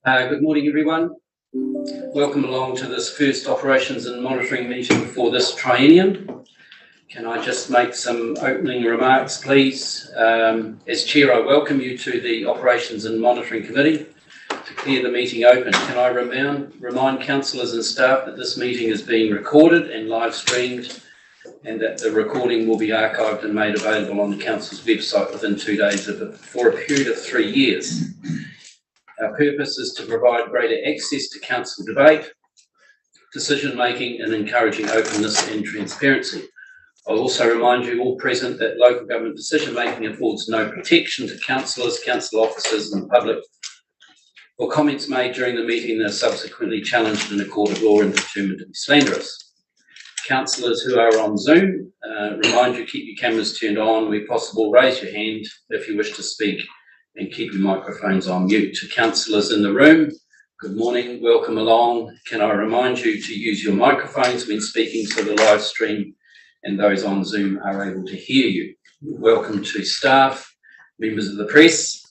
Good morning, everyone. Welcome along to this first operations and monitoring meeting for this triennium. Can I just make some opening remarks, please? As Chair, I welcome you to the Operations and Monitoring Committee. To clear the meeting open, can I remind councillors and staff that this meeting is being recorded and live streamed, and that the recording will be archived and made available on the council's website within 2 days for a period of 3 years. Our purpose is to provide greater access to council debate, decision making, and encouraging openness and transparency. I'll also remind you all present that local government decision making affords no protection to councillors, council officers, and the public, or comments made during the meeting that are subsequently challenged in a court of law and determined to be slanderous. Councillors who are on Zoom, remind you keep your cameras turned on. Where possible, raise your hand if you wish to speak, and keep your microphones on mute. To councillors in the room, good morning, welcome along. Can I remind you to use your microphones when speaking so the live stream and those on Zoom are able to hear you. Welcome to staff, members of the press.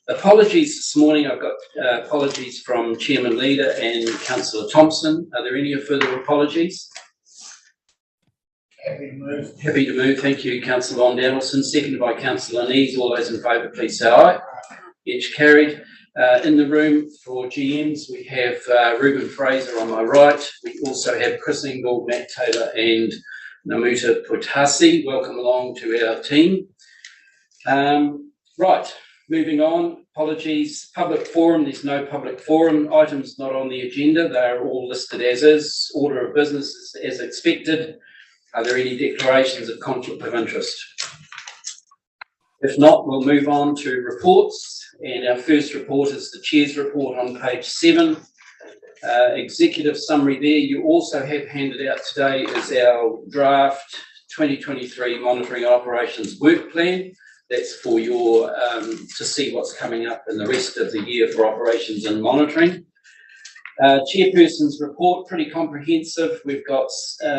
Apologies this morning, I've got apologies from Chairman Leader and Councillor Thompson. Are there any further apologies? Happy to move. Happy to move. Thank you, Councillor Von Danielson. Seconded by Councillor Nees. All those in favour, please say aye. Each carried. In the room for GMs, we have Ruben Fraser on my right. We also have Chris Engel, Matt Taylor, and Namuta Putasi. Welcome along to our team. Right, moving on. Apologies. Public forum. There's no public forum. Items not on the agenda. They are all listed as is. Order of business is as expected. Are there any declarations of conflict of interest? If not, we'll move on to reports. And our first report is the Chair's report on page 7. Executive summary there. You also have handed out today is our draft 2023 monitoring and operations work plan. That's for your to see what's coming up in the rest of the year for operations and monitoring. Chairperson's report, pretty comprehensive. We've got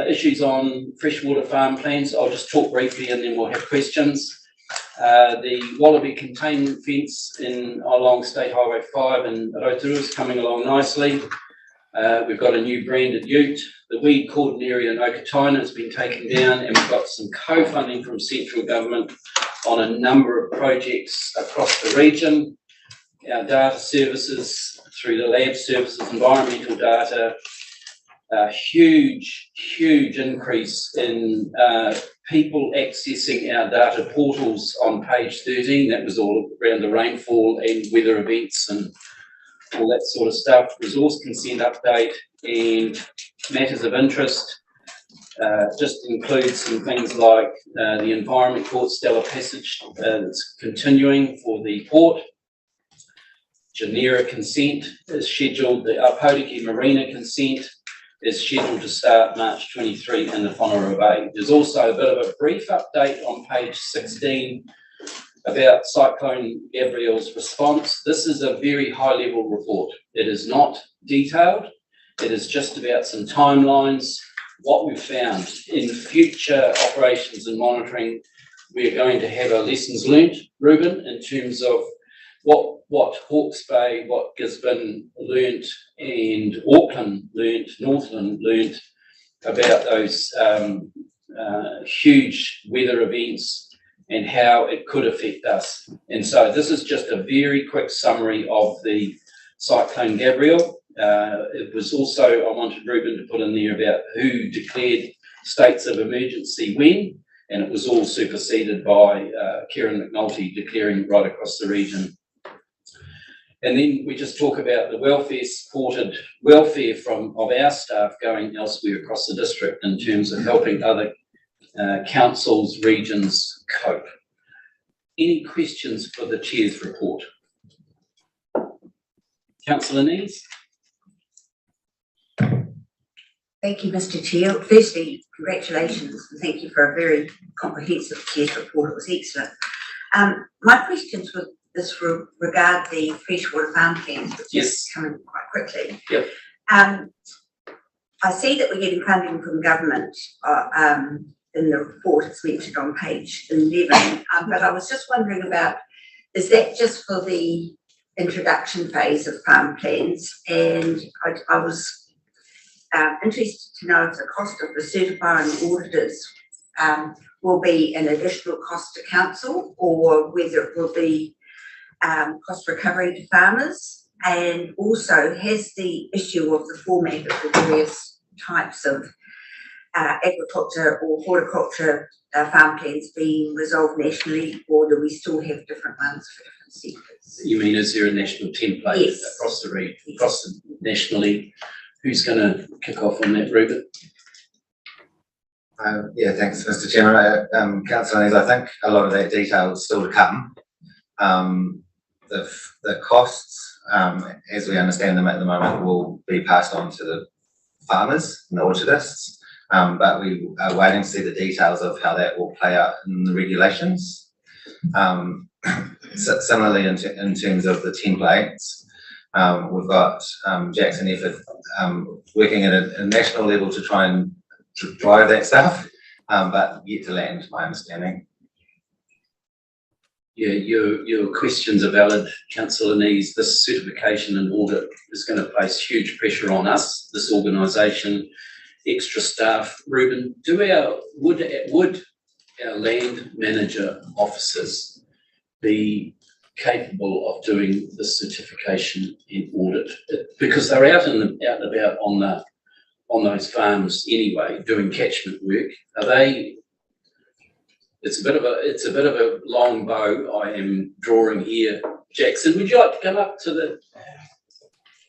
issues on freshwater farm plans. I'll just talk briefly and then we'll have questions. The Wallaby containment fence along State Highway 5 in Rotorua is coming along nicely. We've got a new branded ute. The weed cordon area in Okataina has been taken down, and we've got some co-funding from central government on a number of projects across the region. Our data services through the lab services, environmental data, a huge increase in people accessing our data portals on page 13. That was all around the rainfall and weather events and all that sort of stuff. Resource consent update and matters of interest. Just includes some things like the Environment Court Stellar Passage that's continuing for the port. Genera consent is scheduled. The Aupōtiki Marina consent is scheduled to start March 23 in the Whangarua Bay. There's also a bit of a brief update on page 16 about Cyclone Gabrielle's response. This is a very high-level report. It is not detailed. It is just about some timelines, what we've found. In future operations and monitoring, we're going to have a lessons learnt, Ruben, in terms of what Hawke's Bay, what Gisborne learnt, and Auckland learnt, Northland learnt about those huge weather events and how it could affect us. And so this is just a very quick summary of the Cyclone Gabrielle. It was also, I wanted Ruben to put in there about who declared states of emergency when, and it was all superseded by Kieran McNulty declaring right across the region. And then we just talk about the welfare-supported welfare of our staff going elsewhere across the district in terms of helping other councils, regions cope. Any questions for the Chair's report? Councillor Nees. Thank you, Mr. Chair. Firstly, congratulations and thank you for a very comprehensive Chair's report. It was excellent. My questions with this regard the freshwater farm plans, which is coming quite quickly. Yep. I see that we're getting funding from government in the report. It's mentioned on page 11. But I was just wondering about, is that just for the introduction phase of farm plans? And I was interested to know if the cost of the certifier and auditors will be an additional cost to council, or whether it will be cost recovery to farmers. And also, has the issue of the format of the various types of agriculture or horticulture farm plans being resolved nationally, or do we still have different ones for different sectors? You mean, is there a national template across the nationally? Who's going to kick off on that, Rupert? Yeah, thanks, Mr. Chairman. Councillor Nees, I think a lot of that detail is still to come. The costs, as we understand them at the moment, will be passed on to the farmers and the orchardists, but we are waiting to see the details of how that will play out in the regulations. Similarly, in terms of the templates, we've got Jackson Effort working at a national level to try and drive that stuff, but yet to land, my understanding. Yeah, your questions are valid, Councillor Nees. This certification and audit is going to place huge pressure on us, this organisation, extra staff. Ruben, would our land manager officers be capable of doing the certification and audit? Because they're out and about on those farms anyway, doing catchment work. Are they? It's a bit of a long bow I am drawing here. Jackson, would you like to come up to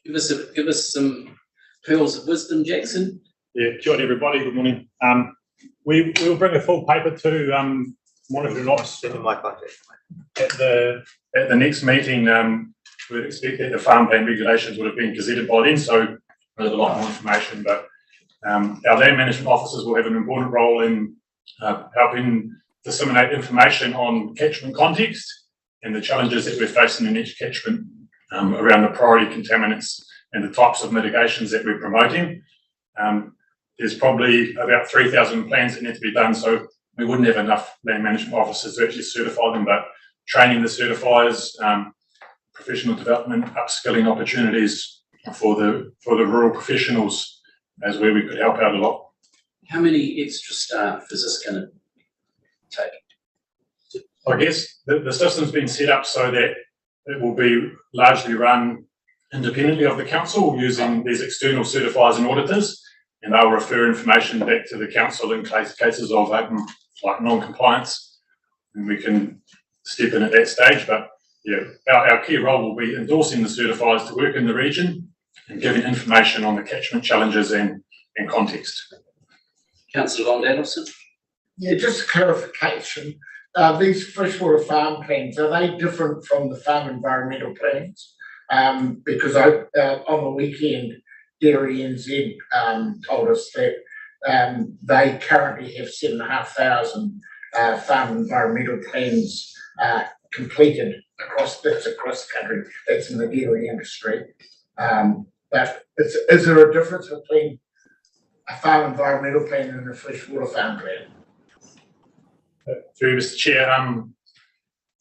give us some pearls of wisdom, Jackson? Yeah, kia ora everybody, good morning. We will bring a full paper to Monitoring Office at the next meeting. We'd expect that the farm plan regulations would have been gazetted by then, so we'll have a lot more information. But our land management officers will have an important role in helping disseminate information on catchment context and the challenges that we're facing in each catchment around the priority contaminants and the types of mitigations that we're promoting. There's probably about 3,000 plans that need to be done, so we wouldn't have enough land management officers to actually certify them, but training the certifiers, professional development, upskilling opportunities for the rural professionals as where we could help out a lot. How many extra staff is this going to take? I guess the system's been set up so that it will be largely run independently of the council using these external certifiers and auditors, and they'll refer information back to the council in cases of like non-compliance, and we can step in at that stage. But yeah, our key role will be endorsing the certifiers to work in the region and giving information on the catchment challenges and context. Councillor Londadelson? Yeah, just a clarification. These freshwater farm plans, are they different from the farm environmental plans? Because on the weekend, Dairy NZ told us that they currently have 7,500 farm environmental plans completed across the country. That's in the dairy industry. But is there a difference between a farm environmental plan and a freshwater farm plan? Through Mr. Chair,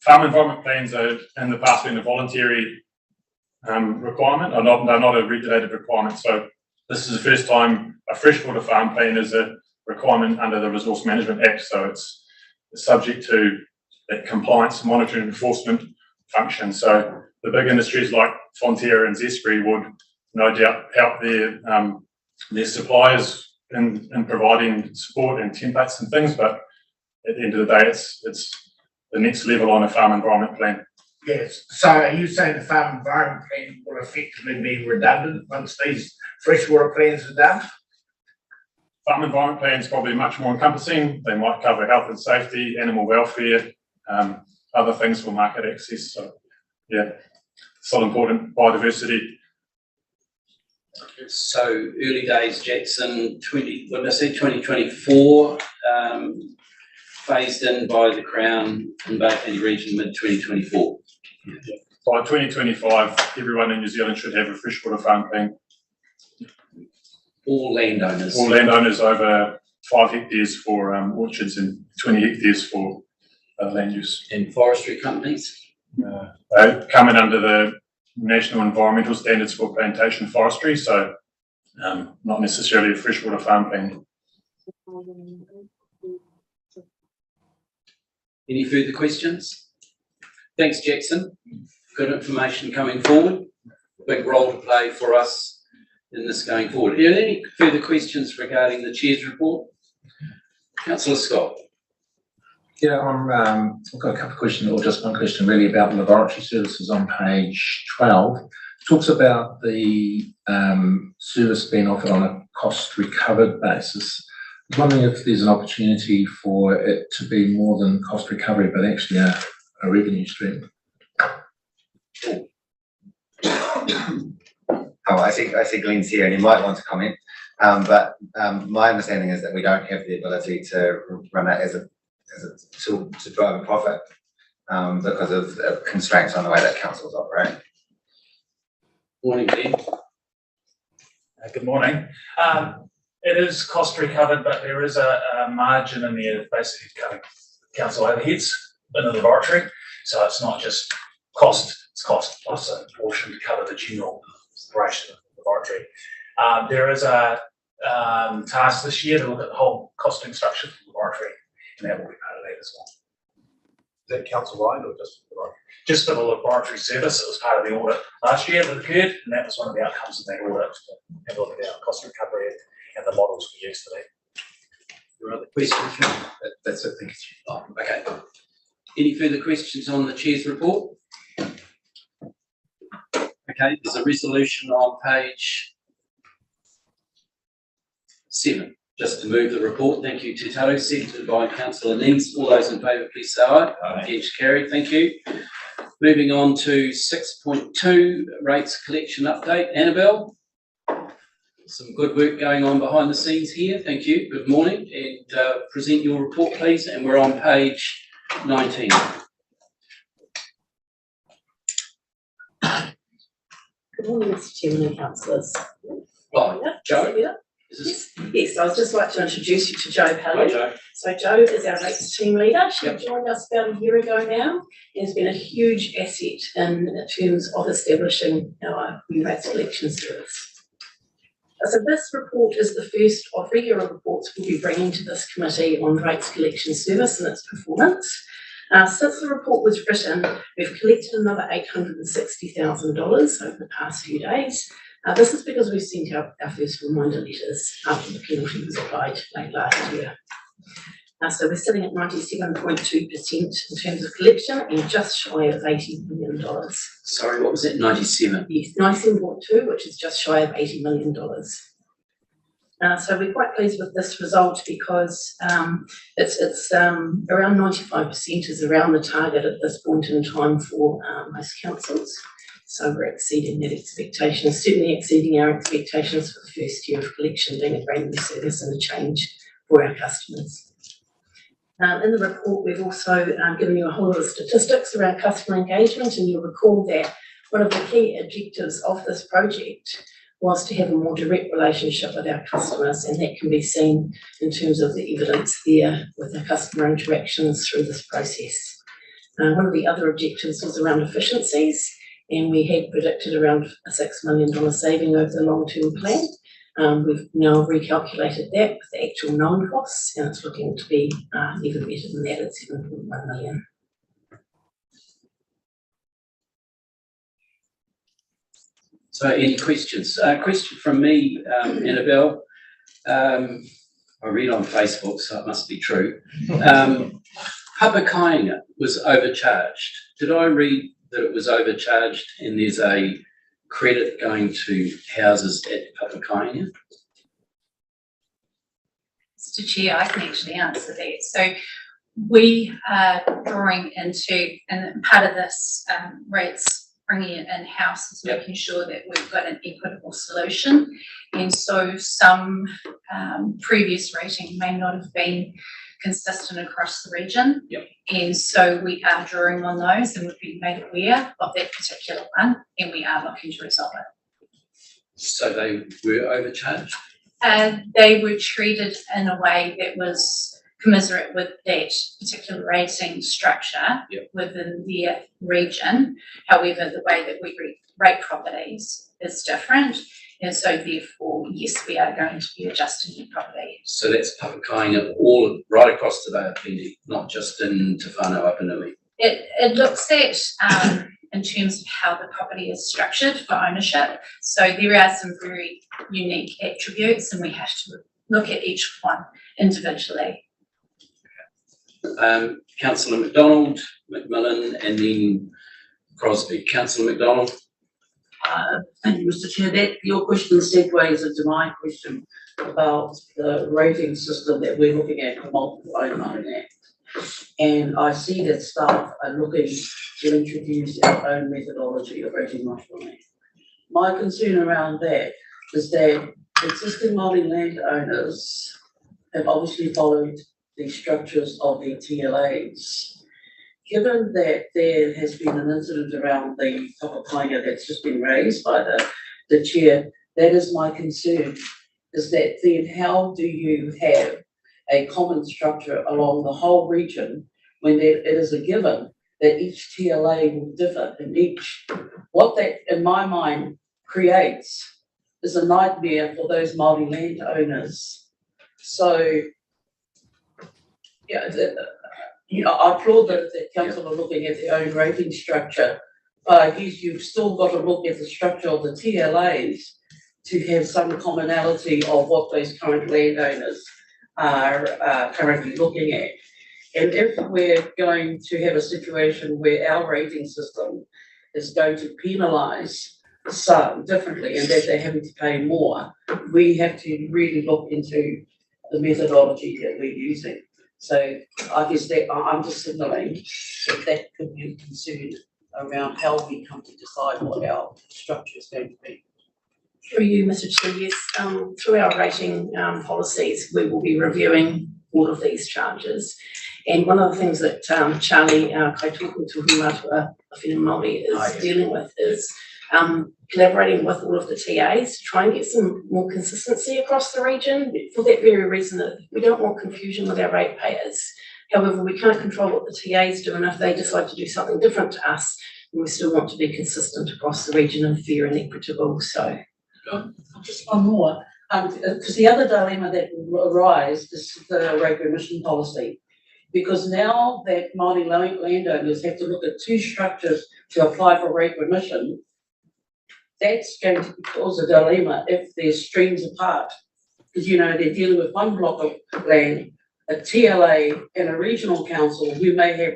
farm environment plans are in the past been a voluntary requirement, or they're not a regulated requirement. So this is the first time a freshwater farm plan is a requirement under the Resource Management Act. So it's subject to that compliance, monitoring, and enforcement function. So the big industries like Fonterra and Zespri would no doubt help their suppliers in providing support and templates and things, but at the end of the day, it's the next level on a farm environment plan. Yes. So are you saying the farm environment plan will effectively be redundant once these freshwater plans are done? Farm environment plans probably much more encompassing. They might cover health and safety, animal welfare, other things for market access. So yeah, still important. Biodiversity, So early days, Jackson, 2024, phased in by the Crown in Bay County region mid-2024. By 2025, everyone in New Zealand should have a freshwater farm plan. All landowners. All landowners over 5 hectares for orchards and 20 hectares for land use. And forestry companies. Coming under the National Environmental Standards for Plantation Forestry, so not necessarily a freshwater farm plan. Any further questions? Thanks, Jackson. Good information coming forward. Big role to play for us in this going forward. Are there any further questions regarding the Chair's report? Councillor Scott. Yeah, I've got a couple of questions, or just one question really, about laboratory services on page 12. It talks about the service being offered on a cost recovered basis. I was wondering if there's an opportunity for it to be more than cost recovery, but actually a revenue stream. Oh, I see Glenn's here and he might want to comment. But my understanding is that we don't have the ability to run it as a tool to drive a profit because of constraints on the way that councils operate. Morning, Glenn. Good morning. It is cost recovered, but there is a margin in there that basically covering council overheads in the laboratory. So it's not just cost, it's cost plus a portion to cover the general operation of the laboratory. There is a task this year to look at the whole costing structure for the laboratory, and that will be part of that as well. Is that council-wide or just for the laboratory? Just for the laboratory service, it was part of the audit last year that occurred, and that was one of the outcomes of that audit, to have a look at our cost recovery and the models we use for that. Your other questions? That's it, thank you. Oh, okay. Any further questions on the Chair's report? Okay, there's a resolution on page 7. Just to move the report, thank you, Tutaru, seconded by Councillor Neves. All those in favour, please say aye. Aye. Against, carried, thank you. Moving on to 6.2, rates collection update. Annabelle, some good work going on behind the scenes here, thank you, good morning, and present your report please, and we're on page 19. Good morning, Mr. Chairman and councillors. Oh, Joe? Yes, I would just like to introduce you to Jo Hi, Pelly. Joe. So Jo is our rates team leader. She Yep. joined us about a year ago now and has been a huge asset in terms of establishing our new rates collection service. So this report is the first of regular reports we'll be bringing to this committee on rates collection service and its performance. Since the report was written, we've collected another $860,000 over the past few days. This is because we've sent out our first reminder letters after the penalty was applied late last year. So we're sitting at 97.2% in terms of collection and just shy of $80 million. Sorry, what was it, 97? Yes, 97.2, which is just shy of $80 million. So we're quite pleased with this result because it's around 95% is around the target at this point in time for most councils. So we're exceeding that expectation, certainly exceeding our expectations for the first year of collection being a brand new service and a change for our customers. In the report, we've also given you a whole lot of statistics around customer engagement, and you'll recall that one of the key objectives of this project was to have a more direct relationship with our customers, and that can be seen in terms of the evidence there with our customer interactions through this process. One of the other objectives was around efficiencies, and we had predicted around a $6 million saving over the long-term plan. We've now recalculated that with the actual known costs, and it's looking to be even better than that at $7.1 million. So any questions? Question from me, Annabelle. I read on Facebook, so it must be true. Papakainga was overcharged. Did I read that it was overcharged and there's a credit going to houses at Papakainga? Mr. Chair, I can actually answer that. So we are drawing into, and part of this rates bringing it in-house is Yep. making sure that we've got an equitable solution. And so some previous rating may not have been consistent across the region. Yep. And so we are drawing on those and we've been made aware of that particular one and we are looking to resolve it. So they were overcharged? They were treated in a way that was commensurate with that particular rating structure Yep. within their region. However, the way that we rate properties is different. And so therefore, yes, we are going to be adjusting the property. So that's Papakainga all right across the Bay of Plenty, not just in Te Whānau Apanui. It looks at in terms of how the property is structured for ownership. So there are some very unique attributes and we have to look at each one individually. Councillor McDonald, McMillan, and then Crosby. Councillor McDonald. Thank you, Mr. Chair. That your question segues into my question about the rating system that we're looking at for multiple owner act. And I see that staff are looking to introduce our own methodology of rating multiple land. My concern around that is that existing multi-land owners have obviously followed the structures of the TLAs. Given that there has been an incident around the Papakainga that's just been raised by the chair, that is my concern, is that then how do you have a common structure along the whole region when it is a given that each TLA will differ in each? What that, in my mind, creates is a nightmare for those multi-land owners. So, yeah, I applaud that council are looking at their own rating structure, but I guess you've still got to look at the structure of the TLAs to have some commonality of what those current landowners are currently looking at. And if we're going to have a situation where our rating system is going to penalise some differently and that they're having to pay more, we have to really look into the methodology that we're using. So I guess that I'm just signalling that could be a concern around how we come to decide what our structure is going to be. Through you, Mr. Chair, yes, through our rating policies, we will be reviewing all of these charges. And one of the things that Charlie Kaituku Tuhumātua Awhina Māori is dealing with is collaborating with all of the TAs to try and get some more consistency across the region for that very reason that we don't want confusion with our ratepayers. However, we can't control what the TAs do, and if they decide to do something different to us, then we still want to be consistent across the region and fair and equitable. So, just one more, because the other dilemma that will arise is the rate remission policy. Because now that Māori landowners have to look at two structures to apply for rate remission, that's going to cause a dilemma if they're streams apart. Because, you know, they're dealing with one block of land, a TLA and a regional council who may have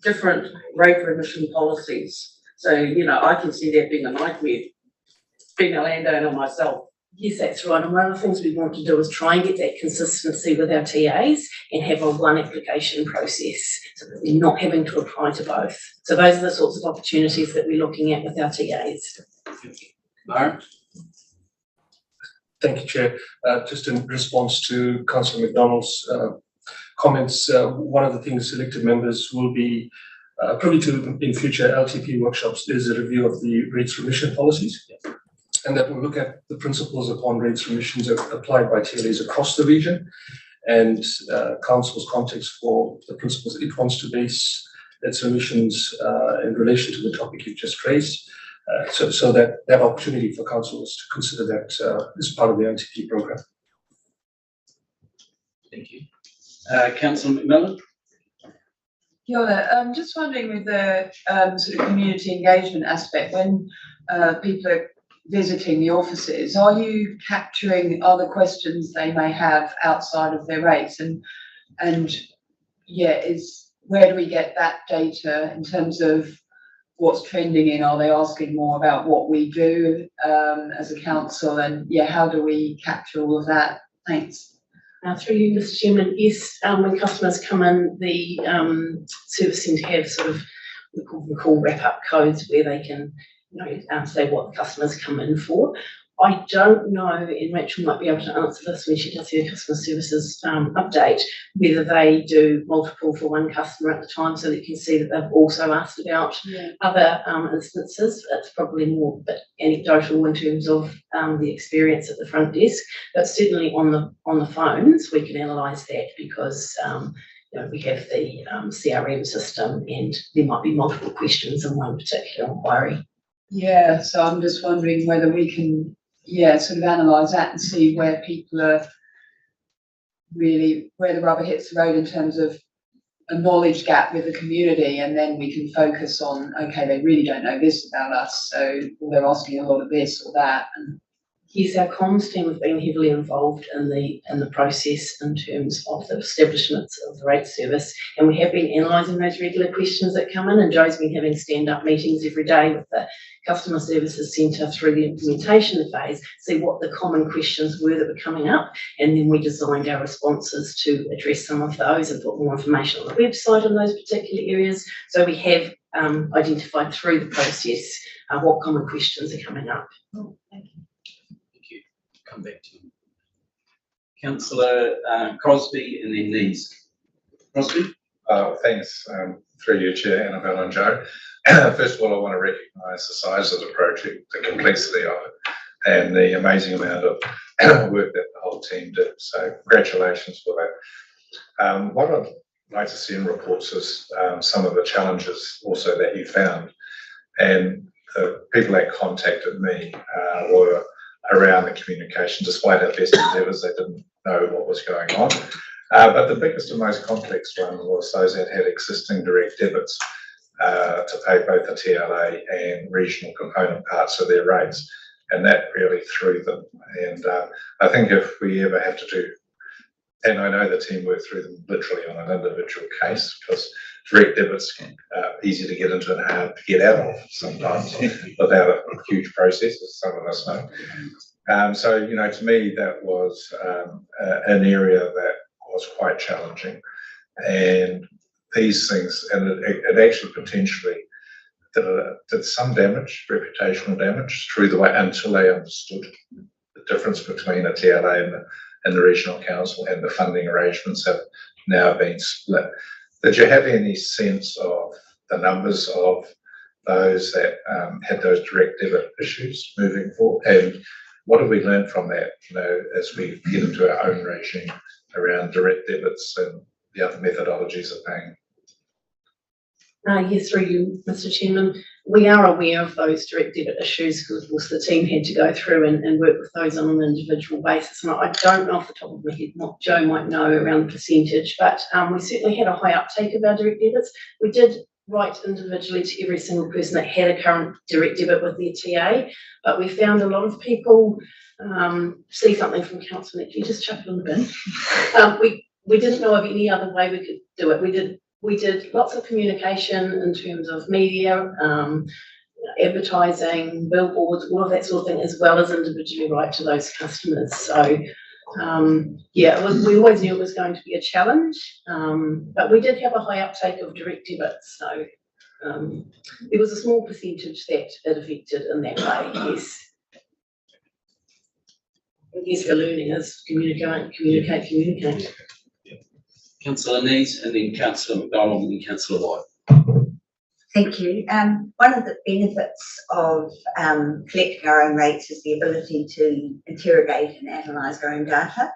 different rate remission policies. So, you know, I can see that being a nightmare, being a landowner myself. yes, that's right. And one of the things we want to do is try and get that consistency with our TAs and have a one application process so that we're not having to apply to both. So those are the sorts of opportunities that we're looking at with our TAs. Byron? Thank you, Chair. Just in response to Councillor McDonald's comments, one of the things elected members will be privy to in future LTP workshops is a review of the rates remission policies. And that will look at the principles upon rates remissions applied by TLAs across the region and Council's context for the principles it wants to base its remissions in relation to the topic you've just raised. So that opportunity for Council is to consider that as part of the LTP program. Thank you. Councillor McMillan? Kia ora. I'm just wondering with the sort of community engagement aspect, when people are visiting the offices, are you capturing other questions they may have outside of their rates? And yeah, where do we get that data in terms of what's trending in? Are they asking more about what we do as a council? And yeah, how do we capture all of that? Thanks. Through you, Mr. Chairman, yes, when customers come in, the service centre have sort of we call wrap-up codes where they can, say what the customers come in for. I don't know, and Rachel might be able to answer this when she does her customer services update, whether they do multiple for one customer at the time, so that you can see that they've also asked about other instances. It's probably more a bit anecdotal in terms of the experience at the front desk, but certainly on the phones we can analyse that because we have the CRM system and there might be multiple questions in one particular inquiry. Yeah, so I'm just wondering whether we can, sort of analyse that and see where people are really, where the rubber hits the road in terms of a knowledge gap with the community, and then we can focus on, okay, they really don't know this about us, so they're asking a lot of this or that. And yes, our comms team have been heavily involved in the process in terms of the establishments of the rate service, and we have been analysing those regular questions that come in, and Joe's been having stand-up meetings every day with the Customer Services Centre through the implementation phase, see what the common questions were that were coming up, and then we designed our responses to address some of those and put more information on the website in those particular areas. So we have identified through the process what common questions are coming up. Oh, thank you. Come back to you. Councillor Crosby and then Nees. Crosby? Thanks, through you, Chair, Annabelle and Joe. First of all, I want to recognise the size of the project, the complexity of it, and the amazing amount of work that the whole team did. So congratulations for that. What I'd like to see in reports is some of the challenges also that you found. And the people that contacted me were around the communication. Despite our best endeavours, they didn't know what was going on. But the biggest and most complex one was those that had existing direct debits to pay both the TLA and regional component parts of their rates. And that really threw them. And I think if we ever have to do, and I know the team worked through them literally on an individual case, because direct debits are easy to get into and hard to get out of sometimes without a huge process, as some of us know. So, to me, that was an area that was quite challenging. And these things, and it actually potentially did some damage, reputational damage, through the way until they understood the difference between a TLA and the regional council, and the funding arrangements have now been split. Did you have any sense of the numbers of those that had those direct debit issues moving forward? And what have we learned from that, as we get into our own regime around direct debits and the other methodologies of paying? Yes, through you, Mr. Chairman. We are aware of those direct debit issues because, of course, the team had to go through and work with those on an individual basis. And I don't know off the top of my head what Joe might know around the percentage, but we certainly had a high uptake of our direct debits. We did write individually to every single person that had a current direct debit with their TA, but we found a lot of people see something from council, can you just chuck it in the bin? We didn't know of any other way we could do it. We did lots of communication in terms of media, advertising, billboards, all of that sort of thing, as well as individually write to those customers. So, we always knew it was going to be a challenge, but we did have a high uptake of direct debits. So there was a small percentage that it affected in that way, yes. Yes, the learning is communicate. Councillor Nees and then Councillor McDonald and then Councillor White. Thank you. One of the benefits of collecting our own rates is the ability to interrogate and analyse our own data.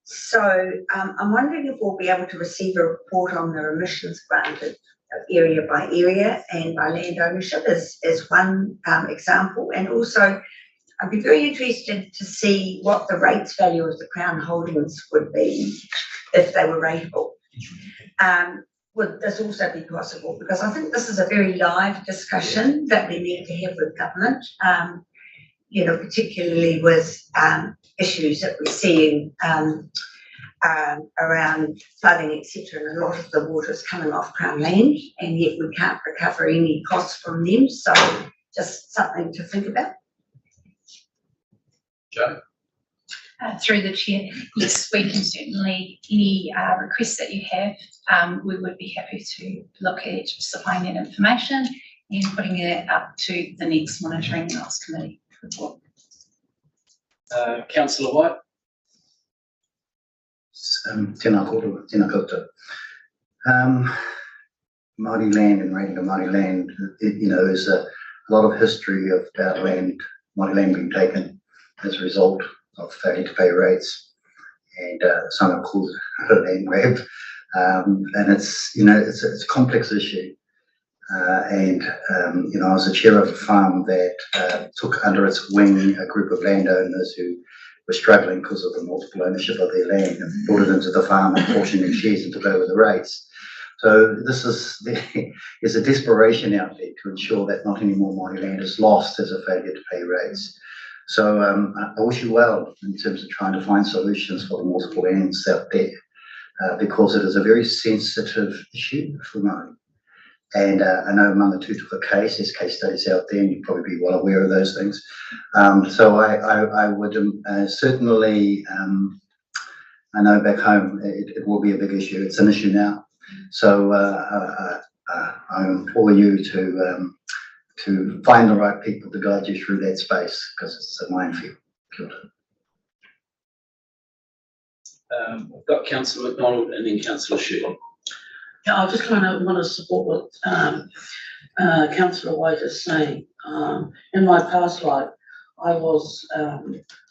So I'm wondering if we'll be able to receive a report on the emissions granted area by area and by land ownership as one example. And also, I'd be very interested to see what the rates value of the Crown holdings would be if they were rateable. Would this also be possible? Because I think this is a very live discussion that we need to have with government, particularly with issues that we're seeing around flooding, etc. And a lot of the water is coming off Crown land, and yet we can't recover any costs from them. So just something to think about. Joe? Through the chair, yes, we can certainly, any requests that you have, we would be happy to look at supplying that information and putting it up to the next monitoring and ops committee report. Councillor White. Tēnā koutou. Māori land and rating of Māori land, there's a lot of history of that land, Māori land being taken as a result of failure to pay rates, and some have called it a land grab, and it's a complex issue. I was the chair of a farm that took under its wing a group of landowners who were struggling because of the multiple ownership of their land, and brought it into the farm and portioned in shares and took over the rates. So there's a desperation out there to ensure that not any more Māori land is lost as a failure to pay rates. So I wish you well in terms of trying to find solutions for the multiple lands out there, because it is a very sensitive issue for Māori. And I know Mangatū took a case, there's case studies out there, and you'd probably be well aware of those things. So I would certainly, I know back home it will be a big issue. It's an issue now. So I implore you to find the right people to guide you through that space, because it's a minefield. We've got Councillor McDonald and then Councillor Shute. Yeah, I just want to support what Councillor White is saying. In my past life, I was a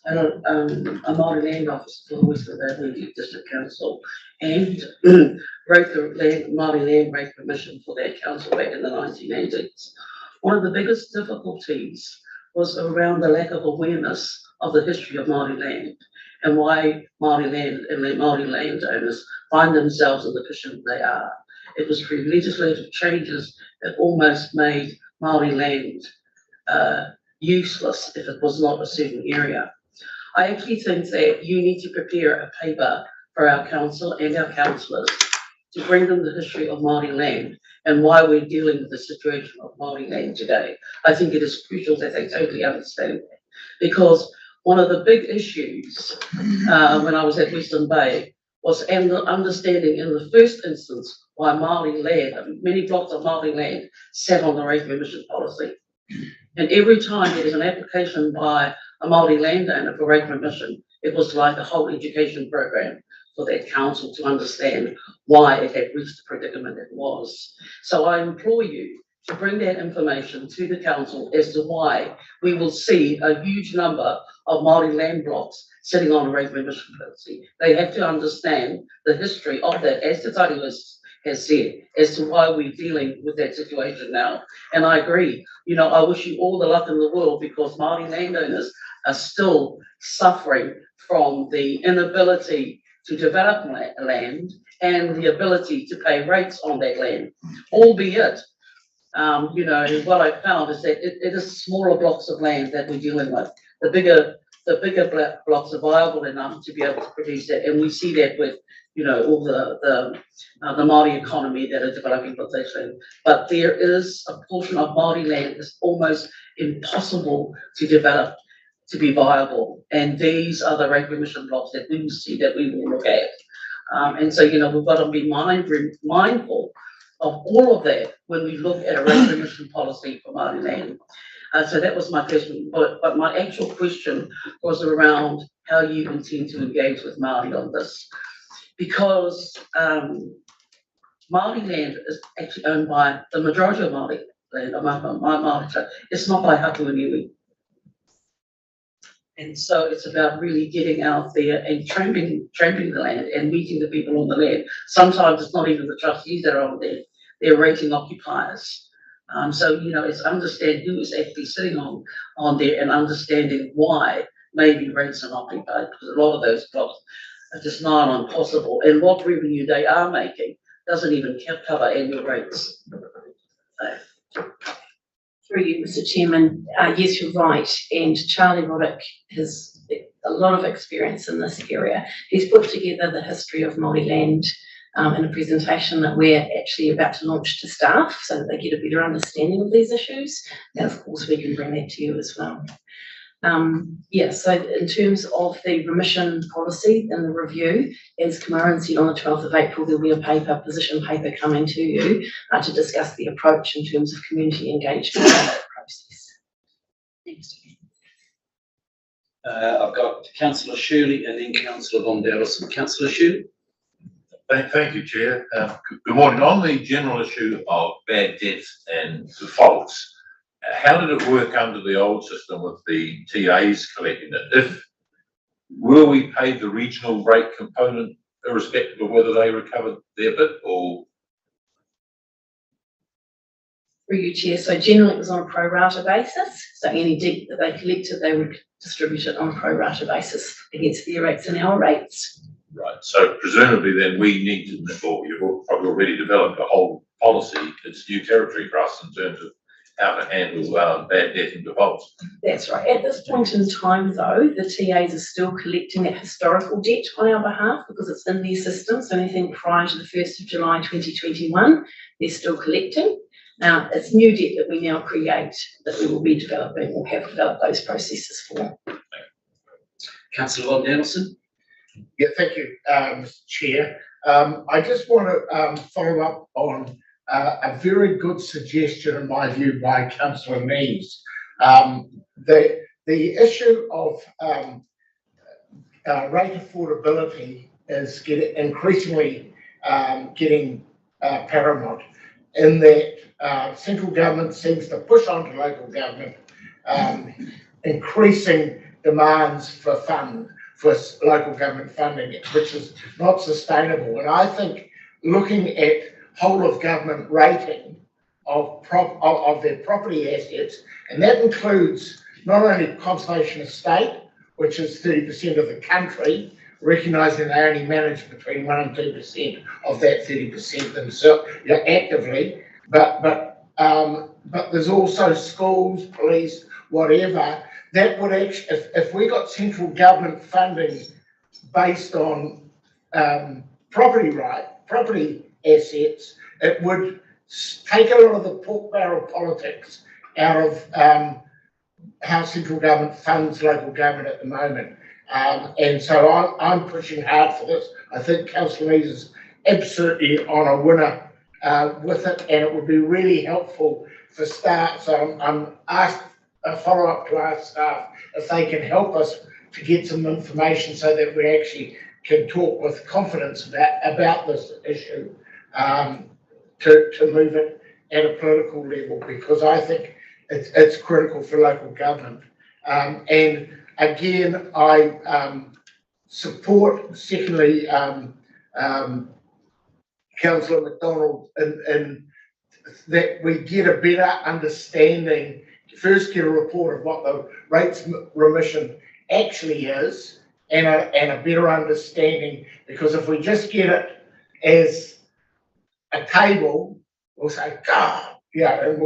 Māori land officer for the Western Adelaide District Council, and wrote the Māori Land Rate Permission for that council back in the 1980s. One of the biggest difficulties was around the lack of awareness of the history of Māori land, and why Māori land and Māori landowners find themselves in the position they are. It was through legislative changes that almost made Māori land useless if it was not a certain area. I actually think that you need to prepare a paper for our council and our councillors to bring them the history of Māori land and why we're dealing with the situation of Māori land today. I think it is crucial that they totally understand that, because one of the big issues when I was at Western Bay was understanding in the first instance why Māori land, many blocks of Māori land sat on the rate permission policy. And every time there was an application by a Māori landowner for rate permission, it was like a whole education program for that council to understand why it had reached the predicament it was. So I implore you to bring that information to the council as to why we will see a huge number of Māori land blocks sitting on a rate permission policy. They have to understand the history of that, as the title has said, as to why we're dealing with that situation now. And I agree, I wish you all the luck in the world, because Māori landowners are still suffering from the inability to develop land and the ability to pay rates on that land, albeit, what I found is that it is smaller blocks of land that we're dealing with. The bigger blocks are viable enough to be able to produce that, and we see that with all the Māori economy that are developing with this land. But there is a portion of Māori land that's almost impossible to develop to be viable, and these are the rate permission blocks that we will see, that we will look at. And so we've got to be mindful of all of that when we look at a rate permission policy for Māori land. So that was my question, but my actual question was around how you intend to engage with Māori on this. Because Māori land is actually owned by the majority of Māori land, Māori, it's not by Hakuiniwi. And so it's about really getting out there and tramping the land and meeting the people on the land. Sometimes it's not even the trustees that are on there, they're rating occupiers. So it's understand who is actually sitting on there and understanding why maybe rates are not being paid, because a lot of those blocks are just nigh on impossible, and what revenue they are making doesn't even cover annual rates. Through you, Mr. Chairman, yes, you're right, and Charlie Roddick has a lot of experience in this area. He's put together the history of Māori land in a presentation that we're actually about to launch to staff so that they get a better understanding of these issues, and of course we can bring that to you as well. So in terms of the remission policy and the review, as Kamaran said, on the 12th of April, there'll be a position paper coming to you to discuss the approach in terms of community engagement in that process. Thanks. I've got Councillor Shirley and then Councillor Von Dellison. Councillor Shirley. Thank you, Chair. Good morning. On the general issue of bad debts and defaults, how did it work under the old system with the TAs collecting it? Will we pay the regional rate component irrespective of whether they recovered their bit or? Through you, Chair. So generally it was on a pro rata basis. So any debt that they collected, they would distribute it on a pro rata basis against their rates and our rates. Right. So presumably then we need to, or you've probably already developed a whole policy. It's new territory for us in terms of how to handle bad debt and defaults. That's right. At this point in time, though, the TAs are still collecting that historical debt on our behalf because it's in their system. So anything prior to the 1st of July 2021, they're still collecting. Now, it's new debt that we now create that we will be developing or have developed those processes for. Councillor Von Dellison. Yeah, thank you, Mr. Chair. I just want to follow up on a very good suggestion, in my view, by Councillor Neves. The issue of rate affordability is increasingly getting paramount in that central government seems to push onto local government increasing demands for local government funding, which is not sustainable. And I think looking at whole of government rating of their property assets, and that includes not only conservation estate, which is 30% of the country, recognising they only manage between 1% and 2% of that 30% themselves actively, but there's also schools, police, whatever. That would actually, if we got central government funding based on property assets, it would take a lot of the pork barrel politics out of how central government funds local government at the moment. And so I'm pushing hard for this. I think Councillor Neves is absolutely on a winner with it, and it would be really helpful for staff. So I'm asked a follow-up to our staff if they can help us to get some information so that we actually can talk with confidence about this issue to move it at a political level, because I think it's critical for local government. And again, I support, secondly, Councillor McDonald in that we get a better understanding, first get a report of what the rates remission actually is, and a better understanding, because if we just get it as a table, we'll say, God, yeah, and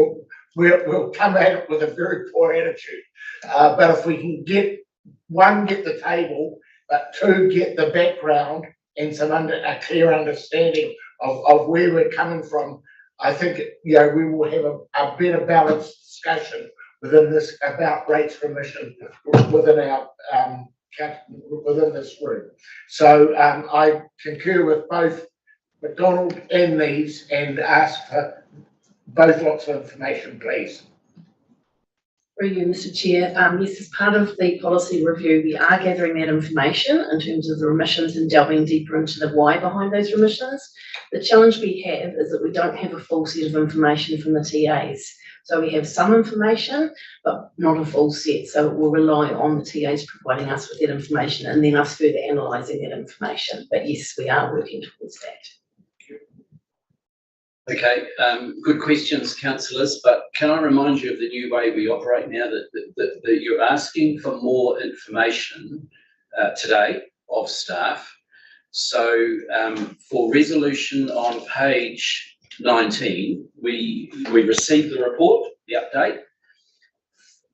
we'll come at it with a very poor attitude. But if we can get the table, but two, get the background and a clear understanding of where we're coming from, I think we will have a better balanced discussion within this about rates remission within our within this group. So I concur with both McDonald and Neves and ask for both lots of information, please. Through you, Mr. Chair. Yes, as part of the policy review, we are gathering that information in terms of the remissions and delving deeper into the why behind those remissions. The challenge we have is that we don't have a full set of information from the TAs. So we have some information, but not a full set. So we'll rely on the TAs providing us with that information and then us further analysing that information. But yes, we are working towards that. Okay, good questions, councillors, but can I remind you of the new way we operate now, that you're asking for more information today of staff. So for resolution on page 19, we received the report, the update.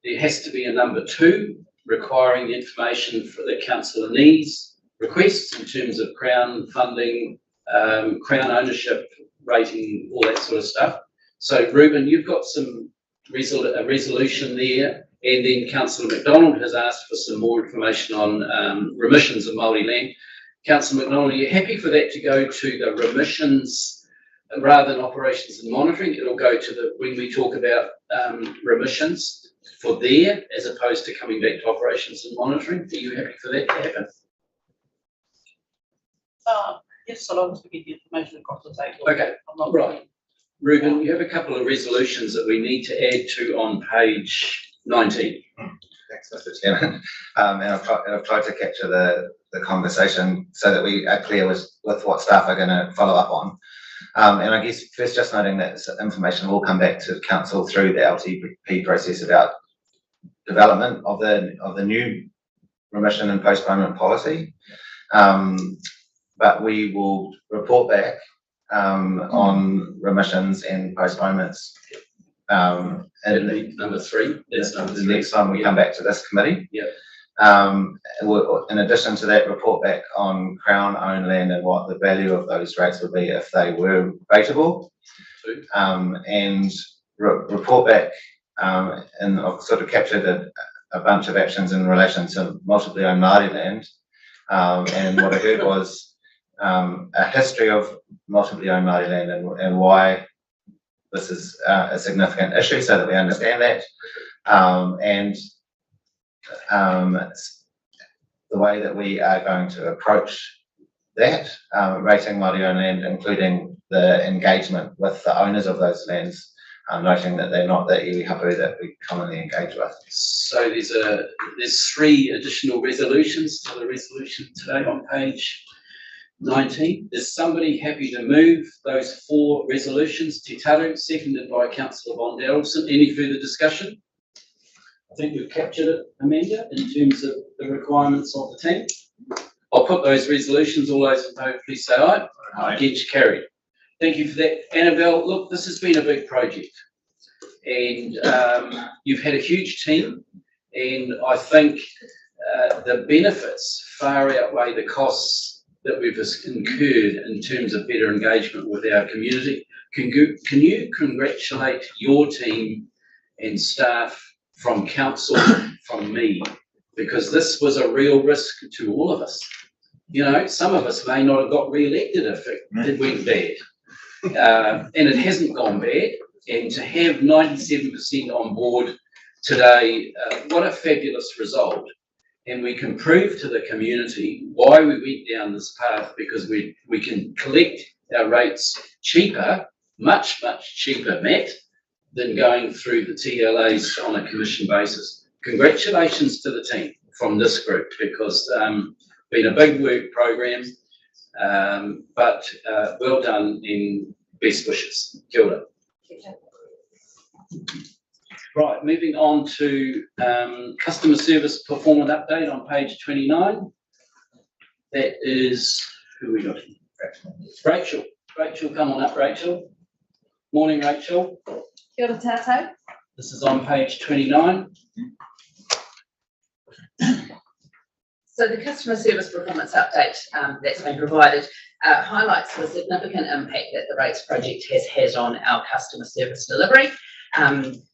There has to be a number 2 requiring the information for the councillor needs requests in terms of Crown funding, Crown ownership, rating, all that sort of stuff. So Ruben, you've got a resolution there And then Councillor McDonald has asked for some more information on remissions of Māori land. Councillor McDonald, are you happy for that to go to the remissions rather than operations and monitoring? It'll go to the, when we talk about remissions for there, as opposed to coming back to operations and monitoring. Are you happy for that to happen? Yes, so long as we get the information across the table. Okay, right. Ruben, you have a couple of resolutions that we need to add to on page 19. Thanks, Mr. Chairman. And I've tried to capture the conversation so that we are clear with what staff are going to follow up on. And I guess first just noting that information will come back to council through the LTP process about development of the new remission and postponement policy. But we will report back on remissions and postponements. And number 3. That's number 3. The next time we come back to this committee. Yeah. In addition to that, report back on Crown-owned land and what the value of those rates would be if they were rateable. And report back, and I've sort of captured a bunch of actions in relation to multiply owned Māori land. And what I heard was a history of multiply owned Māori land and why this is a significant issue, so that we understand that. And the way that we are going to approach that, rating Māori owned land, including the engagement with the owners of those lands, noting that they're not the iwi hapu that we commonly engage with. So there's 3 additional resolutions to the resolution today on page 19. Is somebody happy to move those 4 resolutions? Te Taru, seconded by Councillor Von Dalton. Any further discussion? I think we've captured it, Amanda, in terms of the requirements of the team. I'll put those resolutions. All those in favour, please say aye. Aye. Against, carried. Thank you for that. Annabelle, look, this has been a big project, and you've had a huge team, and I think the benefits far outweigh the costs that we've incurred in terms of better engagement with our community. Can you congratulate your team and staff from council, from me, because this was a real risk to all of us. You know, some of us may not have got re-elected if it went bad. And it hasn't gone bad. And to have 97% on board today, what a fabulous result. And we can prove to the community why we went down this path, because we can collect our rates cheaper, much, much cheaper, Matt, than going through the TLAs on a commission basis. Congratulations to the team from this group, because been a big work program, but well done in best wishes. Kia ora. Right, moving on to customer service performance update on page 29. That is, who we got? Rachel. Rachel, come on up, Rachel. Morning, Rachel. Kia ora tātou. This is on page 29. So the customer service performance update that's been provided highlights the significant impact that the Rates project has had on our customer service delivery.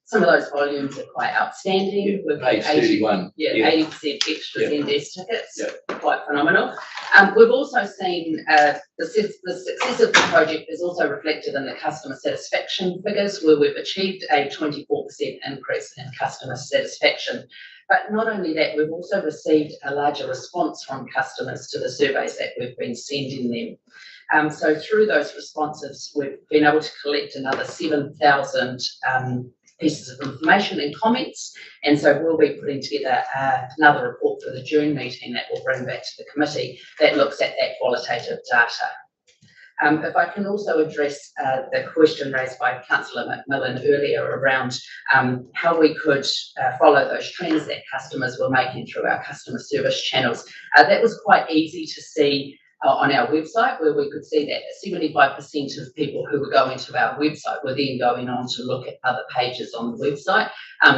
Some of those volumes are quite outstanding. We've page 31. Yeah, 80% extra NDS tickets, quite phenomenal. We've also seen the success of the project is also reflected in the customer satisfaction figures, where we've achieved a 24% increase in customer satisfaction. But not only that, we've also received a larger response from customers to the surveys that we've been sending them. So through those responses, we've been able to collect another 7,000 pieces of information and comments. And so we'll be putting together another report for the June meeting that we'll bring back to the committee that looks at that qualitative data. If I can also address the question raised by Councillor McMillan earlier around how we could follow those trends that customers were making through our customer service channels. That was quite easy to see on our website, where we could see that 75% of people who were going to our website were then going on to look at other pages on the website.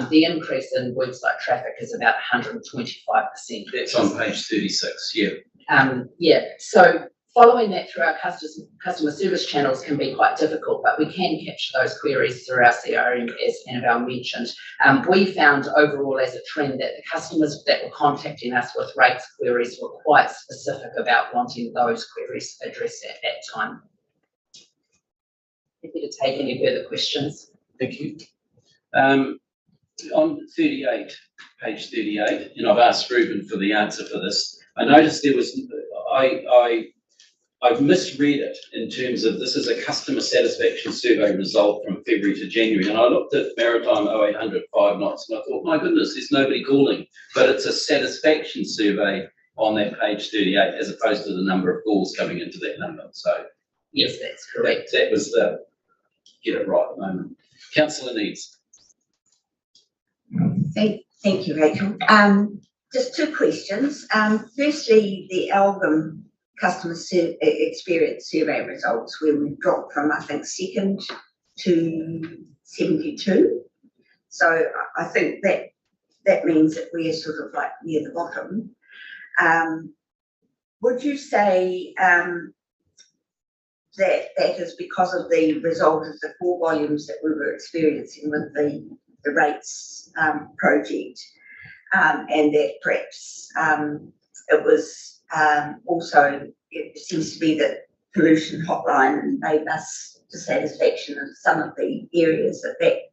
The increase in website traffic is about 125%. That's on page 36, yeah. Yeah, so Following that through our customer service channels can be quite difficult, but we can capture those queries through our CRM, as Annabelle mentioned. We found overall as a trend that the customers that were contacting us with rates queries were quite specific about wanting those queries addressed at that time. Happy to take any further questions. Thank you. On 38, page 38, and I've asked Ruben for the answer for this. I noticed there was, I've misread it in terms of this is a customer satisfaction survey result from February to January, and I looked at Maritime 0800 5 knots and I thought, my goodness, there's nobody calling, but it's a satisfaction survey on that page 38 as opposed to the number of calls coming into that number. So yes, that's correct. That was the get it right at the moment. Councillor Needs. Thank you, Rachel. Just two questions. Firstly, the Elgin customer experience survey results, where we dropped from, I think, second to 72. So I think that means that we're sort of like near the bottom. Would you say that is because of the result of the 4 volumes that we were experiencing with the rates project, and that perhaps it was also, it seems to be that pollution hotline gave us dissatisfaction in some of the areas that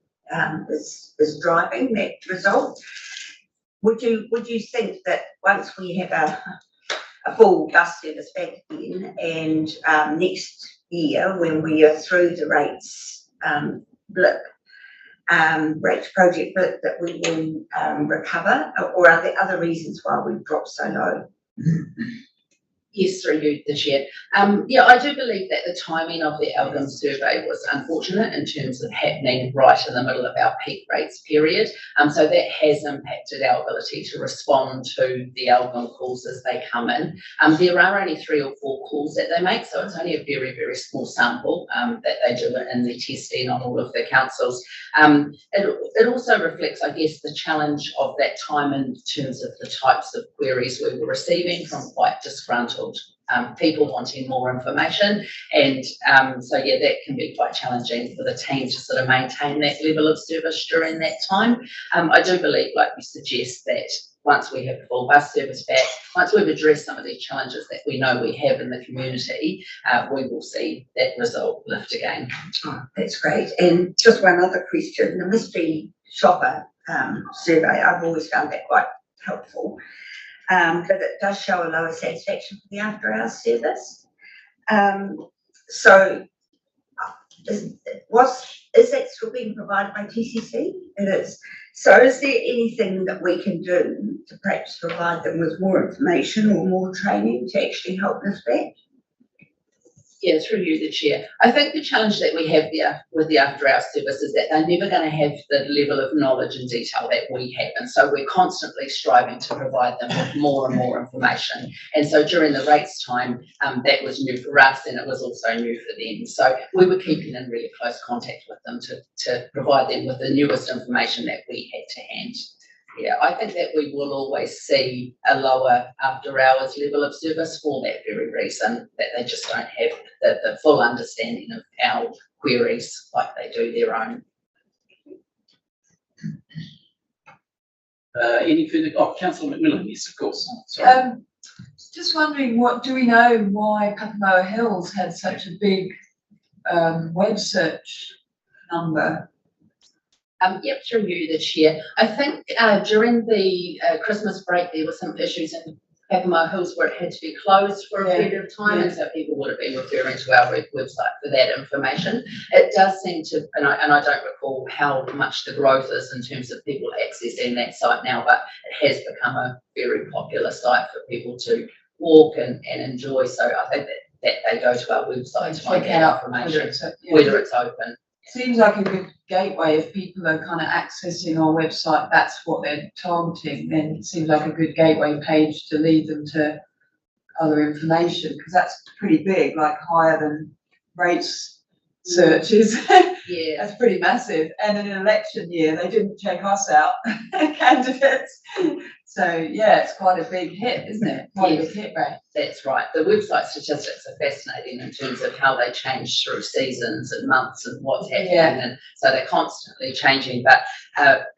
is driving that result. Would you think that once we have a full bus service back again, and next year when we are through the rates blip, rates project blip, that we will recover, or are there other reasons why we've dropped so low? Yes, through you, the chair. Yeah, I do believe that the timing of the Elgin survey was unfortunate in terms of happening right in the middle of our peak rates period. So that has impacted our ability to respond to the Elgin calls as they come in. There are only 3 or 4 calls that they make, so it's only a very, very small sample that they do in the testing on all of the councils. It also reflects, I guess, the challenge of that time in terms of the types of queries we were receiving from quite disgruntled people wanting more information, and so yeah, that can be quite challenging for the team to sort of maintain that level of service during that time. I do believe, like you suggest, that once we have full bus service back, once we've addressed some of these challenges that we know we have in the community, we will see that result lift again. Oh, that's great. And just one other question, the mystery shopper survey, I've always found that quite helpful. But it does show a lower satisfaction for the after-hours service. So is that still being provided by TCC? It is. So is there anything that we can do to perhaps provide them with more information or more training to actually help us back? Yeah, through you, the chair. I think the challenge that we have there with the after-hours service is that they're never going to have the level of knowledge and detail that we have, and so we're constantly striving to provide them with more and more information. And so during the rates time, that was new for us, and it was also new for them. So we were keeping in really close contact with them to provide them with the newest information that we had to hand. Yeah, I think that we will always see a lower after-hours level of service for that very reason, that they just don't have the full understanding of our queries like they do their own. Any further? Oh, Councillor McMillan, yes, of course. Sorry. Just wondering, do we know why Papamoa Hills had such a big web search number? Yep, through you, the chair. I think during the Christmas break, there were some issues in Papamoa Hills where it had to be closed for a period of time, and so people would have been referring to our website for that information. It does seem to, and I don't recall how much the growth is in terms of people accessing that site now, but it has become a very popular site for people to walk and enjoy. So I think that they go to our website to find out information, whether it's open. Seems like a good gateway. If people are kind of accessing our website, that's what they're targeting, then it seems like a good gateway page to lead them to other information, because that's pretty big, like higher than rates searches. Yeah, that's pretty massive. And in an election year, they didn't check us out, candidates. So, yeah, it's quite a big hit, isn't it? Quite a big hit rate. That's right. The website statistics are fascinating in terms of how they change through seasons and months and what's happening. Yeah. And so they're constantly changing. But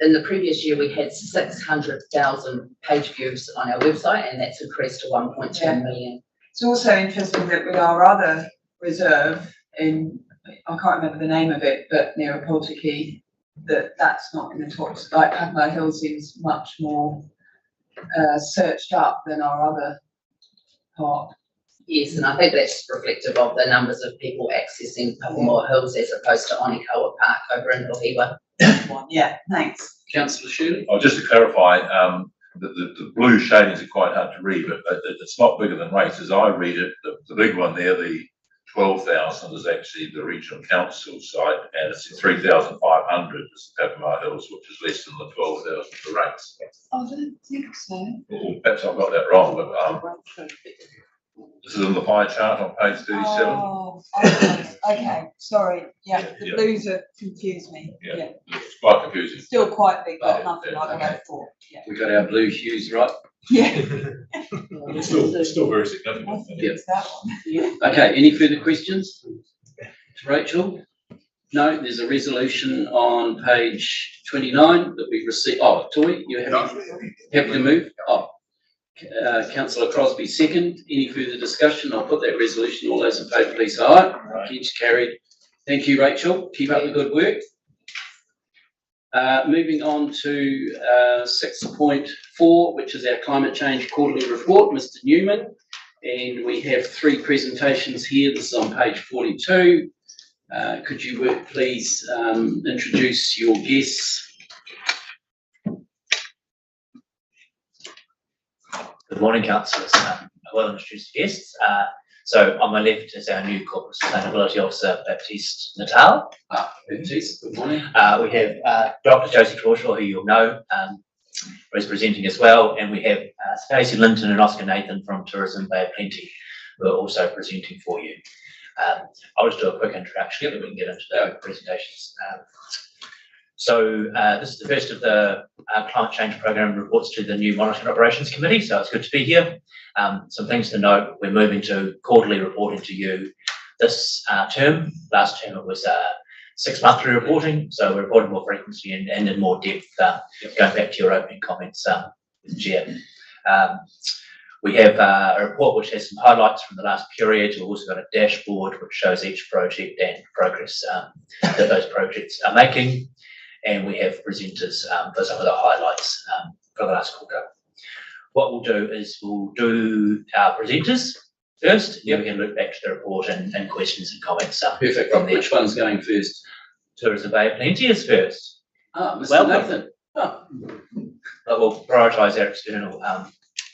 in the previous year, we had 600,000 page views on our website, and that's increased to 1.2 million. It's also interesting that with our other reserve in, I can't remember the name of it, but near Apultiki, that's not in the top. Like Padma Hill seems much more searched up than our other part. Yes, and I think that's reflective of the numbers of people accessing Papamoa Hills as opposed to Onikawa Park over in Lohiwa. Yeah, thanks. Councillor Shirley? Oh, just to clarify, the blue shadings are quite hard to read, but it's not bigger than rates. As I read it, the big one there, the 12,000 is actually the regional council site, and it's 3,500 is Papamoa Hills, which is less than the 12,000 for rates. I don't think so. Or perhaps I've got that wrong, but this is in the pie chart on page 37. Oh, okay, sorry. Yeah, the blues are confused me. Yeah. It's quite confusing. Still quite big, but Oh, nothing like okay. that for. Yeah. We got our blue hues right. Yeah. It's still very significant. Yep. That one. Okay, any further questions? To Rachel? No, there's a resolution on page 29 that we've received. Oh, Toy, you happy to move? Oh, Councillor Crosby second. Any further discussion? I'll put that resolution. All those in favour, please say aye. Against, carried. Thank you, Rachel. Keep up the good work. Moving on to 6.4, which is our climate change quarterly report, Mr. Newman. And we have 3 presentations here. This is on page 42. Could you please introduce your guests? Good morning, councillors. Well introduced guests. So on my left is our new Corporate Sustainability Officer, Baptiste Natal. Baptiste, good morning. We have Dr. Josie Crawshaw, who you'll know, who is presenting as well, and we have Stacey Linton and Oscar Nathan from Tourism Bay of Plenty, who are also presenting for you. I'll just do a quick introduction, and we can get into the presentations. This is the first of the climate change program reports to the new Monitoring Operations Committee, so it's good to be here. Some things to note: we're moving to quarterly reporting to you this term. Last term it was 6-monthly reporting, so we're reporting more frequently and in more depth. Going back to your opening comments, Chair. We have a report which has some highlights from the last period. We've also got a dashboard which shows each project and progress that those projects are making. And we have presenters for some of the highlights for the last quarter. What we'll do is we'll do our presenters first, then we can look back to the report and questions and comments. Perfect. From there. Which one's going first? Tourism Bay of Plenty is first. Mr. Welcome. Nathan. Oh. But we'll prioritise our external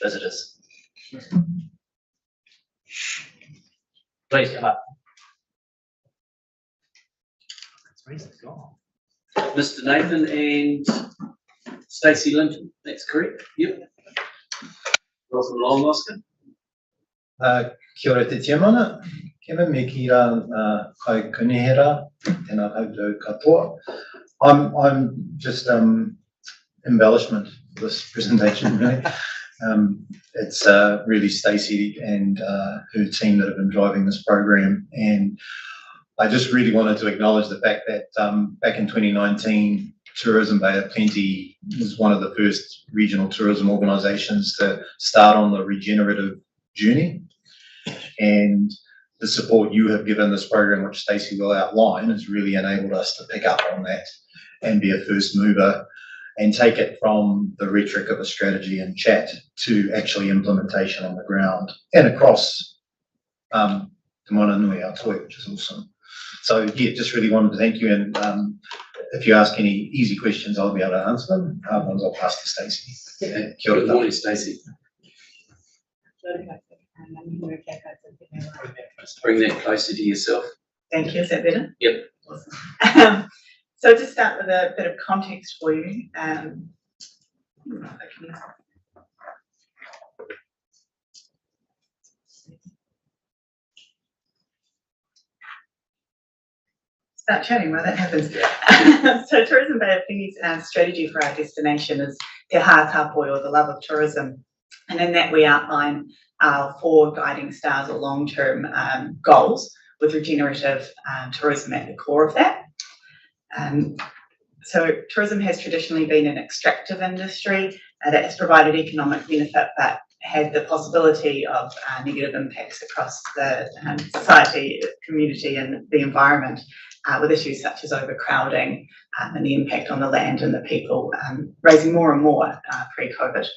visitors. Please come up. Mr. Nathan and Stacey Linton, that's correct? Yep. Welcome along, Oscar. Kia ora te tiamana, Kevin, me ki rā kai kunihera, tēnā koutou katoa. I'm just embellishment for this presentation, really. It's really Stacey and her team that have been driving this program, and I just really wanted to acknowledge the fact that back in 2019, Tourism Bay of Plenty was one of the first regional tourism organisations to start on the regenerative journey. And the support you have given this program, which Stacey will outline, has really enabled us to pick up on that and be a first mover and take it from the rhetoric of a strategy and chat to actually implementation on the ground and across Te Mana Nui Aotearoa, which is awesome. So yeah, just really wanted to thank you, and if you ask any easy questions, I'll be able to answer them. Hard ones I'll pass to Stacey. Yeah. Good morning, Stacey. Just bring that closer to yourself. Thank you. Is that better? Yep. Awesome. So to start with a bit of context for you, start chatting while that happens. So Tourism Bay of Plenty's strategy for our destination is Te Hā Tāpoi, or the love of tourism. And in that we outline our 4 guiding stars or long-term goals, with regenerative tourism at the core of that. So tourism has traditionally been an extractive industry that has provided economic benefit, but had the possibility of negative impacts across the society, community and the environment, with issues such as overcrowding and the impact on the land and the people, raising more and more pre-COVID.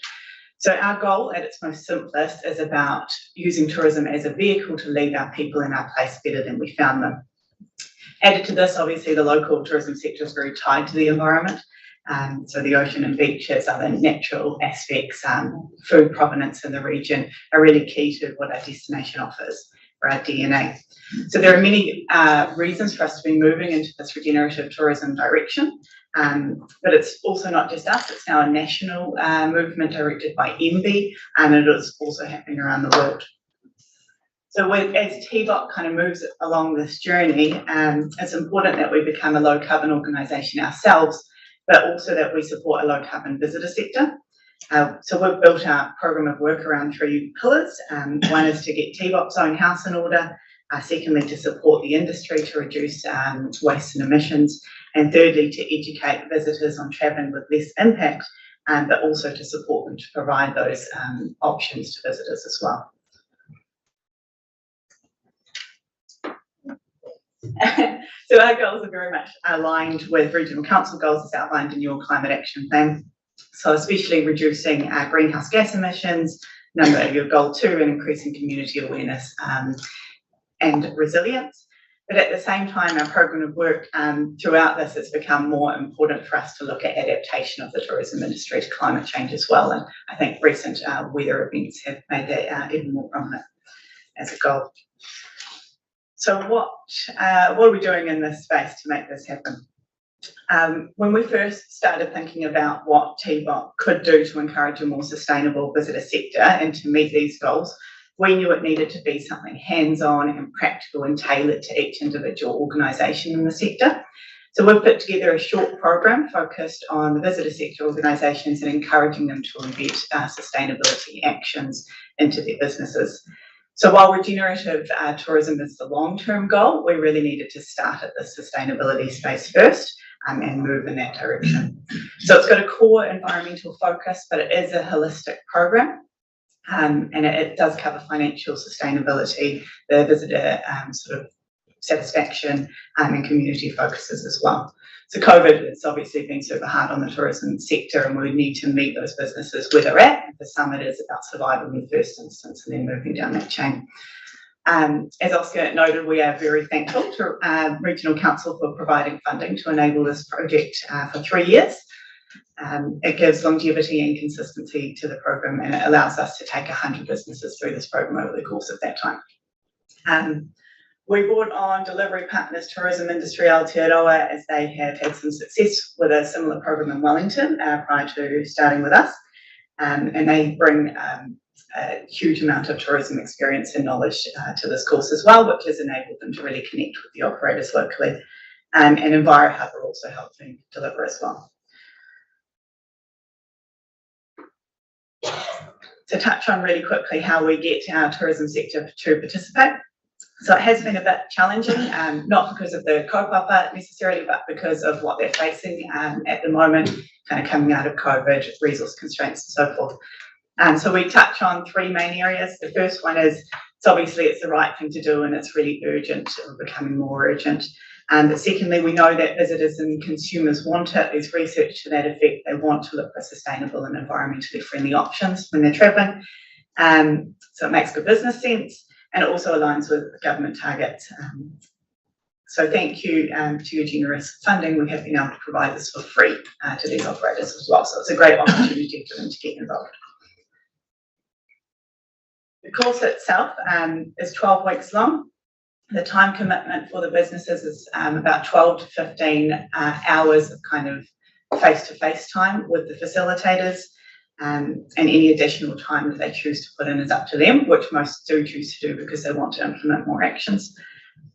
So our goal at its most simplest is about using tourism as a vehicle to leave our people in our place better than we found them. Added to this, obviously the local tourism sector is very tied to the environment. So the ocean and beaches, other natural aspects, food provenance in the region are really key to what our destination offers for our DNA. So there are many reasons for us to be moving into this regenerative tourism direction, but it's also not just us, it's now a national movement directed by MBIE, and it is also happening around the world. So as TBOC kind of moves along this journey, it's important that we become a low carbon organisation ourselves, but also that we support a low carbon visitor sector. So we've built our program of work around 3 pillars. One is to get TBOC's own house in order. Secondly, to support the industry to reduce waste and emissions. And thirdly, to educate visitors on travelling with less impact, but also to support them to provide those options to visitors as well. So our goals are very much aligned with regional council goals as outlined in your climate action plan. So especially reducing our greenhouse gas emissions, your goal 2, and increasing community awareness and resilience. But at the same time, our program of work throughout this has become more important for us to look at adaptation of the tourism industry to climate change as well. And I think recent weather events have made that even more prominent as a goal. So what are we doing in this space to make this happen? When we first started thinking about what TBOC could do to encourage a more sustainable visitor sector and to meet these goals, we knew it needed to be something hands-on and practical and tailored to each individual organisation in the sector. So we've put together a short program focused on the visitor sector organisations and encouraging them to embed sustainability actions into their businesses. So while regenerative tourism is the long-term goal, we really needed to start at the sustainability space first and move in that direction. So it's got a core environmental focus, but it is a holistic program. And it does cover financial sustainability, the visitor sort of satisfaction and community focuses as well. So COVID has obviously been super hard on the tourism sector, and we need to meet those businesses where they're at. For some it is about survival in the first instance and then moving down that chain. As Oscar noted, we are very thankful to Regional Council for providing funding to enable this project for 3 years. It gives longevity and consistency to the program, and it allows us to take 100 businesses through this program over the course of that time. We brought on Delivery Partners Tourism Industry Aotearoa as they have had some success with a similar program in Wellington prior to starting with us. And they bring a huge amount of tourism experience and knowledge to this course as well, which has enabled them to really connect with the operators locally. And EnviroHub are also helping deliver as well. To touch on really quickly how we get our tourism sector to participate. So it has been a bit challenging, not because of the kaupapa necessarily, but because of what they're facing at the moment, kind of coming out of COVID, resource constraints and so forth. So we touch on 3 main areas. The first one is, obviously it's the right thing to do and it's really urgent, or becoming more urgent. But secondly, we know that visitors and consumers want it. There's research to that effect. They want to look for sustainable and environmentally friendly options when they're travelling. So it makes good business sense, and it also aligns with government targets. So thank you to your generous funding. We have been able to provide this for free to these operators as well. So it's a great opportunity for them to get involved. The course itself is 12 weeks long. The time commitment for the businesses is about 12 to 15 hours of kind of face-to-face time with the facilitators, and any additional time that they choose to put in is up to them, which most do choose to do because they want to implement more actions.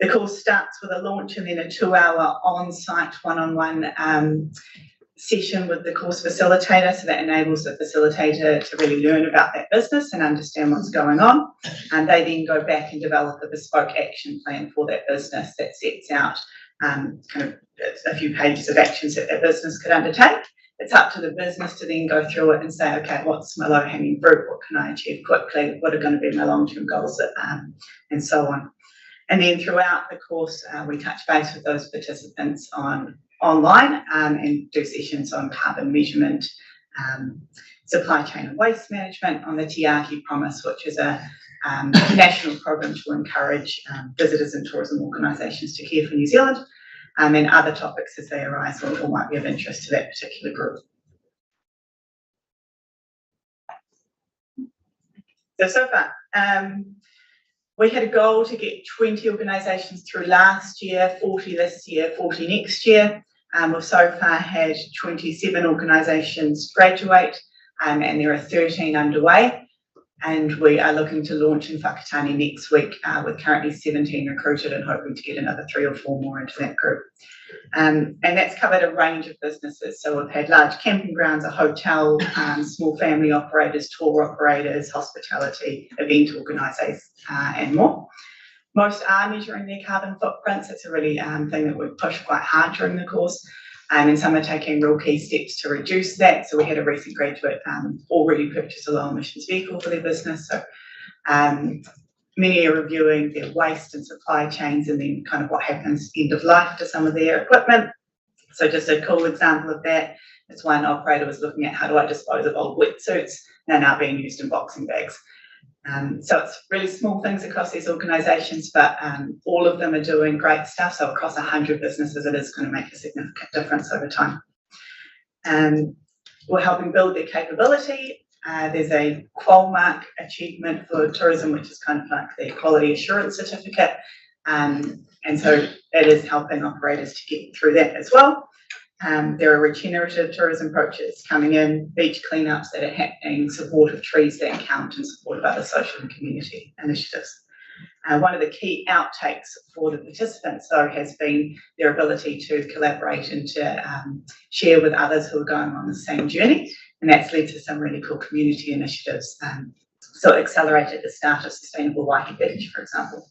The course starts with a launch and then a 2-hour on-site one-on-one session with the course facilitator. So that enables the facilitator to really learn about that business and understand what's going on. And they then go back and develop a bespoke action plan for that business that sets out kind of a few pages of actions that business could undertake. It's up to the business to then go through it and say, okay, what's my low-hanging fruit? What can I achieve quickly? What are going to be my long-term goals? And so on. And then throughout the course, we touch base with those participants online and do sessions on carbon measurement, supply chain and waste management, on the Te Āki Promise, which is a national program to encourage visitors and tourism organisations to care for New Zealand, and other topics as they arise or might be of interest to that particular group. So far, we had a goal to get 20 organisations through last year, 40 this year, 40 next year. We've so far had 27 organisations graduate, and there are 13 underway. And we are looking to launch in Whakatane next week with currently 17 recruited and hoping to get another 3 or 4 more into that group. And that's covered a range of businesses. So we've had large camping grounds, a hotel, small family operators, tour operators, hospitality, event organisers, and more. Most are measuring their carbon footprints. It's a really thing that we've pushed quite hard during the course. And some are taking real key steps to reduce that. So we had a recent graduate already purchase a low emissions vehicle for their business. So many are reviewing their waste and supply chains and then kind of what happens end of life to some of their equipment. So just a cool example of that. It's one operator was looking at how do I dispose of old wetsuits. They're now being used in boxing bags. So it's really small things across these organisations, but all of them are doing great stuff. So across 100 businesses, it is going to make a significant difference over time. We're helping build their capability. There's a Qualmark achievement for tourism, which is kind of like the quality assurance certificate. And so it is helping operators to get through that as well. There are regenerative tourism approaches coming in, beach cleanups that are happening, support of trees that count, and support of other social and community initiatives. One of the key outtakes for the participants, though, has been their ability to collaborate and to share with others who are going on the same journey, and that's led to some really cool community initiatives. So it accelerated the start of Sustainable Waiheke Beach, for example.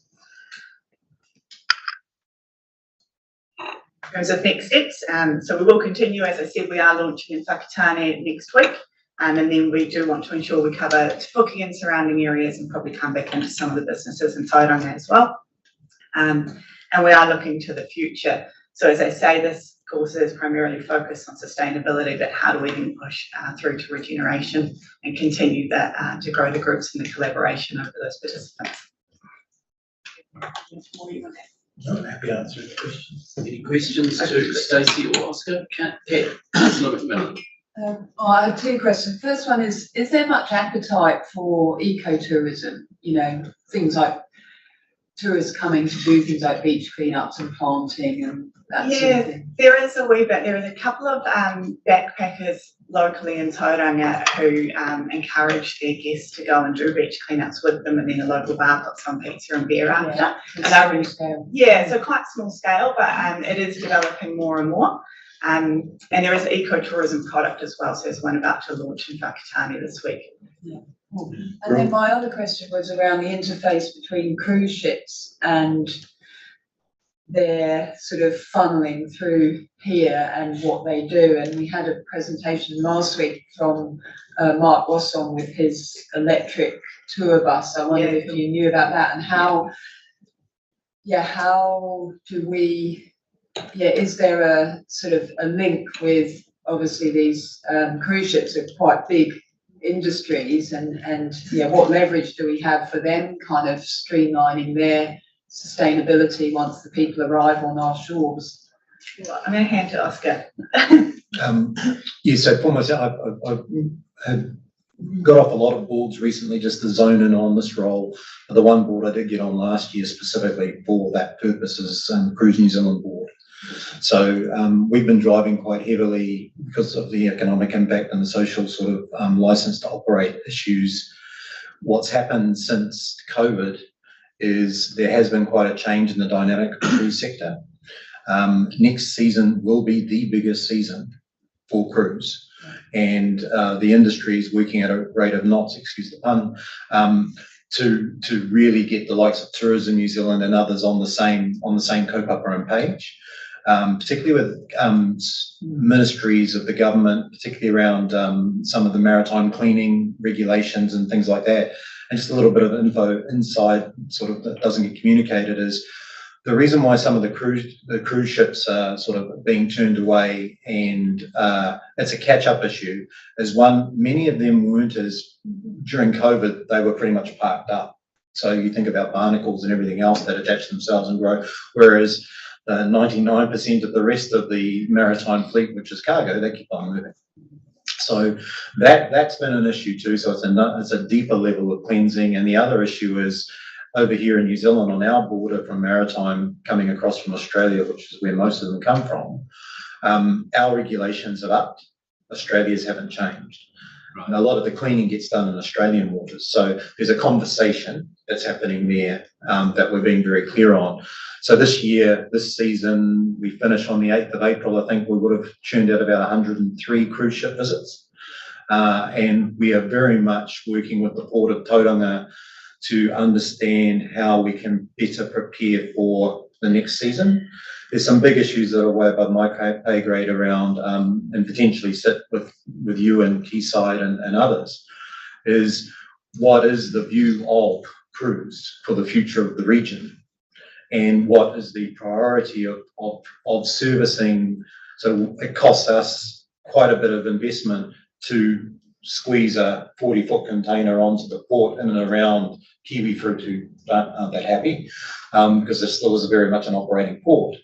In terms of next steps, so we will continue, as I said, we are launching in Whakatane next week, and then we do want to ensure we cover Te Puke and surrounding areas and probably come back into some of the businesses in Tauranga as well. And we are looking to the future. So as I say, this course is primarily focused on sustainability, but how do we then push through to regeneration and continue that to grow the groups and the collaboration over those participants. I'm happy to answer the questions. Any questions to Stacey or Oscar? Pat, Councillor McMillan. I have 2 questions. First one is there much appetite for ecotourism? You know, things like tourists coming to do things like beach cleanups and planting and that sort of thing? There is a wee bit. There is a couple of backpackers locally in Tauranga who encourage their guests to go and do beach cleanups with them, and then a local bar puts on pizza and beer after. Yeah, so quite small scale, but it is developing more and more. And there is an ecotourism product as well, so there's one about to launch in Whakatane this week. Yeah. And then my other question was around the interface between cruise ships and their sort of funneling through here and what they do. And we had a presentation last week from Mark Wasson with his electric tour bus. I wondered if you knew about that and how do we, is there a sort of a link with, obviously these cruise ships are quite big industries, and what leverage do we have for them kind of streamlining their sustainability once the people arrive on our shores? I'm going to hand to Oscar. So for myself, I've got off a lot of boards recently just to zone in on this role. The one board I did get on last year specifically for that purpose is Cruise New Zealand board. So we've been driving quite heavily because of the economic impact and the social sort of license to operate issues. What's happened since COVID is there has been quite a change in the dynamic of the cruise sector. Next season will be the biggest season for cruise, and the industry is working at a rate of knots, excuse the pun, to really get the likes of Tourism New Zealand and others on the same kaupapa and page, particularly with ministries of the government, particularly around some of the maritime cleaning regulations and things like that. And just a little bit of info inside, sort of, that doesn't get communicated, is the reason why some of the cruise ships are sort of being turned away, and it's a catch-up issue, is one, many of them weren't during COVID, they were pretty much parked up. So you think about barnacles and everything else that attach themselves and grow, whereas 99% of the rest of the maritime fleet, which is cargo, they keep on moving. So that's been an issue too. So it's a deeper level of cleansing. And the other issue is over here in New Zealand, on our border from maritime coming across from Australia, which is where most of them come from, our regulations have upped. Australia's haven't changed. Right. And a lot of the cleaning gets done in Australian waters. So there's a conversation that's happening there that we're being very clear on. So this season, we finish on the 8th of April. I think we would have churned out about 103 cruise ship visits. And we are very much working with the Port of Tauranga to understand how we can better prepare for the next season. There's some big issues that are way above my pay grade around, and potentially sit with you and Quayside and others, is what is the view of cruise for the future of the region, and what is the priority of servicing. So it costs us quite a bit of investment to squeeze a 40-foot container onto the port in and around Kiwi Fruit, who aren't that happy, because there still is very much an operating port.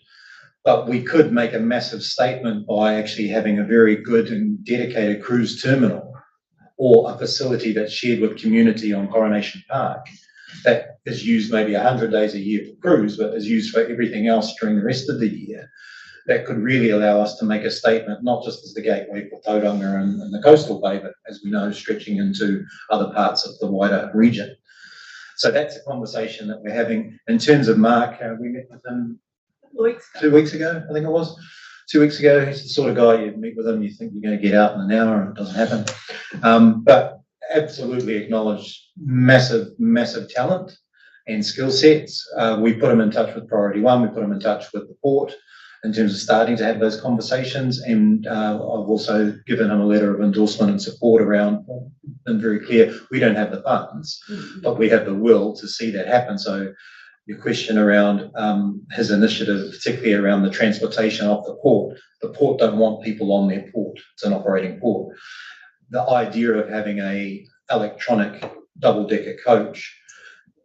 But we could make a massive statement by actually having a very good and dedicated cruise terminal, or a facility that's shared with community on Coronation Park that is used maybe 100 days a year for cruise, but is used for everything else during the rest of the year. That could really allow us to make a statement, not just as the gateway for Tauranga and the coastal bay, but as we know, stretching into other parts of the wider region. So that's a conversation that we're having. In terms of Mark, we met with him 2 weeks ago, I think it was. 2 weeks ago, he's the sort of guy you meet with him, you think you're going to get out in an hour, and it doesn't happen. But absolutely acknowledge massive talent and skill sets. We put him in touch with Priority One, we put him in touch with the port in terms of starting to have those conversations, and I've also given him a letter of endorsement and support around, been very clear, we don't have the funds, but we have the will to see that happen. So your question around his initiative, particularly around the transportation off the port don't want people on their port, it's an operating port. The idea of having a electronic double-decker coach,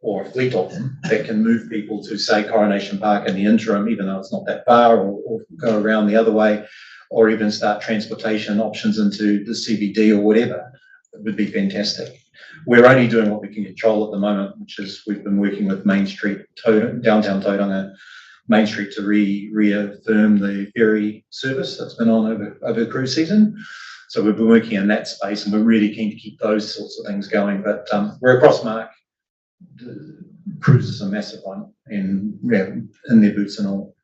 or a fleet of them, that can move people to, say, Coronation Park in the interim, even though it's not that far, or go around the other way, or even start transportation options into the CBD or whatever, it would be fantastic. We're only doing what we can control at the moment, which is we've been working with Main Street, downtown Tauranga, Main Street, to reaffirm the ferry service that's been on over cruise season. So we've been working in that space, and we're really keen to keep those sorts of things going. But we're across Mark. Cruise is a massive one, and in their boots and all.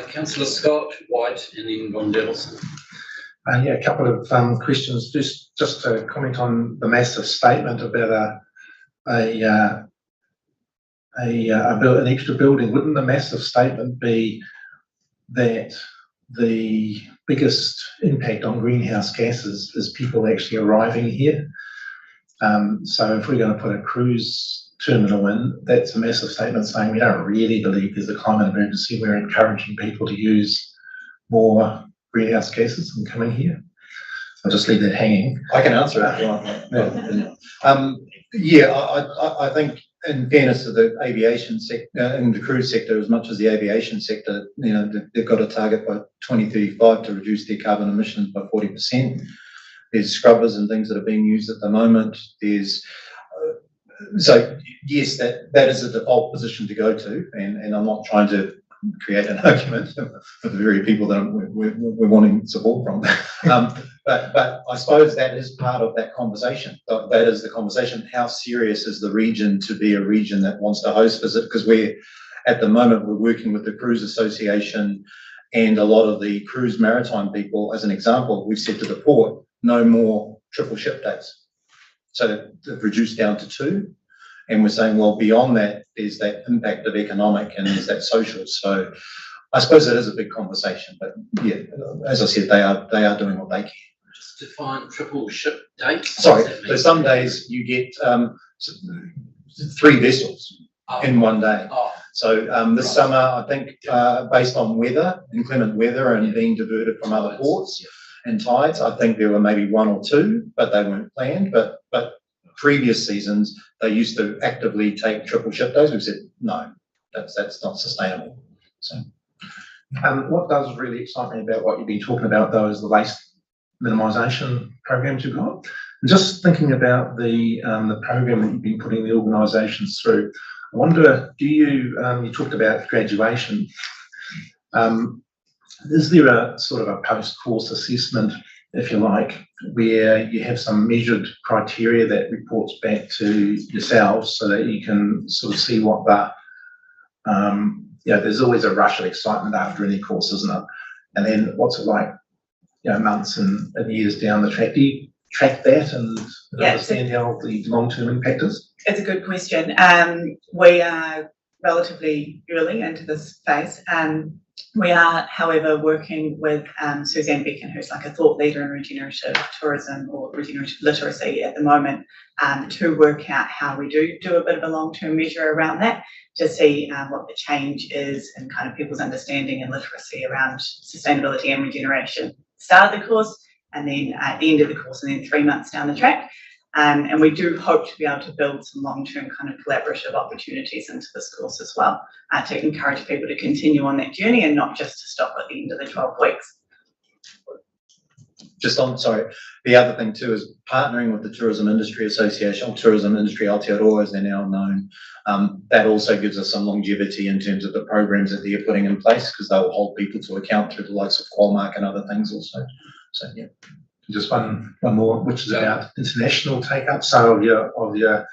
Councillor Scott, White, and then Von Delson. A couple of questions. Just to comment on the massive statement about an extra building. Wouldn't the massive statement be that the biggest impact on greenhouse gases is people actually arriving here? So if we're going to put a cruise terminal in, that's a massive statement saying we don't really believe there's a climate emergency. We're encouraging people to use more greenhouse gases and coming here. I'll just leave that hanging. I can answer that if you want. I think in fairness to the aviation sector and the cruise sector, as much as the aviation sector, they've got a target by 2035 to reduce their carbon emissions by 40%. There's scrubbers and things that are being used at the moment. So yes, that is a default position to go to, and I'm not trying to create an argument for the very people that we're wanting support from. But I suppose that is part of that conversation. That is the conversation. How serious is the region to be a region that wants to host visit? Because at the moment, we're working with the Cruise Association and a lot of the cruise maritime people. As an example, we've said to the port, no more triple ship days. So they've reduced down to 2. And we're saying, well, beyond that, there's that impact of economic and there's that social. So I suppose it is a big conversation, but yeah, as I said, they are doing what they can. Just define triple ship dates. Sorry, so some days you get 3 vessels in one day. So this summer, I think, based on weather, inclement weather and being diverted from other ports and tides, I think there were maybe 1 or 2, but they weren't planned. But previous seasons, they used to actively take triple ship days. We've said, no, that's not sustainable. So, what does really excite me about what you've been talking about, though, is the waste minimisation programs you've got. And just thinking about the program that you've been putting the organisations through, I wonder, do you talked about graduation. Is there a sort of a post-course assessment, if you like, where you have some measured criteria that reports back to yourselves so that you can sort of see what there's always a rush of excitement after any course, isn't it? And then what's it like, months and years down the track? Do you track that and understand how the long-term impact is? It's a good question. We are relatively early into this phase. We are, however, working with Suzanne Beacon, who's like a thought leader in regenerative tourism or regenerative literacy at the moment, to work out how we do a bit of a long-term measure around that to see what the change is and kind of people's understanding and literacy around sustainability and regeneration. Start of the course and then at the end of the course and then 3 months down the track. And we do hope to be able to build some long-term kind of collaborative opportunities into this course as well, to encourage people to continue on that journey and not just to stop at the end of the 12 weeks. The other thing too is partnering with the Tourism Industry Association, or Tourism Industry Aotearoa as they're now known. That also gives us some longevity in terms of the programs that they're putting in place, because they'll hold people to account through the likes of Qualmark and other things also. So yeah. Just one more, which is about international take-up. So of your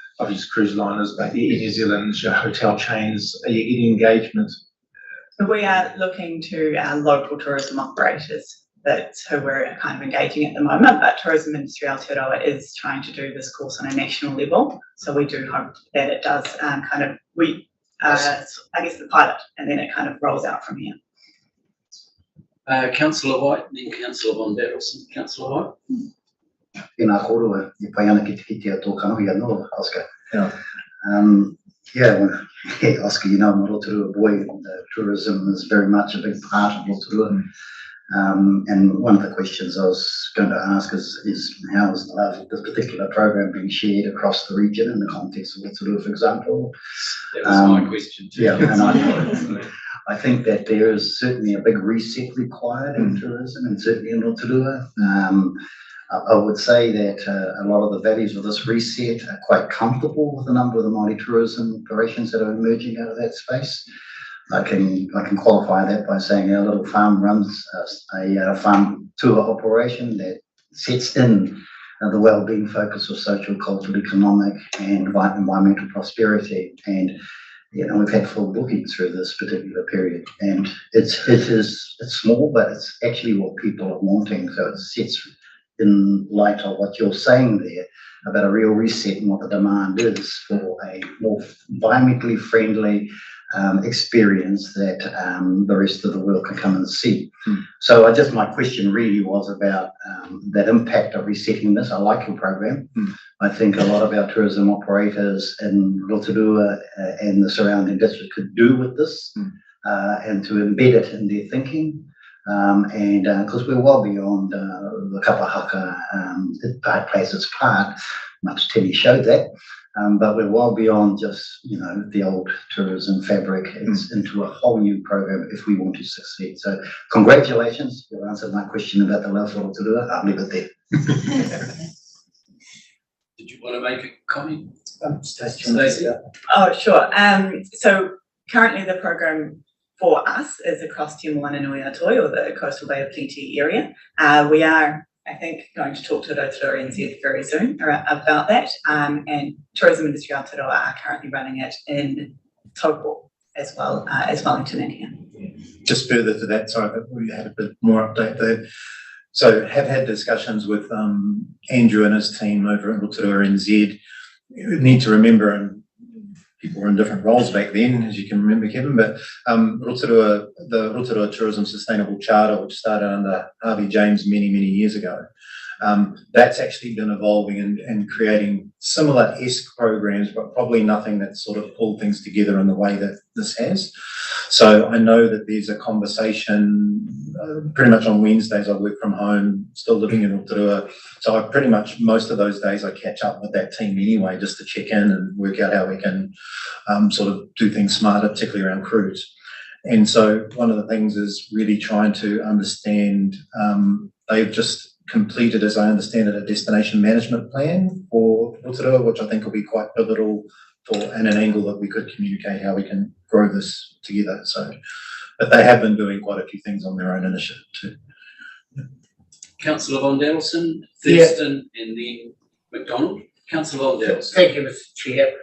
cruise liners, but Air New Zealand, your hotel chains, are you getting engagement? So we are looking to our local tourism operators. That's who we're kind of engaging at the moment, but Tourism Industry Aotearoa is trying to do this course on a national level. So we do hope that it does I guess the pilot, and then it kind of rolls out from here. Councillor White, then Councillor Von Barrelson. Councillor White. Tēnā korua, I pai ana ki te kite a tō kanohi anō, Oscar. Oscar, I'm a Rotorua boy. Tourism is very much a big part of Rotorua. And one of the questions I was going to ask is how is this particular program being shared across the region in the context of Rotorua, for example? That was my question too. Yeah, and I think that there is certainly a big reset required in tourism, and certainly in Rotorua. I would say that a lot of the values of this reset are quite comfortable with a number of the Māori tourism operations that are emerging out of that space. I can qualify that by saying our little farm runs a farm tour operation that sets in the well-being focus of social, cultural, economic, and environmental prosperity. And we've had full bookings through this particular period, and it's small, but it's actually what people are wanting. So it sets in light of what you're saying there about a real reset and what the demand is for a more environmentally friendly experience that the rest of the world can come and see. So my question really was about that impact of resetting this. I like your program. I think a lot of our tourism operators in Rotorua and the surrounding district could do with this and to embed it in their thinking. And because we're well beyond the kapahaka, it plays its part, much Timmy showed that. But we're well beyond just, the old tourism fabric. It's into a whole new program if we want to succeed. So congratulations. You answered my question about the love for Rotorua. I'll leave it there. Did you want to make a comment? Stacey? Oh, sure. So currently the program for us is across Te Moana Nui Atoia, or the Coastal Bay of Plenty area. We are, I think, going to talk to Rotorua NZ very soon about that. And Tourism Industry Aotearoa are currently running it in Taupo as well as Wellington and here. Just further to that, sorry, but we had a bit more update there. So have had discussions with Andrew and his team over at Rotorua NZ. You need to remember, and people were in different roles back then, as you can remember, Kevin, but the Rotorua Tourism Sustainable Charter, which started under Harvey James many, many years ago, that's actually been evolving and creating similar-esque programs, but probably nothing that's sort of pulled things together in the way that this has. So I know that there's a conversation pretty much on Wednesdays. I work from home, still living in Rotorua. So I pretty much, most of those days I catch up with that team anyway, just to check in and work out how we can sort of do things smarter, particularly around cruise. And so one of the things is really trying to understand, they've just completed, as I understand it, a destination management plan for Rotorua, which I think will be quite pivotal and an angle that we could communicate how we can grow this together. So, but they have been doing quite a few things on their own initiative too. Councillor Von Delson, Thurston, and then McDonald. Councillor Von Delson. Thank you, Mr. Chair.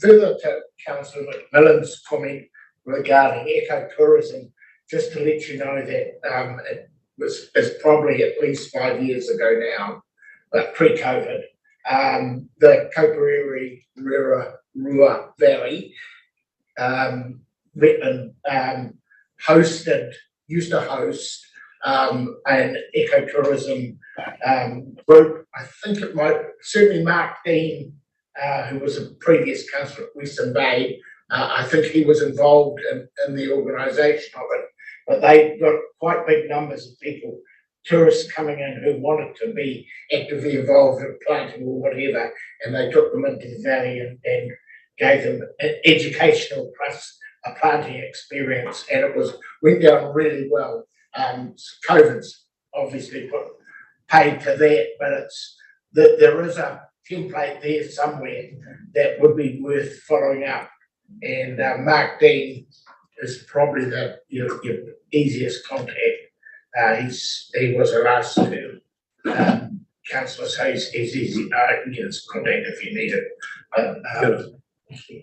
Further to Councillor McMillan's comment regarding ecotourism, just to let you know that it's probably at least 5 years ago now, but pre-COVID, the Koperiri Rua Valley wetland used to host an ecotourism group. I think it might, certainly Mark Dean, who was a previous councillor at Western Bay, I think he was involved in the organisation of it. But they got quite big numbers of people, tourists coming in who wanted to be actively involved in planting or whatever, and they took them into the valley and gave them an educational plus a planting experience, and it went down really well. COVID's obviously paid to that, but there is a template there somewhere that would be worth following up. And Mark Dean is probably your easiest contact. He was the last two councillor, so he's easy. I can get his contact if you need it.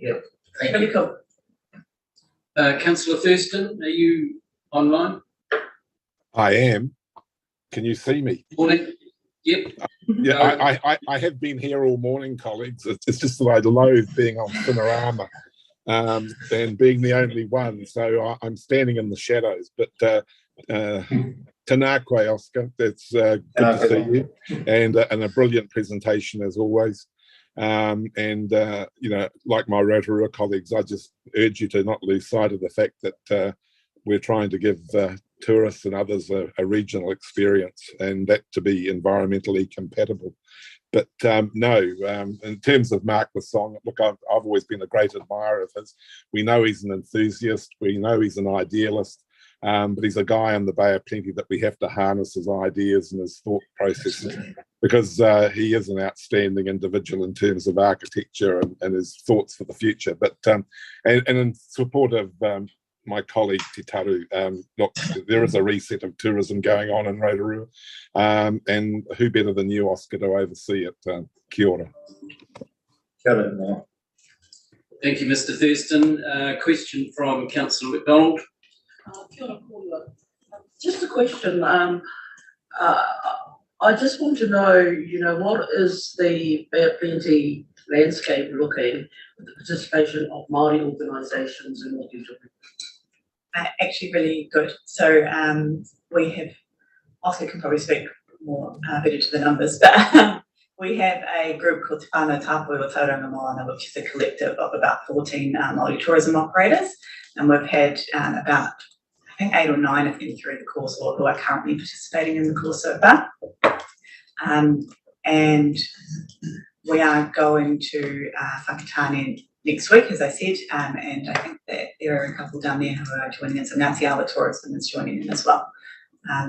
Yeah, thank you. Councillor Thurston, are you online? I am. Can you see me? Morning. Yep. Yeah, I have been here all morning, colleagues. It's just that I loathe being on Cinerama and being the only one. So I'm standing in the shadows. But tēnā koe, Oscar. It's good to see you. And a brilliant presentation as always. You know, like my Rotorua colleagues, I just urge you to not lose sight of the fact that we're trying to give tourists and others a regional experience, and that to be environmentally compatible. But no, in terms of Mark Lasong, look, I've always been a great admirer of his. We know he's an enthusiast, we know he's an idealist, but he's a guy in the Bay of Plenty that we have to harness his ideas and his thought processes, because he is an outstanding individual in terms of architecture and his thoughts for the future. But and in support of my colleague Te Taru, look, there is a reset of tourism going on in Rotorua, and who better than you, Oscar, to oversee it? Kia ora. Kia ora. Thank you, Mr. Thurston. Question from Councillor McDonald. Kia ora, Paula. Just a question. I just want to know, you know, what is the Bay of Plenty landscape looking with the participation of Māori organisations and what you're doing? Actually really good. So we have, Oscar can probably speak more better to the numbers, but we have a group called Te Whānau Tāpoi o Tauranga Moana, which is a collective of about 14 Māori tourism operators, and we've had about, I think 8 or 9 of them through the course, or who are currently participating in the course so far. And we are going to Whakatane next week, as I said, and I think that there are a couple down there who are joining us, and Ngāti Awa Tourism is joining in as well.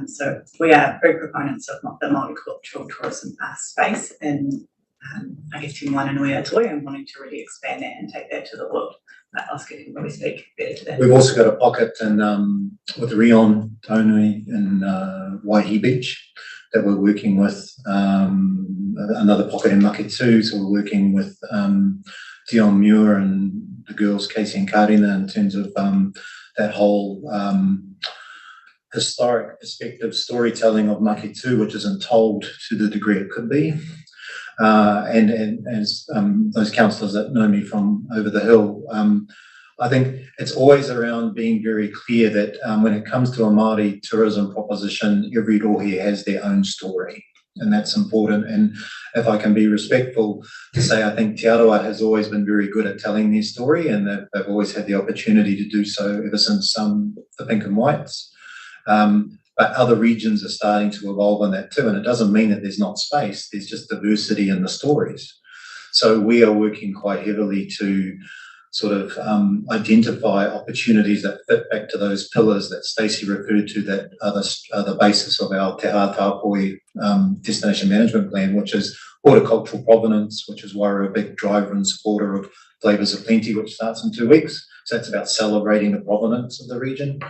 So we are big proponents of the multicultural tourism space in, I guess, Te Moana Nui Atoia, and wanting to really expand that and take that to the world. Oscar can probably speak better to that. We've also got a pocket in, with Rion Taunui in Waihi Beach that we're working with, another pocket in Maketu, so we're working with Dion Muir and the girls, Casey and Karina, in terms of that whole historic perspective storytelling of Maketu, which isn't told to the degree it could be. And as those councillors that know me from over the hill, I think it's always around being very clear that when it comes to a Māori tourism proposition, every rohe has their own story, and that's important. And if I can be respectful to say, I think Te Arawa has always been very good at telling their story, and they've always had the opportunity to do so ever since the Pink and Whites. But other regions are starting to evolve on that too, and it doesn't mean that there's not space, there's just diversity in the stories. So we are working quite heavily to sort of identify opportunities that fit back to those pillars that Stacey referred to, that are the basis of our Te Hātāpoi destination management plan, which is horticultural provenance, which is why we're a big driver and supporter of Flavours of Plenty, which starts in 2 weeks. So that's about celebrating the provenance of the region.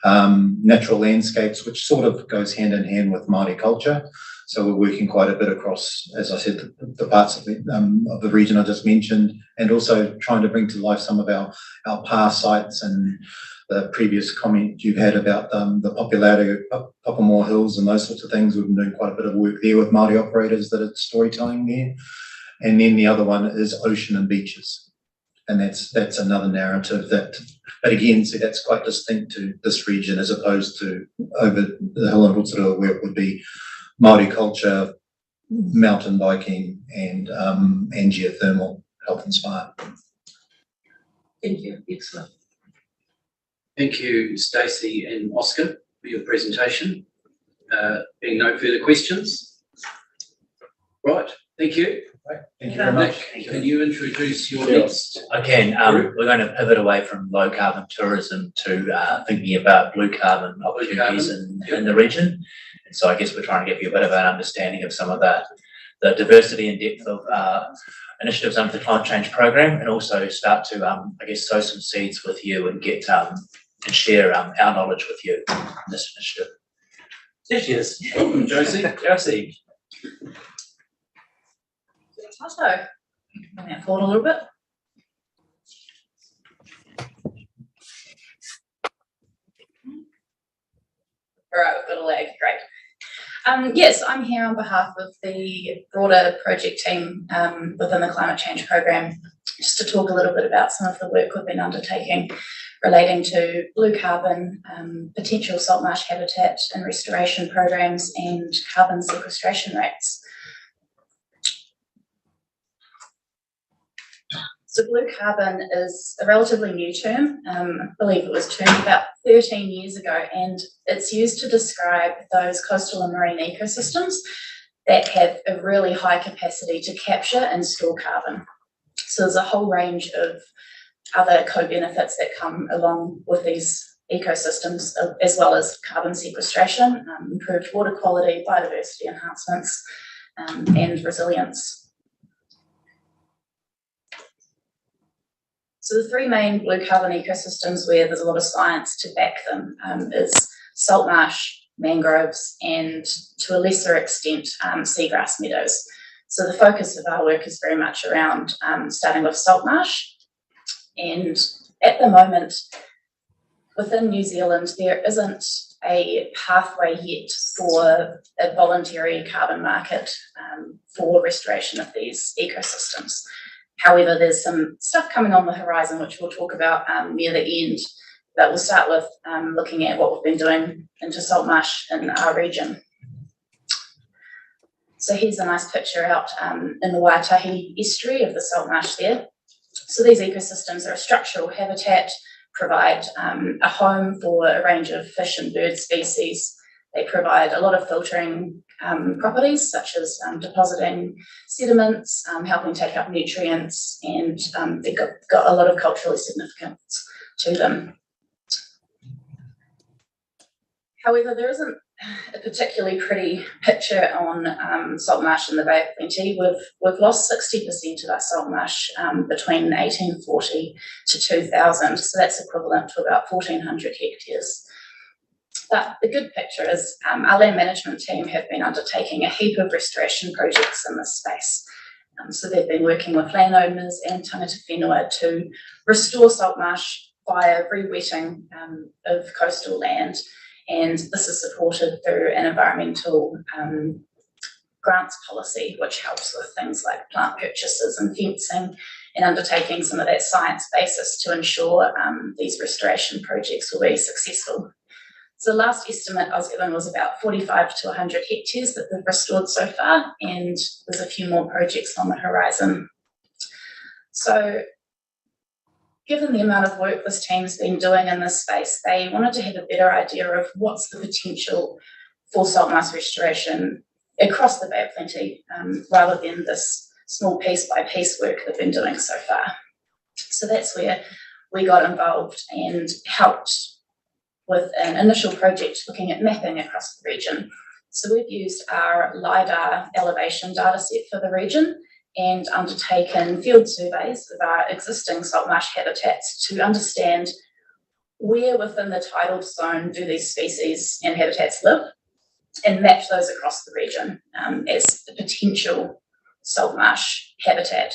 Natural landscapes, which sort of goes hand in hand with Māori culture. So we're working quite a bit across, as I said, the parts of the region I just mentioned, and also trying to bring to life some of our past sites and the previous comment you've had about the popularity of Papamoa Hills and those sorts of things. We've been doing quite a bit of work there with Māori operators that are storytelling there. And then the other one is ocean and beaches. And that's another narrative that, but again, so that's quite distinct to this region as opposed to over the hill in Rotorua, where it would be Māori culture, mountain biking, and geothermal health inspired. Thank you. Excellent. Thank you, Stacey and Oscar, for your presentation. Being no further questions. Right, thank you. Thank you very much. Can you introduce your next? I can. We're going to pivot away from low carbon tourism to thinking about blue carbon opportunities in the region. And so I guess we're trying to give you a bit of an understanding of some of the diversity and depth of initiatives under the climate change program, and also start to, I guess, sow some seeds with you and get and share our knowledge with you in this initiative. There she is. Welcome, Josie. Josie. Tato, bring that forward a little bit. All right, we've got a lag, great. Yes, I'm here on behalf of the broader project team within the climate change program, just to talk a little bit about some of the work we've been undertaking relating to blue carbon, potential salt marsh habitat and restoration programs, and carbon sequestration rates. So blue carbon is a relatively new term. I believe it was termed about 13 years ago, and it's used to describe those coastal and marine ecosystems that have a really high capacity to capture and store carbon. So there's a whole range of other co-benefits that come along with these ecosystems, as well as carbon sequestration, improved water quality, biodiversity enhancements, and resilience. So the three main blue carbon ecosystems where there's a lot of science to back them is salt marsh, mangroves, and to a lesser extent, seagrass meadows. So the focus of our work is very much around starting with salt marsh. And at the moment, within New Zealand, there isn't a pathway yet for a voluntary carbon market for restoration of these ecosystems. However, there's some stuff coming on the horizon, which we'll talk about near the end, but we'll start with looking at what we've been doing into salt marsh in our region. So here's a nice picture out in the Waitahi estuary of the salt marsh there. So these ecosystems are a structural habitat, provide a home for a range of fish and bird species. They provide a lot of filtering properties, such as depositing sediments, helping take up nutrients, and they've got a lot of cultural significance to them. However, there isn't a particularly pretty picture on salt marsh in the Bay of Plenty. We've lost 60% of our salt marsh between 1840 to 2000, so that's equivalent to about 1,400 hectares. But the good picture is our land management team have been undertaking a heap of restoration projects in this space. So they've been working with landowners and tangata whenua to restore salt marsh via re-wetting of coastal land, and this is supported through an environmental grants policy, which helps with things like plant purchases and fencing, and undertaking some of that science basis to ensure these restoration projects will be successful. So the last estimate I was given was about 45 to 100 hectares that they've restored so far, and there's a few more projects on the horizon. So given the amount of work this team's been doing in this space, they wanted to have a better idea of what's the potential for salt marsh restoration across the Bay of Plenty, rather than this small piece by piece work they've been doing so far. So that's where we got involved and helped with an initial project looking at mapping across the region. So we've used our LiDAR elevation data set for the region and undertaken field surveys of our existing salt marsh habitats to understand where within the tidal zone do these species and habitats live, and map those across the region as a potential salt marsh habitat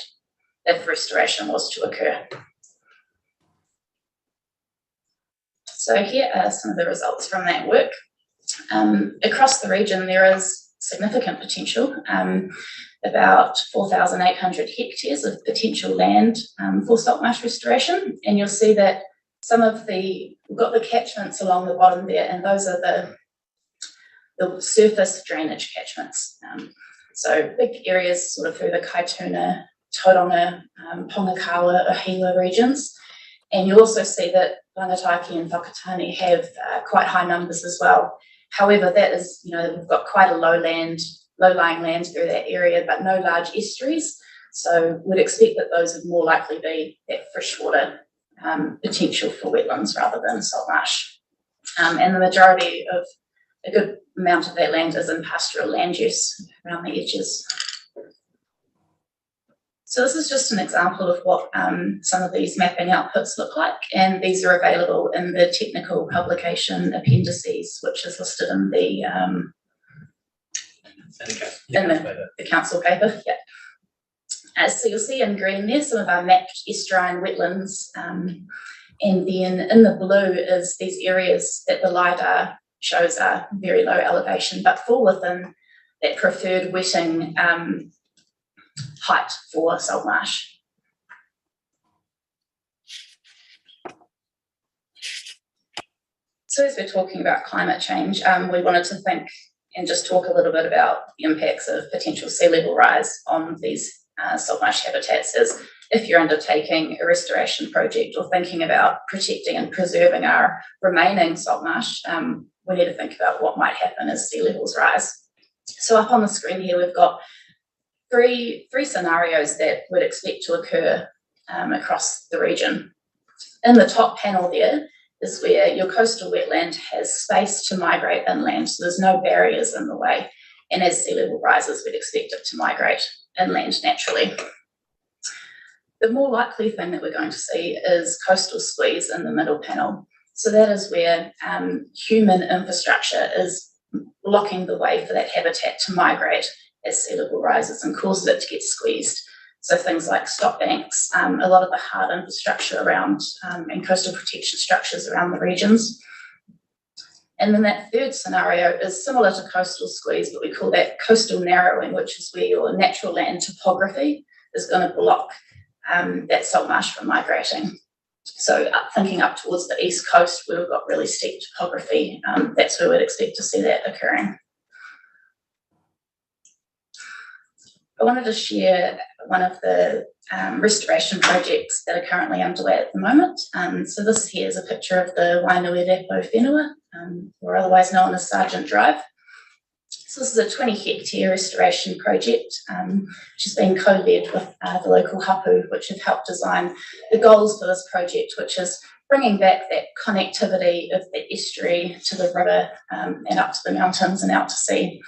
if restoration was to occur. So here are some of the results from that work. Across the region, there is significant potential, about 4,800 hectares of potential land for salt marsh restoration. And you'll see that we've got the catchments along the bottom there, and those are the surface drainage catchments. So big areas sort of through the Kaituna, Tauranga, Pongakawa, Ohila regions. And you'll also see that Rangataki and Whakatane have quite high numbers as well. However, that is, we've got quite a low-lying land through that area, but no large estuaries. So we'd expect that those would more likely be that freshwater potential for wetlands rather than salt marsh. And the majority of a good amount of that land is in pastoral land use around the edges. So this is just an example of what some of these mapping outputs look like, and these are available in the technical publication appendices, which is listed in the council paper. Yeah. So you'll see in green there some of our mapped estuarine wetlands, and then in the blue is these areas that the LiDAR shows are very low elevation but fall within that preferred wetting height for salt marsh. So as we're talking about climate change, we wanted to think and just talk a little bit about the impacts of potential sea level rise on these salt marsh habitats. As if you're undertaking a restoration project or thinking about protecting and preserving our remaining salt marsh, we need to think about what might happen as sea levels rise. So up on the screen here, we've got three scenarios that would expect to occur across the region. In the top panel there is where your coastal wetland has space to migrate inland, so there's no barriers in the way. And as sea level rises, we'd expect it to migrate inland naturally. The more likely thing that we're going to see is coastal squeeze in the middle panel. So that is where human infrastructure is blocking the way for that habitat to migrate as sea level rises and causes it to get squeezed. So things like stop banks, a lot of the hard infrastructure around and coastal protection structures around the regions. And then that third scenario is similar to coastal squeeze, but we call that coastal narrowing, which is where your natural land topography is going to block that salt marsh from migrating. So thinking up towards the east coast where we've got really steep topography, that's where we'd expect to see that occurring. I wanted to share one of the restoration projects that are currently underway at the moment. So this here is a picture of the Wainuirepo Whenua, or otherwise known as Sargent Drive. So this is a 20-hectare restoration project, which has been co-led with the local hapu, which have helped design the goals for this project, which is bringing back that connectivity of the estuary to the river and up to the mountains and out to sea.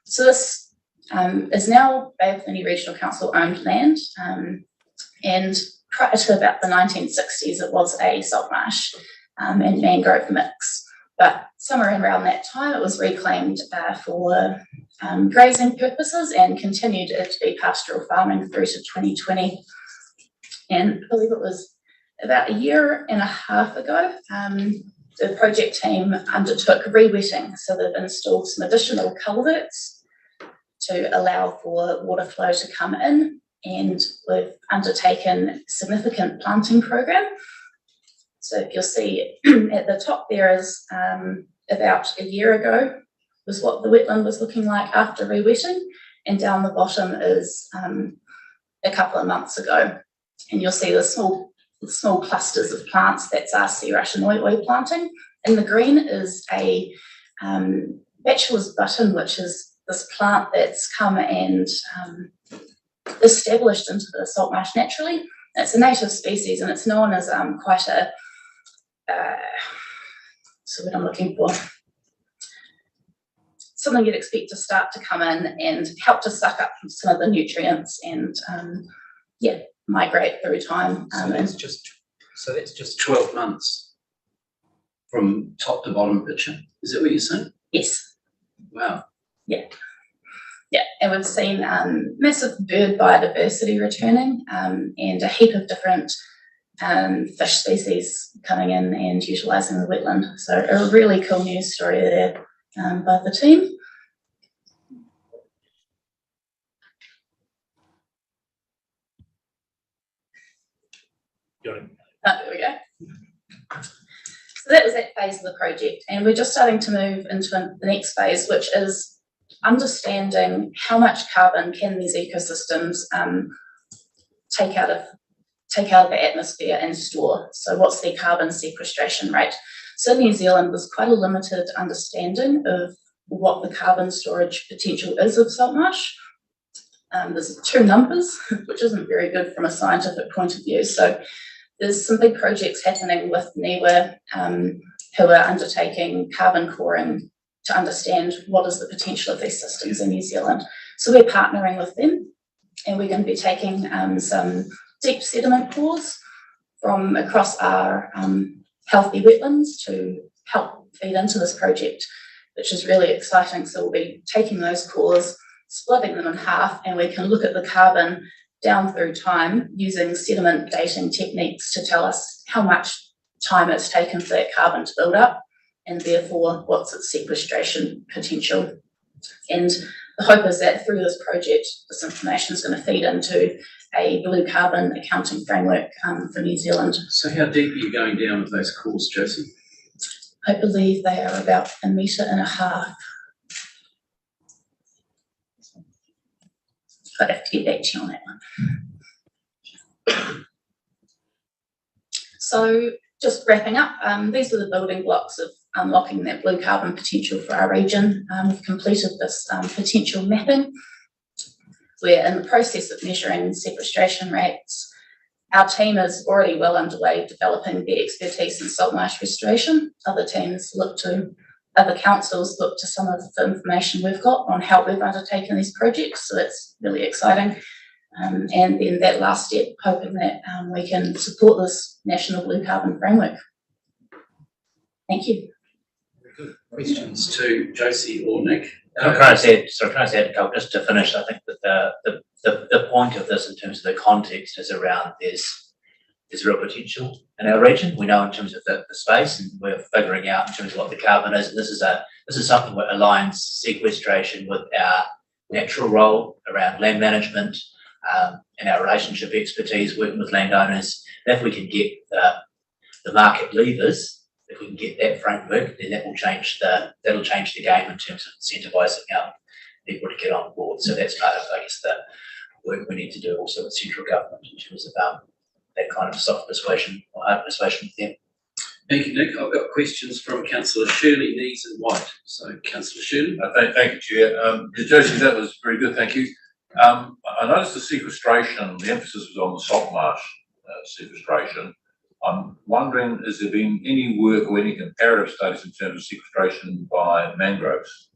So this is now Bay of Plenty Regional Council owned land, and prior to about the 1960s it was a salt marsh and mangrove mix. But somewhere around that time it was reclaimed for grazing purposes and continued to be pastoral farming through to 2020. And I believe it was about a year and a half ago, the project team undertook re-wetting. So they've installed some additional culverts to allow for water flow to come in, and we've undertaken a significant planting program. So if you'll see at the top there is about a year ago was what the wetland was looking like after re-wetting, and down the bottom is a couple of months ago. And you'll see the small clusters of plants. That's our sea Russian oi planting. In the green is a bachelor's button, which is this plant that's come and established into the salt marsh naturally. It's a native species and it's known as quite a, so what I'm looking for, something you'd expect to start to come in and help to suck up some of the nutrients and migrate through time. So that's just 12 months from top to bottom picture. Is that what you're saying? Yes. Wow. Yeah. Yeah, and we've seen massive bird biodiversity returning and a heap of different fish species coming in and utilising the wetland. So a really cool news story there by the team. Got it. There we go. So that was that phase of the project, and we're just starting to move into the next phase, which is understanding how much carbon can these ecosystems take out of the atmosphere and store. So what's their carbon sequestration rate? So in New Zealand, there's quite a limited understanding of what the carbon storage potential is of salt marsh. There's two numbers, which isn't very good from a scientific point of view. So there's some big projects happening with NIWA who are undertaking carbon coring to understand what is the potential of these systems in New Zealand. So we're partnering with them, and we're going to be taking some deep sediment cores from across our healthy wetlands to help feed into this project, which is really exciting. So we'll be taking those cores, splitting them in half, and we can look at the carbon down through time using sediment dating techniques to tell us how much time it's taken for that carbon to build up, and therefore what's its sequestration potential. And the hope is that through this project, this information is going to feed into a blue carbon accounting framework for New Zealand. So how deep are you going down with those cores, Josie? I believe they are about 1.5 meters. I'd have to get back to you on that one. So just wrapping up, these are the building blocks of unlocking that blue carbon potential for our region. We've completed this potential mapping. We're in the process of measuring sequestration rates. Our team is already well underway developing their expertise in salt marsh restoration. Other councils look to some of the information we've got on how we've undertaken these projects, so that's really exciting. And then that last step, hoping that we can support this national blue carbon framework. Thank you. Very good. Questions to Josie or Nick? Can I say a couple just to finish? I think that the point of this in terms of the context is around there's real potential in our region. We know in terms of the space, and we're figuring out in terms of what the carbon is. And this is something that aligns sequestration with our natural role around land management and our relationship expertise working with landowners. And if we can get the market levers, if we can get that framework, then that'll change the game in terms of incentivising our people to get on board. So that's part of, I guess, the work we need to do also with central government in terms of that kind of soft persuasion or hard persuasion with them. Thank you, Nick. I've got questions from Councillor Shirley, Nees and White. So, Councillor Shirley. Thank you, Chair. Josie, that was very good, thank you. I noticed the sequestration, the emphasis was on the salt marsh sequestration. I'm wondering, has there been any work or any comparative studies in terms of sequestration by mangroves?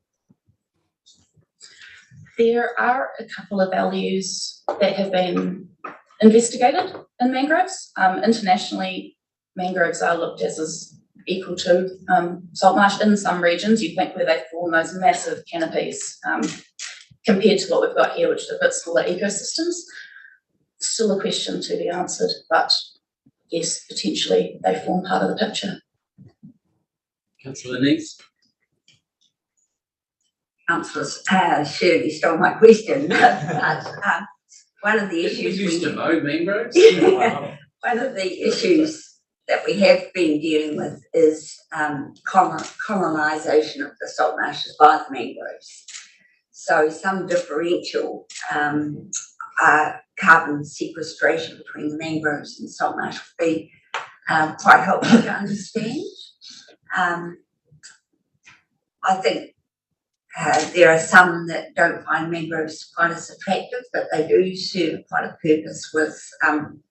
There are a couple of values that have been investigated in mangroves. Internationally, mangroves are looked as equal to salt marsh in some regions. You think where they form those massive canopies compared to what we've got here, which is a bit smaller ecosystems. Still a question to be answered, but yes, potentially they form part of the picture. Councillor Neves. Councillor Shirley stole my question, but one of the issues We used to mow mangroves. one of the issues that we have been dealing with is colonisation of the salt marshes by the mangroves. So some differential carbon sequestration between the mangroves and salt marsh would be quite helpful to understand. I think there are some that don't find mangroves quite as attractive, but they do serve quite a purpose with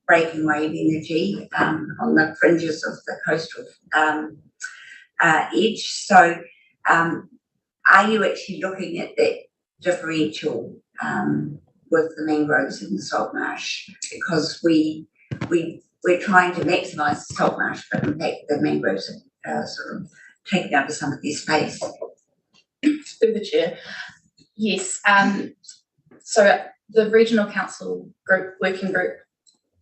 breaking wave energy on the fringes of the coastal edge. So are you actually looking at that differential with the mangroves in the salt marsh? Because we're trying to maximise the salt marsh, but in fact the mangroves are sort of taking over some of their space. Through the chair. Yes. So the regional council working group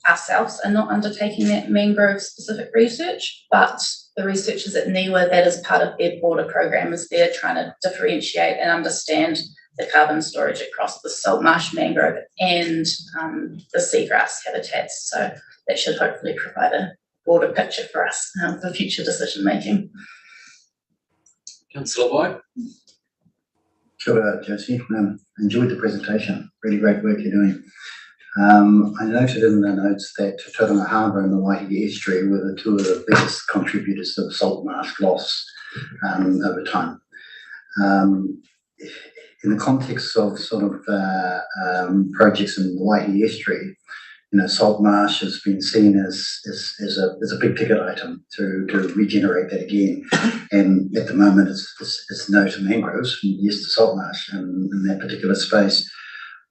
ourselves are not undertaking that mangrove specific research, but the researchers at NIWA, that is part of their broader program, is they're trying to differentiate and understand the carbon storage across the salt marsh mangrove and the seagrass habitats. So that should hopefully provide a broader picture for us for future decision making. Councillor White. Kia ora, Josie. Enjoyed the presentation. Really great work you're doing. I noted in the notes that Tauranga Harbour and the Waihi Estuary were the two of the biggest contributors to the salt marsh loss over time. In the context of sort of projects in the Waihi Estuary, you know, salt marsh has been seen as a big ticket item to regenerate that again. And at the moment, it's no to mangroves, yes to salt marsh in that particular space.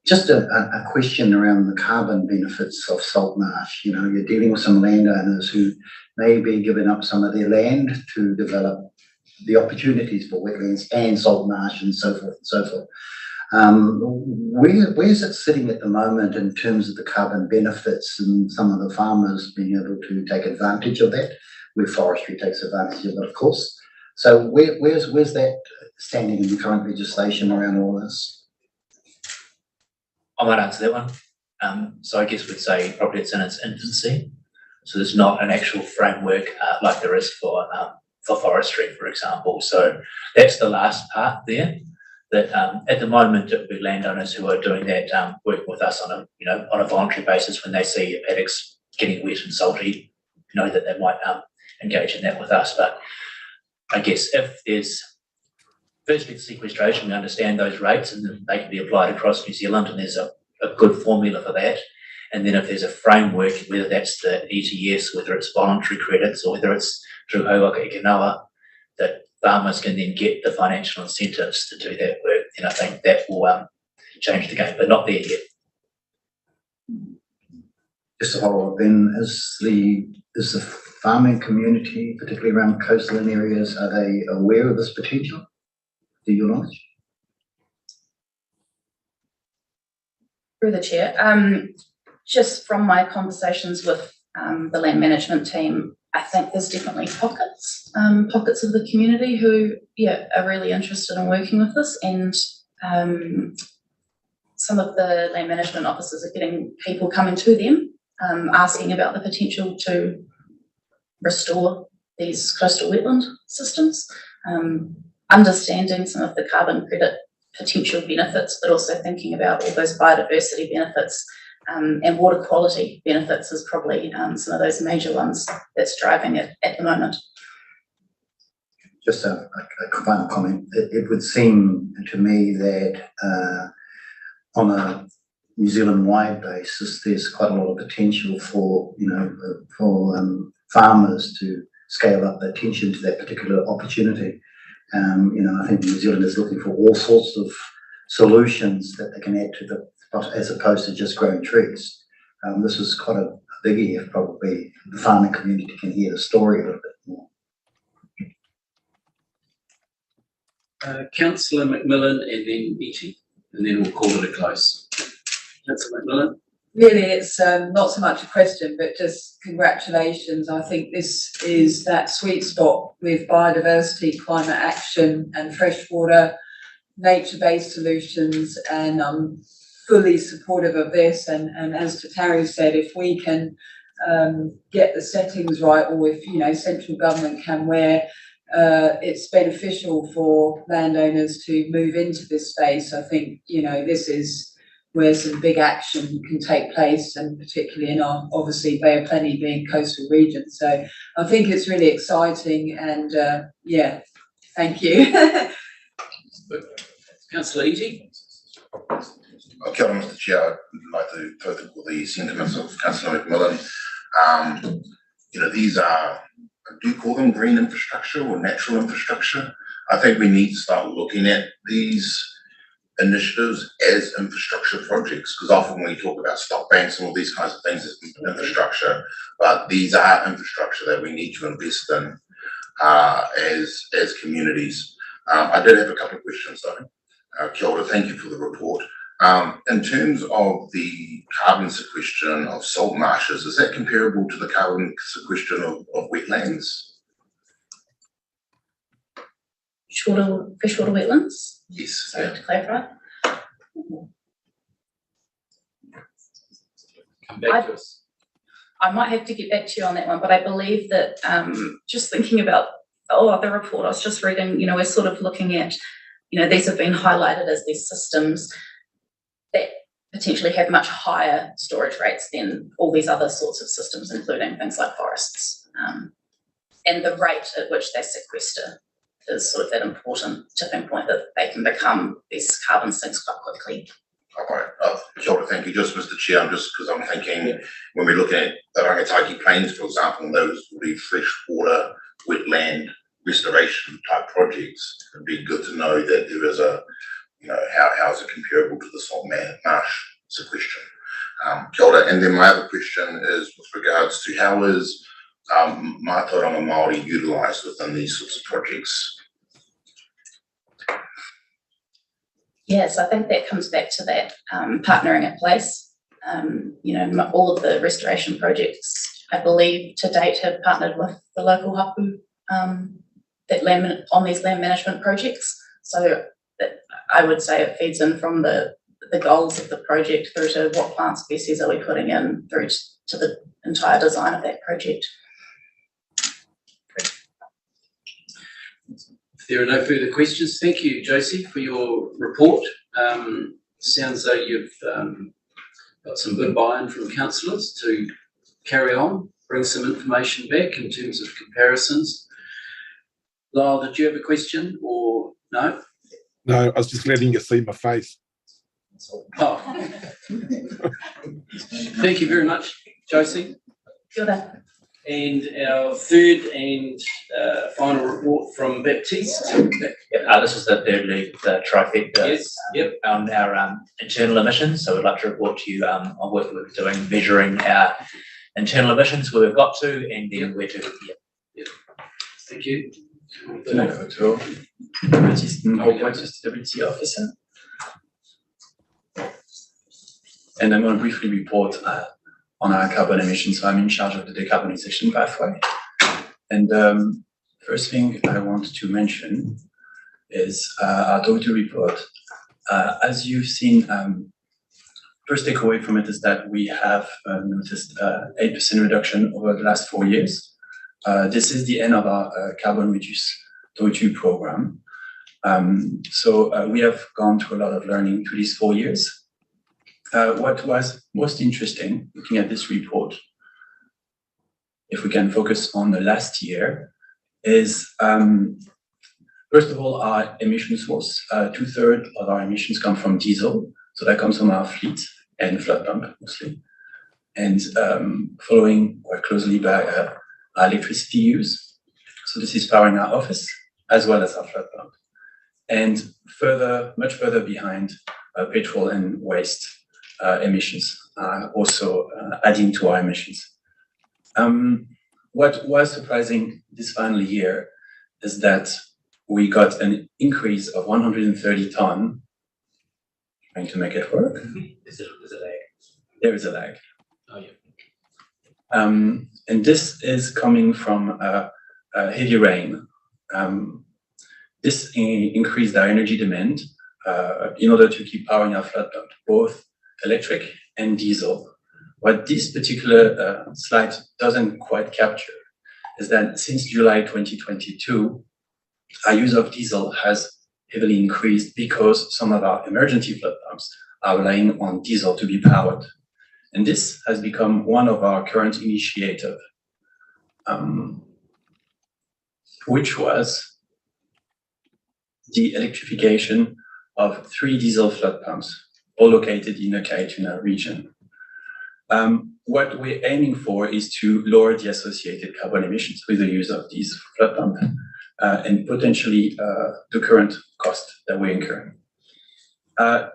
Just a question around the carbon benefits of salt marsh. You know, you're dealing with some landowners who may be giving up some of their land to develop the opportunities for wetlands and salt marsh and so forth and so forth. Where's it sitting at the moment in terms of the carbon benefits and some of the farmers being able to take advantage of that, where forestry takes advantage of it, of course. So where's that standing in the current legislation around all this? I might answer that one. So I guess we'd say probably it's in its infancy. So there's not an actual framework like there is for forestry, for example. So that's the last part there. That at the moment it would be landowners who are doing that work with us on a voluntary basis when they see paddocks getting wet and salty, that they might engage in that with us. But I guess if there's firstly the sequestration, we understand those rates and they can be applied across New Zealand, and there's a good formula for that. And then if there's a framework, whether that's the ETS, whether it's voluntary credits, or whether it's through Hauaka Eke Noa, that farmers can then get the financial incentives to do that work, then I think that will change the game, but not there yet. Just to follow up then, is the farming community, particularly around coastal areas, are they aware of this potential, to your knowledge? Through the chair, just from my conversations with the land management team, I think there's definitely pockets of the community who, are really interested in working with this, and some of the land management officers are getting people coming to them, asking about the potential to restore these coastal wetland systems, understanding some of the carbon credit potential benefits, but also thinking about all those biodiversity benefits. And water quality benefits is probably some of those major ones that's driving it at the moment. Just a final comment. It would seem to me that on a New Zealand-wide basis, there's quite a lot of potential for farmers to scale up their attention to that particular opportunity. I think New Zealand is looking for all sorts of solutions that they can add to the, as opposed to just growing trees. This is quite a biggie if probably the farming community can hear the story a little bit more. Councillor McMillan and then Etty, and then we'll call it a close. Councillor McMillan. Really, it's not so much a question, but just congratulations. I think this is that sweet spot with biodiversity, climate action and freshwater, nature-based solutions, and I'm fully supportive of this. And as Tataru said, if we can get the settings right, or if, central government can, where it's beneficial for landowners to move into this space, I think, this is where some big action can take place, and particularly in our, obviously, Bay of Plenty being coastal region. So I think it's really exciting, and thank you. Councillor Etty. Kia ora, Mr. Chair. I'd like to echo the sentiments of Councillor McMillan. These are, I do call them green infrastructure or natural infrastructure. I think we need to start looking at these initiatives as infrastructure projects, because often when we talk about stock banks and all these kinds of things, it's infrastructure, but these are infrastructure that we need to invest in as communities. I did have a couple of questions though. Kia ora, thank you for the report. In terms of the carbon sequestration of salt marshes, is that comparable to the carbon sequestration of wetlands? Freshwater wetlands? Yes. Sorry, to clarify. Come back to us. I might have to get back to you on that one, but I believe that just thinking about the report I was just reading, we're sort of looking at, these have been highlighted as these systems that potentially have much higher storage rates than all these other sorts of systems, including things like forests. And the rate at which they sequester is sort of that important tipping point that they can become these carbon sinks quite quickly. Okay, kia ora, thank you. Just Mr. Chair, because I'm thinking when we look at the Rangataki Plains, for example, those will be freshwater wetland restoration type projects. It'd be good to know that there is a, how is it comparable to the salt marsh sequestration? Kia ora. And then my other question is with regards to how is Mātauranga Māori utilised within these sorts of projects? Yes, I think that comes back to that partnering in place. All of the restoration projects, I believe, to date have partnered with the local hapu on these land management projects. So I would say it feeds in from the goals of the project through to what plant species are we putting in through to the entire design of that project. If there are no further questions, thank you, Josie, for your report. Sounds though you've got some good buy-in from councillors to carry on, bring some information back in terms of comparisons. Lyle, did you have a question or no? No, I was just letting you see my face. Oh. Thank you very much, Josie. Kia ora. And our third and final report from Baptiste. This is the third leg, the trifecta. Yes. Yep. On our internal emissions. So we'd like to report to you on work we're doing measuring our internal emissions, where we've got to, and then where to. Yep. Thank you. Baptiste, Sustainability Officer. And I'm going to briefly report on our carbon emissions. So I'm in charge of the decarbonization pathway. And first thing I want to mention is our total report. As you've seen, first takeaway from it is that we have noticed 8% reduction over the last 4 years. This is the end of our carbon reduce TOTU program. So we have gone through a lot of learning through these 4 years. What was most interesting looking at this report, if we can focus on the last year, is first of all, our emission source. 2/3 of our emissions come from diesel. So that comes from our fleet and flood pump mostly. And following quite closely by electricity use. So this is powering our office as well as our flood pump. And much further behind, petrol and waste emissions are also adding to our emissions. What was surprising this final year is that we got an increase of 130 ton. Trying to make it work. Is it a lag? There is a lag. Oh, yeah. And this is coming from heavy rain. This increased our energy demand in order to keep powering our flood pump, both electric and diesel. What this particular slide doesn't quite capture is that since July 2022, our use of diesel has heavily increased because some of our emergency flood pumps are relying on diesel to be powered. And this has become one of our current initiatives, which was the electrification of 3 diesel flood pumps, all located in the Kaituna region. What we're aiming for is to lower the associated carbon emissions with the use of these flood pumps and potentially the current cost that we're incurring.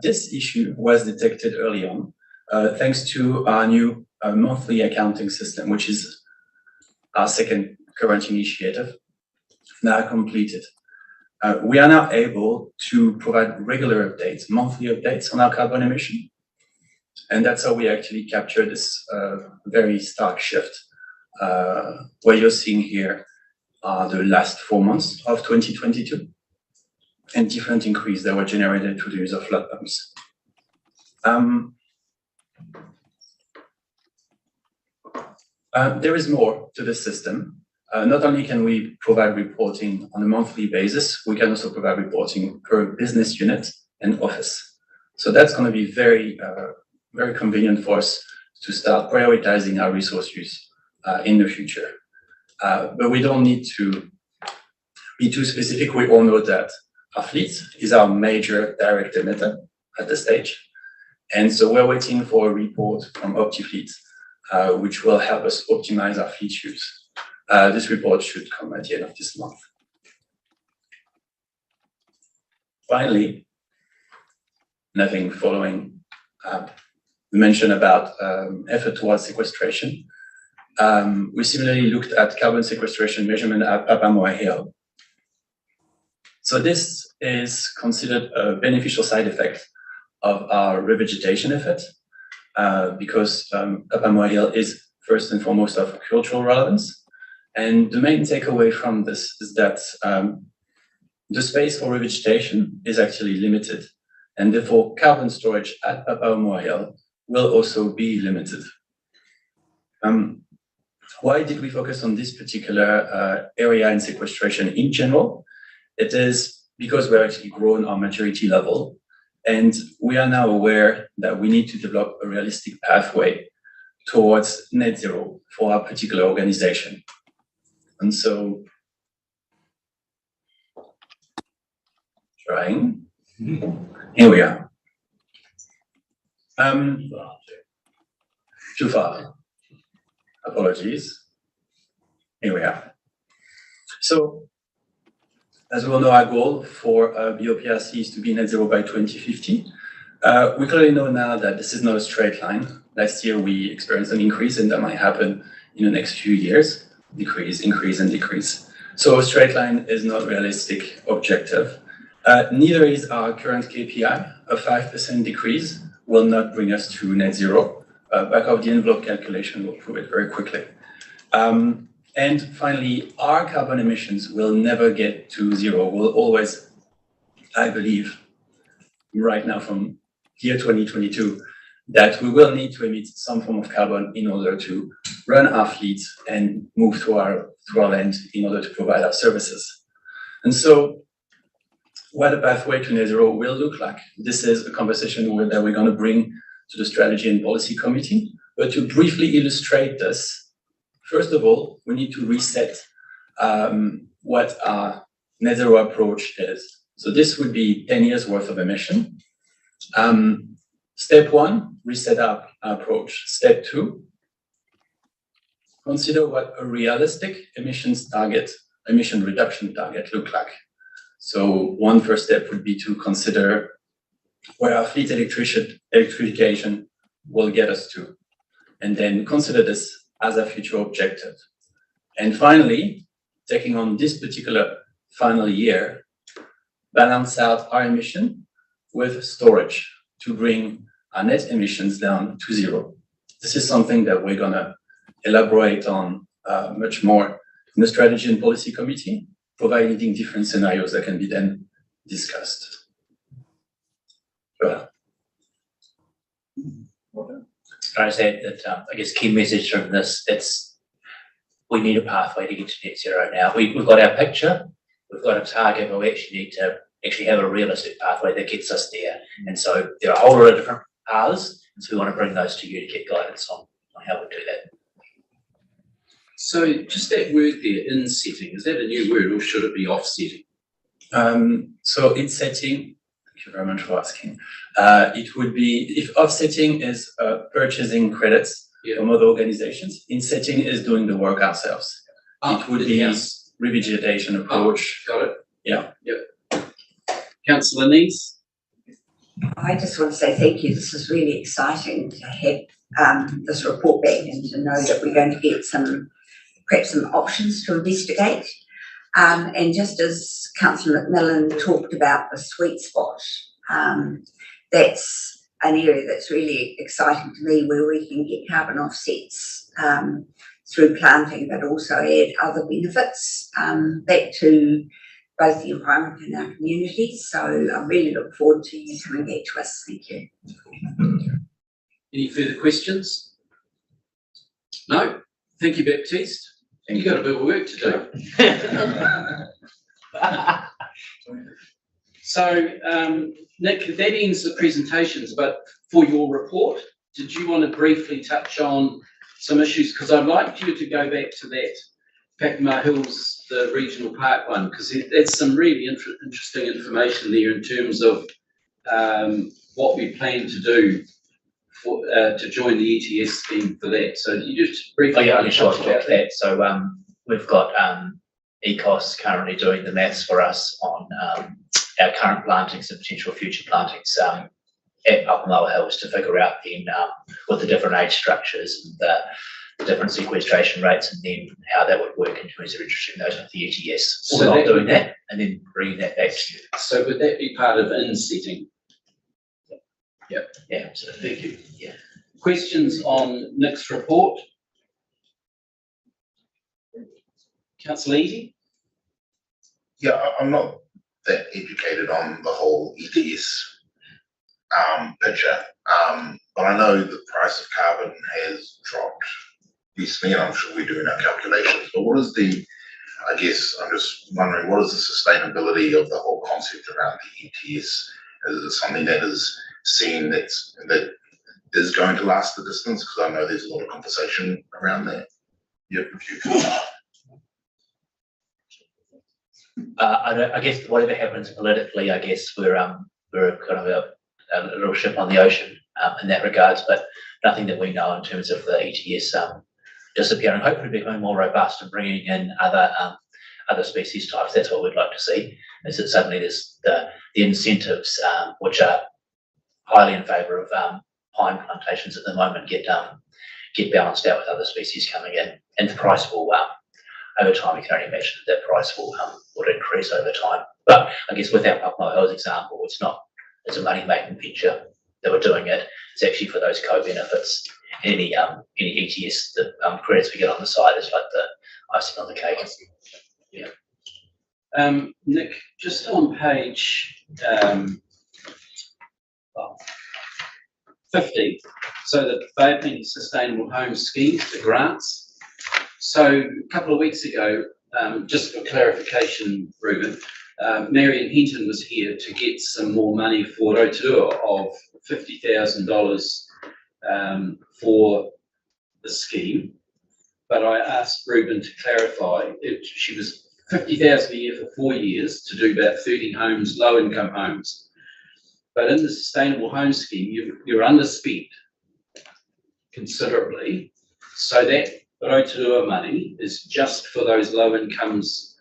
This issue was detected early on thanks to our new monthly accounting system, which is our second current initiative, now completed. We are now able to provide regular updates, monthly updates on our carbon emission. And that's how we actually capture this very stark shift. What you're seeing here are the last 4 months of 2022 and different increases that were generated through the use of flood pumps. There is more to this system. Not only can we provide reporting on a monthly basis, we can also provide reporting per business unit and office. So that's going to be very convenient for us to start prioritizing our resource use in the future. But we don't need to be too specific. We all know that our fleet is our major direct emitter at this stage. And so we're waiting for a report from OptiFleet, which will help us optimize our fleet use. This report should come at the end of this month. Finally, nothing following the mention about effort towards sequestration. We similarly looked at carbon sequestration measurement at Papamoa Hill. So this is considered a beneficial side effect of our revegetation effort because Papamoa Hill is first and foremost of cultural relevance. And the main takeaway from this is that the space for revegetation is actually limited, and therefore carbon storage at Papamoa Hill will also be limited. Why did we focus on this particular area in sequestration in general? It is because we're actually grown our maturity level, and we are now aware that we need to develop a realistic pathway towards net zero for our particular organization. And so, here we are. Too far. Apologies. Here we are. So, as we all know, our goal for BOPRC is to be net zero by 2050. We clearly know now that this is not a straight line. Last year, we experienced an increase, and that might happen in the next few years. Decrease, increase, and decrease. So a straight line is not a realistic objective. Neither is our current KPI. A 5% decrease will not bring us to net zero. Back of the envelope calculation will prove it very quickly. And finally, our carbon emissions will never get to zero. We'll always, I believe, right now from year 2022, that we will need to emit some form of carbon in order to run our fleet and move through our land in order to provide our services. And so what a pathway to net zero will look like. This is a conversation that we're going to bring to the Strategy and Policy Committee. But to briefly illustrate this, first of all, we need to reset what our net zero approach is. So this would be 10 years worth of emission. Step 1, reset our approach. Step 2, consider what a realistic emission reduction target look like. So one first step would be to consider where our fleet electrification will get us to, and then consider this as a future objective. And finally, taking on this particular final year, balance out our emission with storage to bring our net emissions down to zero. This is something that we're gonna elaborate on much more in the Strategy and Policy Committee, providing different scenarios that can be then discussed. Can I say that, I guess key message from this, we need a pathway to get to net zero now. We've got our picture, we've got a target, but we actually need to have a realistic pathway that gets us there. And so there are a whole lot of different paths, and so we want to bring those to you to get guidance on how we do that. So just that word there, insetting, is that a new word or should it be offsetting? So insetting, thank you very much for asking. It would be, if offsetting is purchasing credits from other organizations, insetting is doing the work ourselves. It would be revegetation approach. Got it. Yeah. Yep. Councillor Nees? I just want to say thank you. This is really exciting to have this report back and to know that we're going to get perhaps some options to investigate. And just as Councillor McMillan talked about the sweet spot, that's an area that's really exciting to me, where we can get carbon offsets through planting, but also add other benefits back to both the environment and our communities. So I really look forward to you coming back to us. Thank you. Any further questions? No? Thank you, Baptiste. You've got a bit of work to do. So, Nick, that ends the presentations, but for your report, did you want to briefly touch on some issues? Because I'd like you to go back to that Pakenham Hills, the regional park one, because that's some really interesting information there in terms of what we plan to do to join the ETS scheme for that. So you just briefly touch about that. So we've got ECOS currently doing the maths for us on our current plantings and potential future plantings at Upper Lower Hills to figure out then with the different age structures and the different sequestration rates, and then how that would work in terms of registering those with the ETS. So not doing that and then bringing that back to you. So would that be part of insetting? Yep. Yeah, so thank you. Yeah. Questions on Nick's report? Councillor Easy? Yeah, I'm not that educated on the whole ETS picture, but I know the price of carbon has dropped recently, and I'm sure we're doing our calculations. But what is I guess I'm just wondering, what is the sustainability of the whole concept around the ETS? Is it something that is seen that is going to last the distance? Because I know there's a lot of conversation around that. Yep, if you could. I guess whatever happens politically, I guess we're kind of a little ship on the ocean in that regards, but nothing that we know in terms of the ETS disappearing, hopefully becoming more robust and bringing in other species types. That's what we'd like to see, is that suddenly there's the incentives which are highly in favour of pine plantations at the moment get balanced out with other species coming in, and the price will over time, you can only imagine that price will increase over time. But I guess with our Pakenham Hills example, it's a money-making venture that we're doing it. It's actually for those co-benefits. Any ETS credits we get on the side is like the icing on the cake. Yeah. Nick, just on page 50, so the Bay of Plenty Sustainable Homes Scheme, the grants. So a couple of weeks ago, just for clarification, Ruben, Marion Hinton was here to get some more money for Rotorua of $50,000 for the scheme. But I asked Ruben to clarify, she was $50,000 a year for 4 years to do about 30 homes, low-income homes. But in the Sustainable Home Scheme, you're underspent considerably. So that Rotorua money is just for those low incomes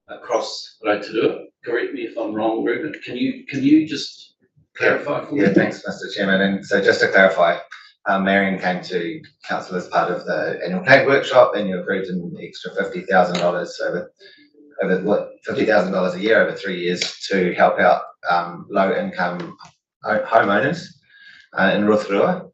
across Rotorua. Correct me if I'm wrong, Ruben. Can you just clarify for me? Yeah, thanks, Mr. Chairman. And so just to clarify, Marion came to council as part of the annual planning workshop, and you approved an extra $50,000 over what, $50,000 a year over 3 years to help out low income homeowners in Rotorua.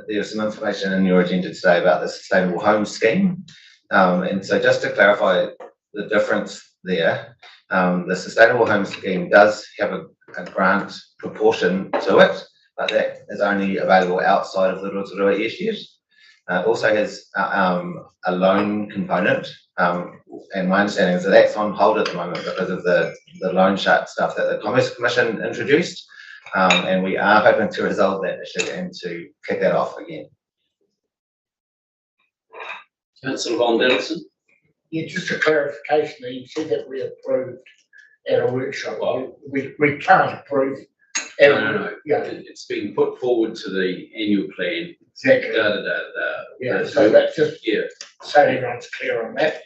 There's some information in your agenda today about the Sustainable Homes Scheme. And so just to clarify the difference there, the Sustainable Homes Scheme does have a grant proportion to it, but that is only available outside of the Rotorua airshed. It also has a loan component, and my understanding is that that's on hold at the moment because of the loan shark stuff that the Commerce Commission introduced. And we are hoping to resolve that issue and to kick that off again. Councillor Von Dellison. Yeah, just a clarification, that you said that we approved at a workshop. We can't approve. No. It's been put forward to the annual plan. Exactly. Yeah, so that's just so everyone's clear on that.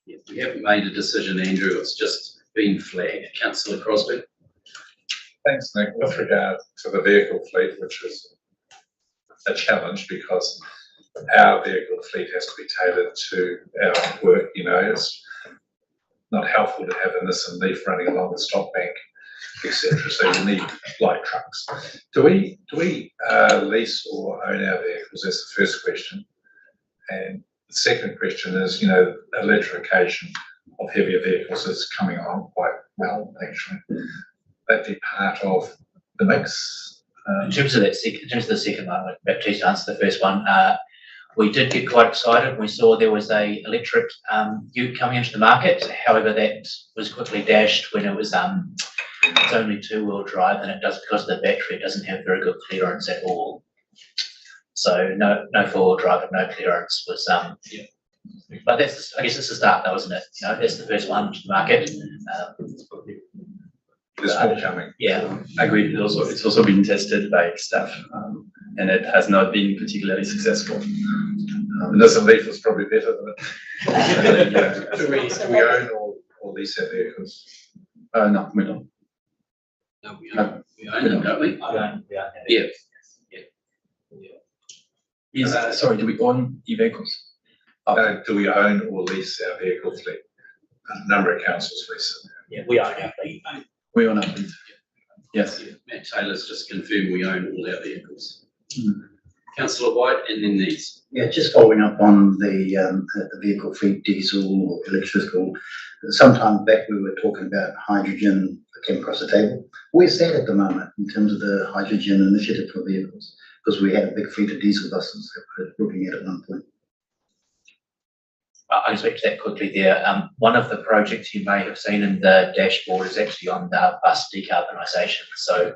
Yeah, we haven't made a decision, Andrew. It's just been flagged. Councillor Crosby. Thanks, Nick. With regard to the vehicle fleet, which is a challenge because our vehicle fleet has to be tailored to our work, it's not helpful to have a Nissan Leaf running along the stock bank, etc. So you need light trucks. Do we lease or own our vehicles? That's the first question. And the second question is, electrification of heavier vehicles is coming on quite well, actually. That be part of the mix. In terms of the second one, Baptiste answered the first one. We did get quite excited when we saw there was a electric ute coming into the market. However, that was quickly dashed when it was it's only 2-wheel drive, and it does, because of the battery, it doesn't have very good clearance at all. So no 4-wheel drive and no clearance was but that's, I guess it's the start though, isn't it? That's the first one to the market. There's more coming. Yeah, I agree. It's also been tested by staff, and it has not been particularly successful. Nissan Leaf was probably better than it. Do we own or lease our vehicles? No, we don't. No, we own them, don't we? Yeah. Sorry, do we own e-vehicles? Do we own or lease our vehicle fleet? A number of councils lease it. Yeah, we own our fleet. We own our fleet. Yes. Yeah. Matt Taylor's just confirmed we own all our vehicles. Councillor White, and then these. Yeah, just following up on the vehicle fleet, diesel or electrical. Sometime back we were talking about hydrogen that came across the table. Where's that at the moment in terms of the hydrogen initiative for vehicles? Because we had a big fleet of diesel buses that we were looking at one point. I can speak to that quickly there. One of the projects you may have seen in the dashboard is actually on the bus decarbonisation. So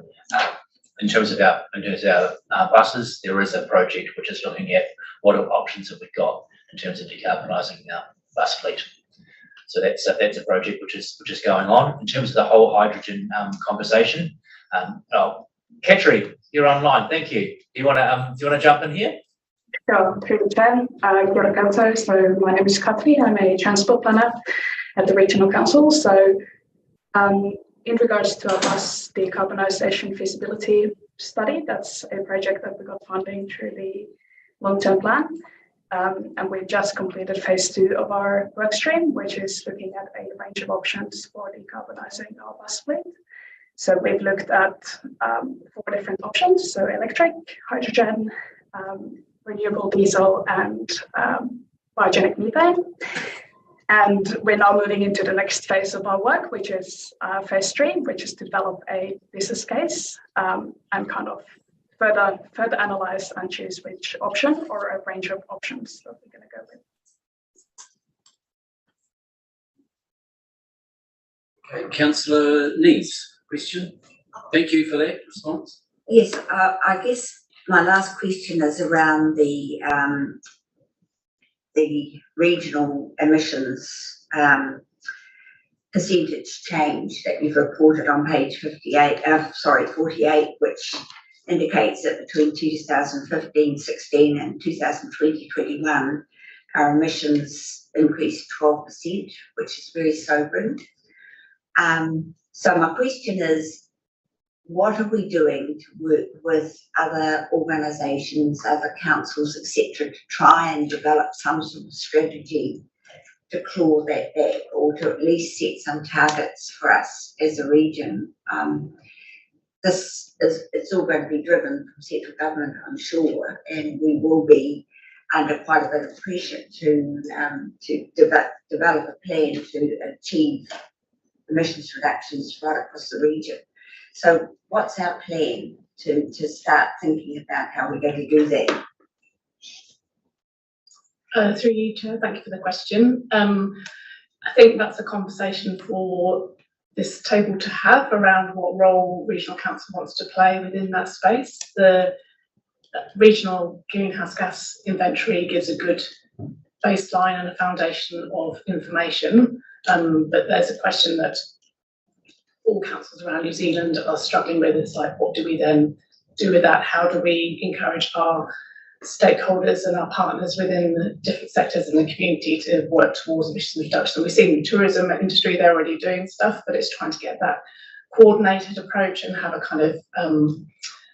in terms of our buses, there is a project which is looking at what options have we got in terms of decarbonising our bus fleet. So that's a project which is going on. In terms of the whole hydrogen conversation, Katri, you're online. Thank you. Do you want to jump in here? Sure, through the chair. Kia ora koutou. So my name is Katri. I'm a transport planner at the Regional Council. So in regards to our bus decarbonisation feasibility study, that's a project that we got funding through the long-term plan. And we've just completed phase 2 of our work stream, which is looking at a range of options for decarbonising our bus fleet. So we've looked at 4 different options. So electric, hydrogen, renewable diesel, and biogenic methane. And we're now moving into the next phase of our work, which is phase 3, which is to develop a business case and kind of further analyze and choose which option or a range of options that we're going to go with. Okay, Councillor Nees, question? Thank you for that response. Yes, I guess my last question is around the regional emissions percentage change that you've reported on page 48, which indicates that between 2015-16 and 2020-21, our emissions increased 12%, which is very sobering. So my question is, what are we doing to work with other organisations, other councils, etc., to try and develop some sort of strategy to claw that back, or to at least set some targets for us as a region? It's all going to be driven from central government, I'm sure, and we will be under quite a bit of pressure to develop a plan to achieve emissions reductions right across the region. So what's our plan to start thinking about how we're going to do that? Through you, Chair, thank you for the question. I think that's a conversation for this table to have around what role regional council wants to play within that space. The regional greenhouse gas inventory gives a good baseline and a foundation of information, but there's a question that all councils around New Zealand are struggling with. It's like, what do we then do with that? How do we encourage our stakeholders and our partners within the different sectors in the community to work towards emissions reduction? We've seen the tourism industry, they're already doing stuff, but it's trying to get that coordinated approach and have a kind of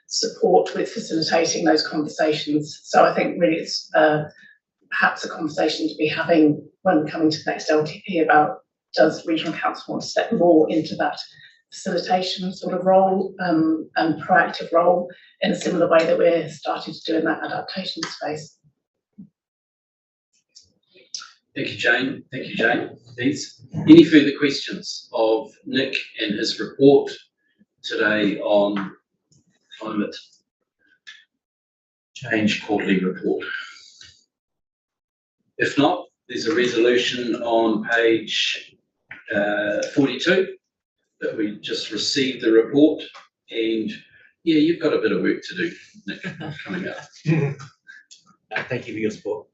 support with facilitating those conversations. So I think really it's perhaps a conversation to be having when coming to the next LTP about, does regional council want to step more into that facilitation sort of role and proactive role in a similar way that we're starting to do in that adaptation space? Thank you, Jane. Thank you, Jane. Thanks. Any further questions of Nick and his report today on climate change quarterly report? If not, there's a resolution on page 42 that we just received the report, and yeah, you've got a bit of work to do, Nick, coming up. Thank you for your support.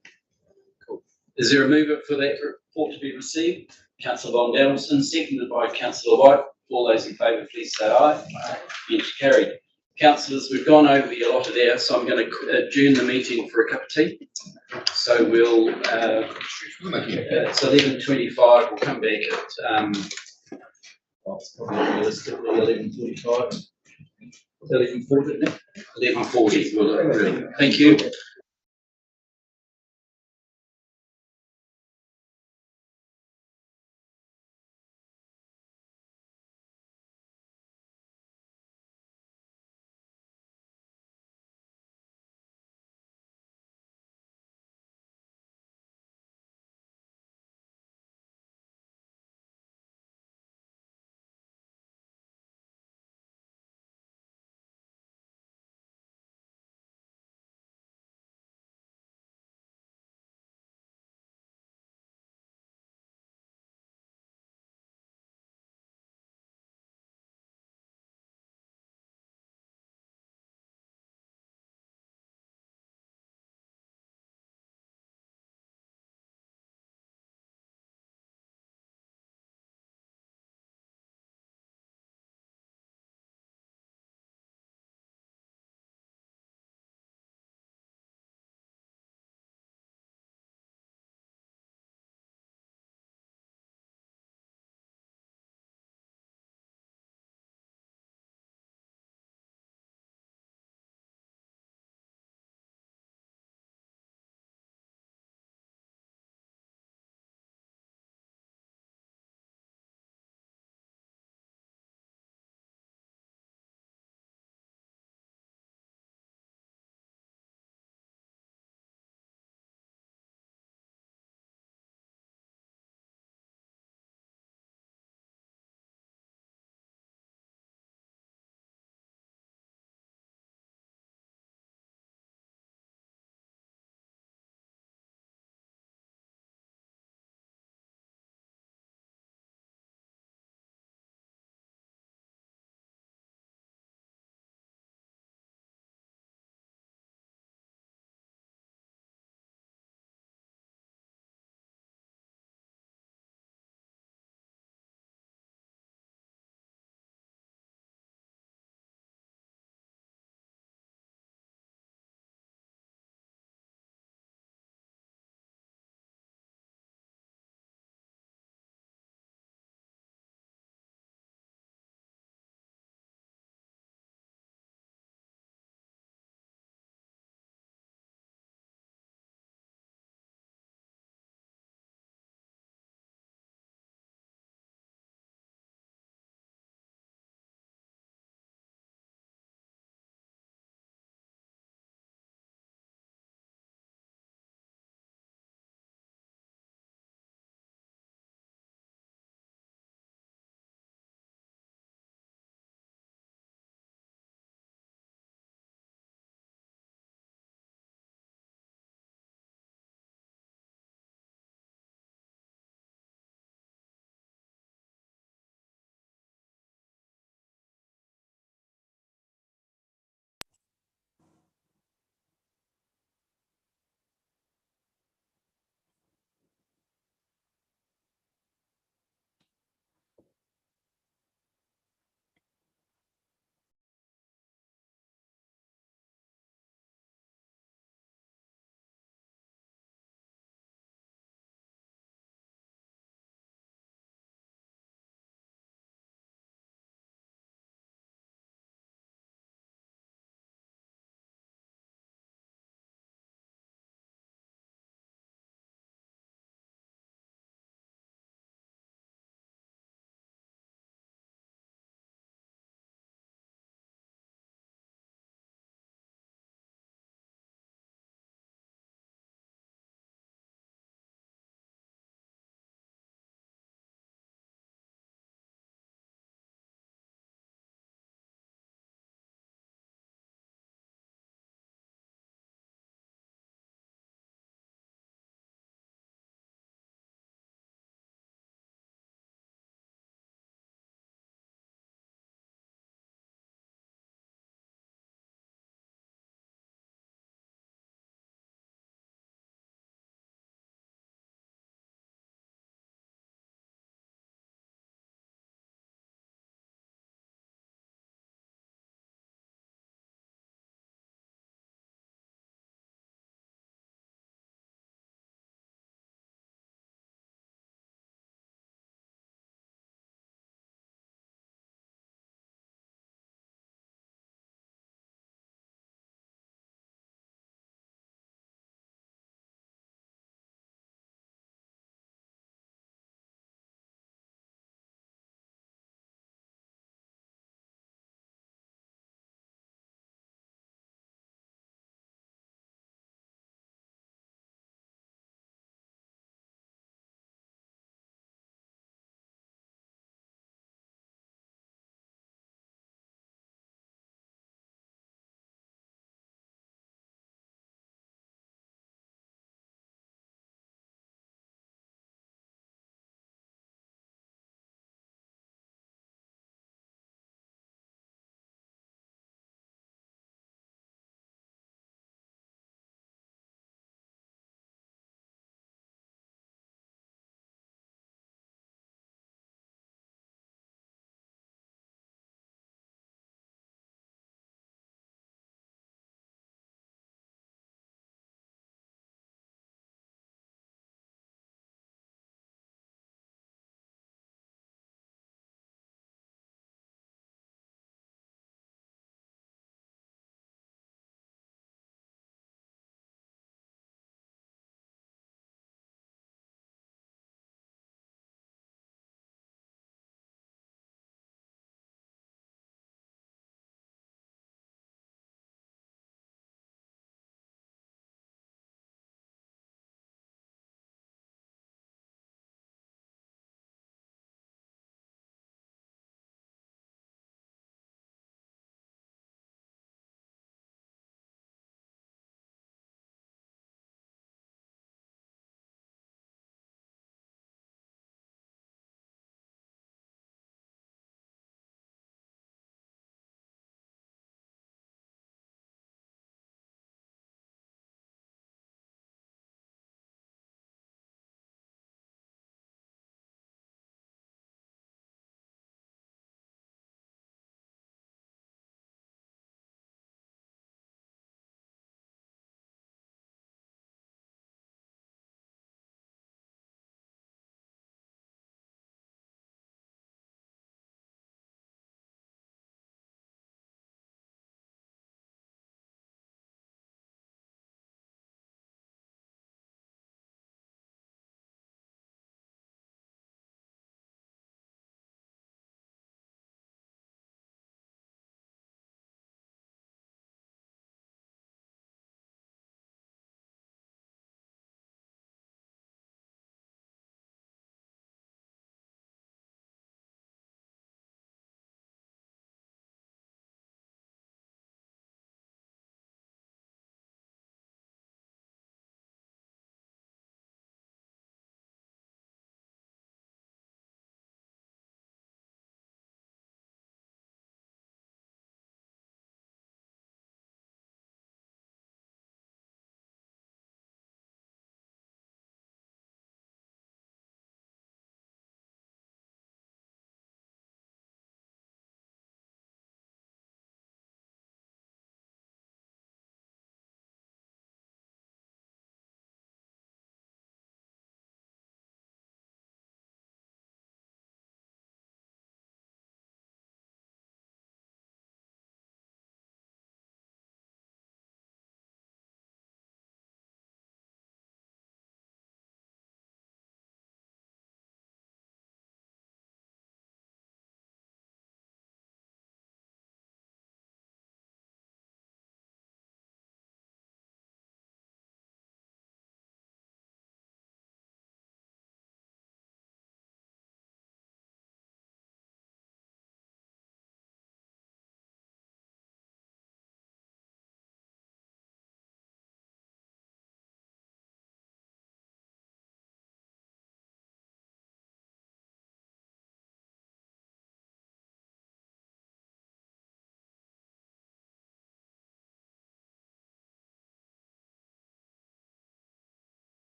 Cool. Is there a mover for that report to be received? Councillor Von Danielson, seconded by Councillor White. All those in favour, please say aye. Aye. Bench carried. Councillors, we've gone over the allotted hour, so I'm going to adjourn the meeting for a cup of tea. So we'll, it's 11:25, we'll come back at, well, it's probably realistically 11:45. 11:40, 11:40. Thank you.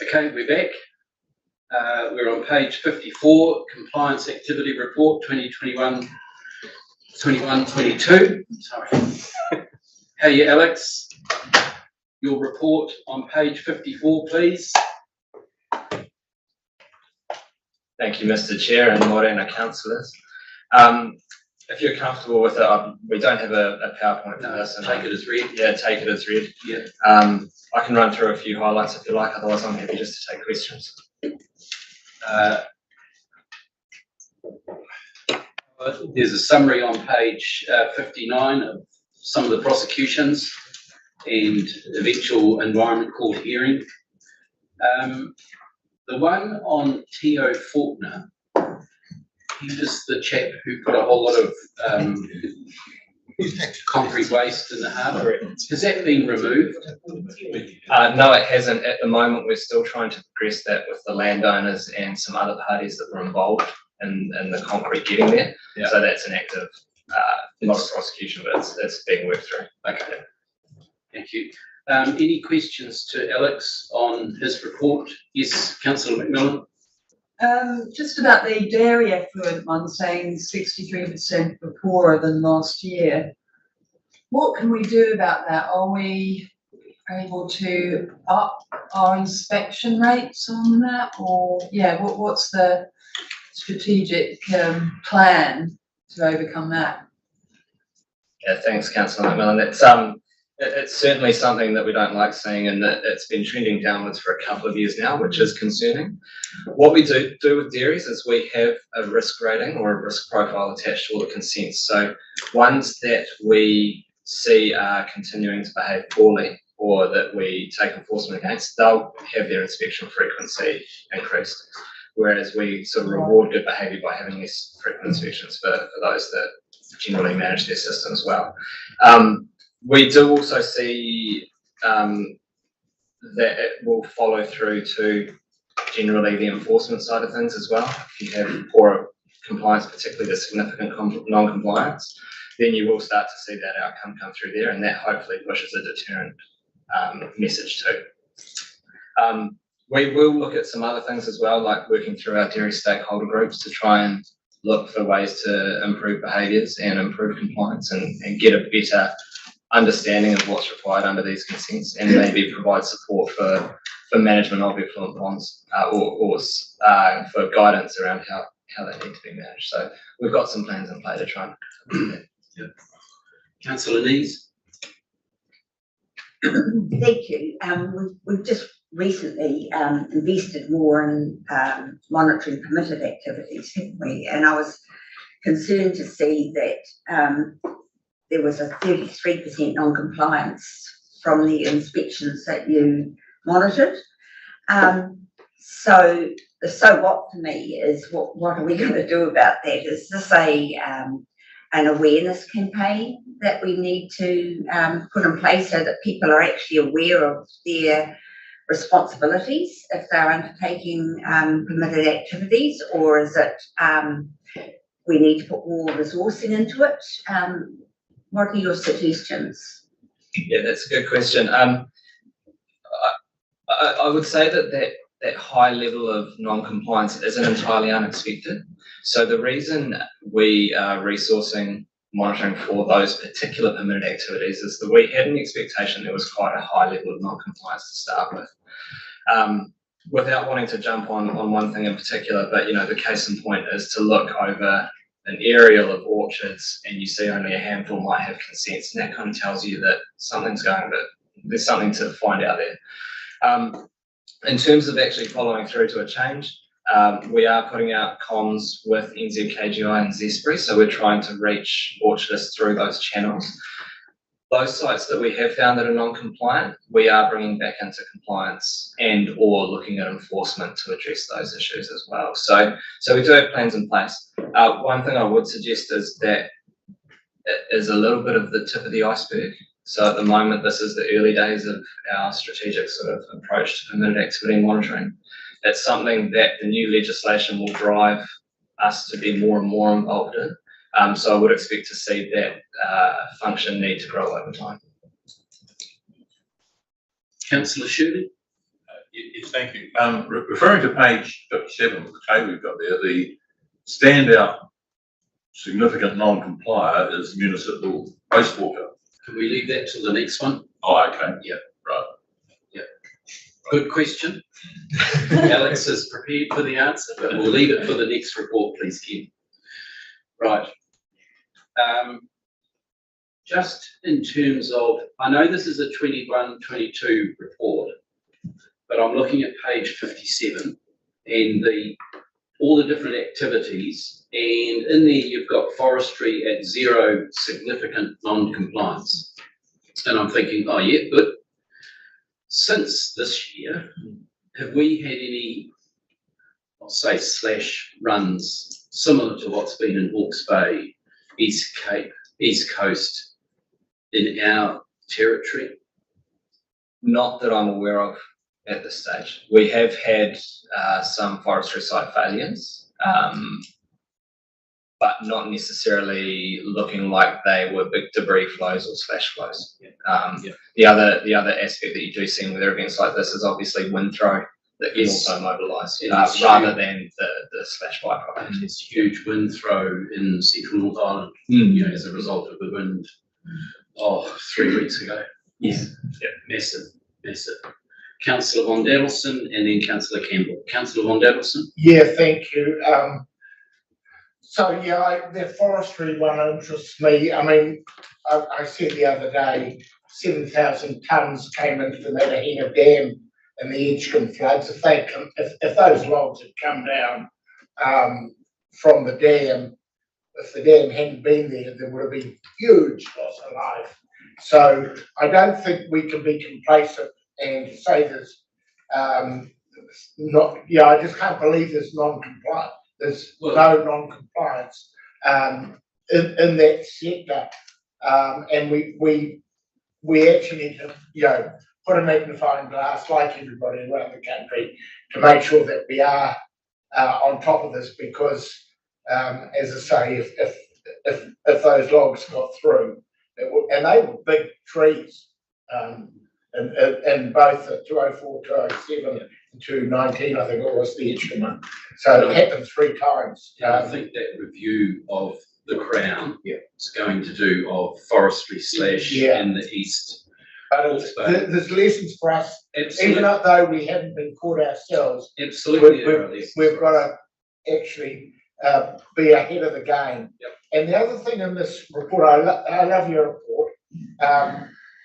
Okay, we're back. We're on page 54, Compliance Activity Report 2021-22. Sorry. How are you, Alex? Your report on page 54, please. Thank you, Mr. Chair and Morena councillors. If you're comfortable with it, we don't have a PowerPoint for this. Take it as read. Yeah, take it as read. Yeah. I can run through a few highlights if you like, otherwise I'm happy just to take questions. There's a summary on page 59 of some of the prosecutions and eventual Environment Court hearing. The one on Teo Faulkner, he was the chap who put a whole lot of concrete waste in the harbour. Has that been removed? No, it hasn't. At the moment, we're still trying to progress that with the landowners and some other parties that were involved in the concrete getting there. Yeah. So that's an active, not a prosecution, but it's being worked through. Okay. Thank you. Any questions to Alex on his report? Yes, Councillor McMillan. Just about the dairy effluent one saying 63% were poorer than last year. What can we do about that? Are we able to up our inspection rates on that, or what's the strategic plan to overcome that? Yeah, thanks, Councillor McMillan. It's certainly something that we don't like seeing, and that it's been trending downwards for a couple of years now, which is concerning. What we do with dairies is we have a risk rating or a risk profile attached to all the consents. So ones that we see are continuing to behave poorly or that we take enforcement against, they'll have their inspection frequency increased. Whereas we sort of reward good behaviour by having less frequent inspections for those that generally manage their systems well. We do also see that it will follow through to generally the enforcement side of things as well. If you have poorer compliance, particularly the significant non-compliance, then you will start to see that outcome come through there, and that hopefully pushes a deterrent message too. We will look at some other things as well, like working through our dairy stakeholder groups to try and look for ways to improve behaviours and improve compliance and get a better understanding of what's required under these consents, and maybe provide support for management of effluent ponds or for guidance around how they need to be managed. So we've got some plans in play to try and do that. Yeah. Councillor Nees. Thank you. We've just recently invested more in monitoring permitted activities, haven't we? And I was concerned to see that there was a 33% non-compliance from the inspections that you monitored. So the so what for me is what are we going to do about that? Is this an awareness campaign that we need to put in place so that people are actually aware of their responsibilities if they're undertaking permitted activities, or is it we need to put more resourcing into it? What are your suggestions? Yeah, that's a good question. I would say that high level of non-compliance isn't entirely unexpected. So the reason we are resourcing monitoring for those particular permitted activities is that we had an expectation there was quite a high level of non-compliance to start with. Without wanting to jump on one thing in particular, but the case in point is to look over an aerial of orchards and you see only a handful might have consents, and that kind of tells you that something's going a bit, there's something to find out there. In terms of actually following through to a change, we are putting out comms with NZKGI and Zespri, so we're trying to reach orchardists through those channels. Those sites that we have found that are non-compliant, we are bringing back into compliance and or looking at enforcement to address those issues as well. So we do have plans in place. One thing I would suggest is that it is a little bit of the tip of the iceberg. So at the moment, this is the early days of our strategic sort of approach to permitted activity monitoring. It's something that the new legislation will drive us to be more and more involved in. So I would expect to see that function need to grow over time. Councillor Shirley? Yes, thank you. Referring to page 57, the table we've got there, the standout significant non-complier is municipal wastewater. Can we leave that to the next one? Oh, okay. Yeah. Right. Yeah. Good question. Alex is prepared for the answer, but we'll leave it for the next report, please, Ken. Right. Just in terms of, I know this is a 21-22 report, but I'm looking at page 57 and all the different activities, and in there you've got forestry at 0 significant non-compliance. And I'm thinking, oh yeah, good. Since this year, have we had any, I'll say slash runs similar to what's been in Hawke's Bay, East Cape, East Coast in our territory? Not that I'm aware of at this stage. We have had some forestry site failures, but not necessarily looking like they were big debris flows or slash flows. The other aspect that you do see with events like this is obviously wind throw that can also mobilise rather than the slash byproduct. There's huge wind throw in central North Island, you know, as a result of the wind. 3 weeks ago. Yes. Yeah, massive. Councillor Von Dadelson and then Councillor Campbell. Councillor Von Dadelson. Yeah, thank you. The forestry one interests me. I mean, I said the other day, 7,000 tonnes came into the Matahina Dam in the Edgecombe floods. If those logs had come down from the dam, if the dam hadn't been there, there would have been huge loss of life. So I don't think we can be complacent and say there's I just can't believe there's non-compliance. There's no non-compliance in that sector, and we actually need to put a magnifying glass like everybody around the country to make sure that we are on top of this, because as I say, if those logs got through, and they were big trees, and both the 204, 207, and 219, I think it was the Edgecombe one. So it happened 3 times. I think that review of the Crown is going to do of forestry slash in the east. But there's lessons for us, Absolutely. even though we haven't been caught ourselves. Absolutely, we've got to actually be ahead of the game. Yep. And the other thing in this report, I love your report,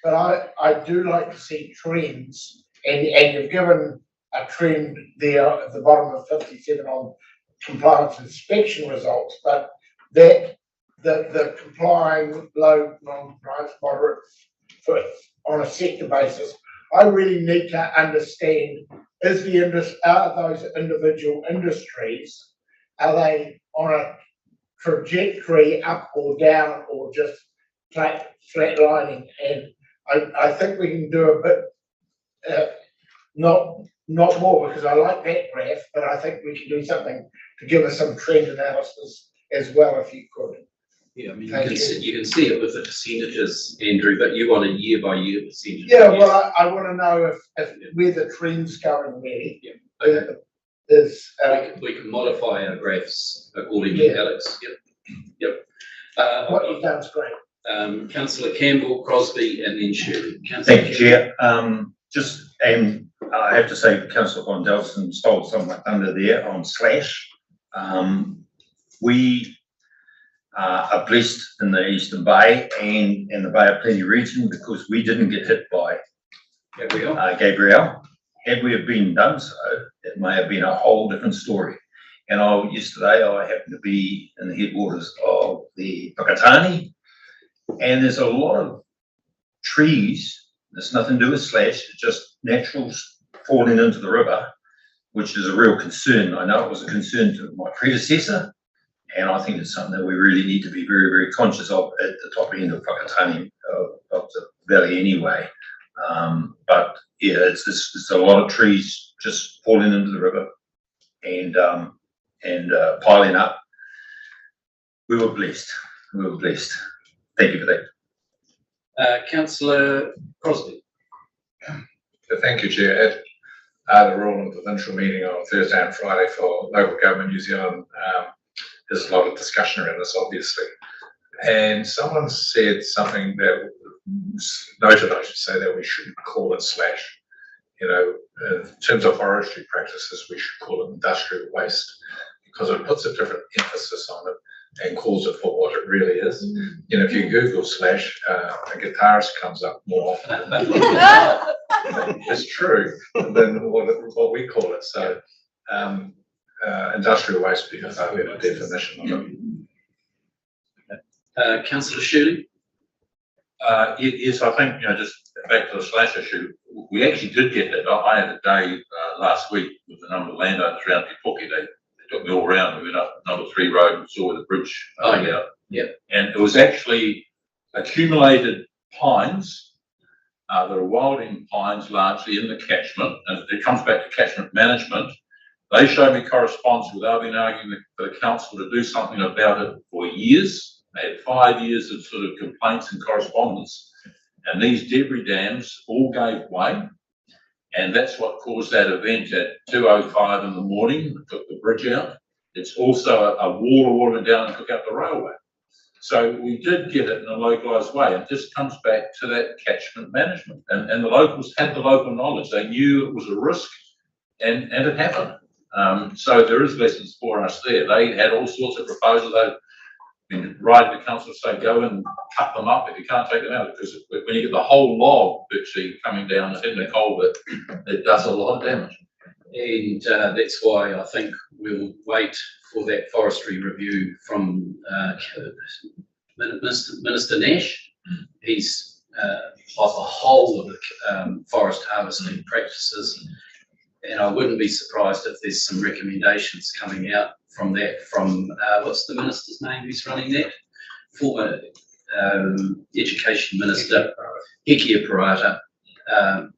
but I do like to see trends, and you've given a trend there at the bottom of 57 on compliance inspection results, but that the complying, low, non-compliance, moderate on a sector basis, I really need to understand, are those individual industries, are they on a trajectory up or down, or just flatlining? And I think we can do a bit, not more, because I like that graph, but I think we can do something to give us some trend analysis as well, if you could. Yeah, I mean, you can see it with the percentages, Andrew, but you want a year-by-year percentage. Yeah, well, I want to know if where the trend's going really. Okay. We can modify our graphs accordingly, Alex. Yep. What you've done is great. Councillor Campbell, Crosby, and then Shirley. Thank you, Chair. And I have to say, Councillor Von Dadelson stole some thunder there on slash. We are blessed in the Eastern Bay and in the Bay of Plenty region because we didn't get hit by Gabrielle. Had we have been done so, it may have been a whole different story. And yesterday I happened to be in the headwaters of the Whakatane, and there's a lot of trees. There's nothing to do with slash, it's just naturals falling into the river, which is a real concern. I know it was a concern to my predecessor, and I think it's something that we really need to be very, very conscious of at the top end of Whakatane, of the valley anyway. But yeah, it's a lot of trees just falling into the river and piling up. We were blessed. Thank you for that. Councillor Crosby. Thank you, Chair. At the rural and provincial meeting on Thursday and Friday for local government New Zealand, there's a lot of discussion around this, obviously. And someone said something that noted, I should say, that we shouldn't call it slash. You know, in terms of forestry practices, we should call it industrial waste because it puts a different emphasis on it and calls it for what it really is. You know, if you Google slash, a guitarist comes up more often. It's true than what we call it. So, industrial waste because I have a definition of it. Councillor Shirley? Yes, I think, you know, just back to the slash issue, we actually did get that. I had a day last week with a number of landowners around Te Puke. They took me all around. We went up number 3 road and saw the bridge. And it was actually accumulated pines. There are wilding pines largely in the catchment, and it comes back to catchment management. They showed me correspondence where they've been arguing for the council to do something about it for years. They had 5 years of sort of complaints and correspondence, and these debris dams all gave way, and that's what caused that event at 2:05 in the morning, took the bridge out. It's also a wall went down and took out the railway. So we did get it in a localised way. It just comes back to that catchment management, and the locals had the local knowledge. They knew it was a risk, and it happened. So there is lessons for us there. They had all sorts of proposals. They've right the council say go and cut them up if you can't take them out, because when you get the whole log virtually coming down in the culvert, it does a lot of damage. And that's why I think we'll wait for that forestry review from Minister Nash. He's of the whole of the forest harvesting practices, and I wouldn't be surprised if there's some recommendations coming out from that, from what's the minister's name who's running that? Former Education Minister, Hekia Parata.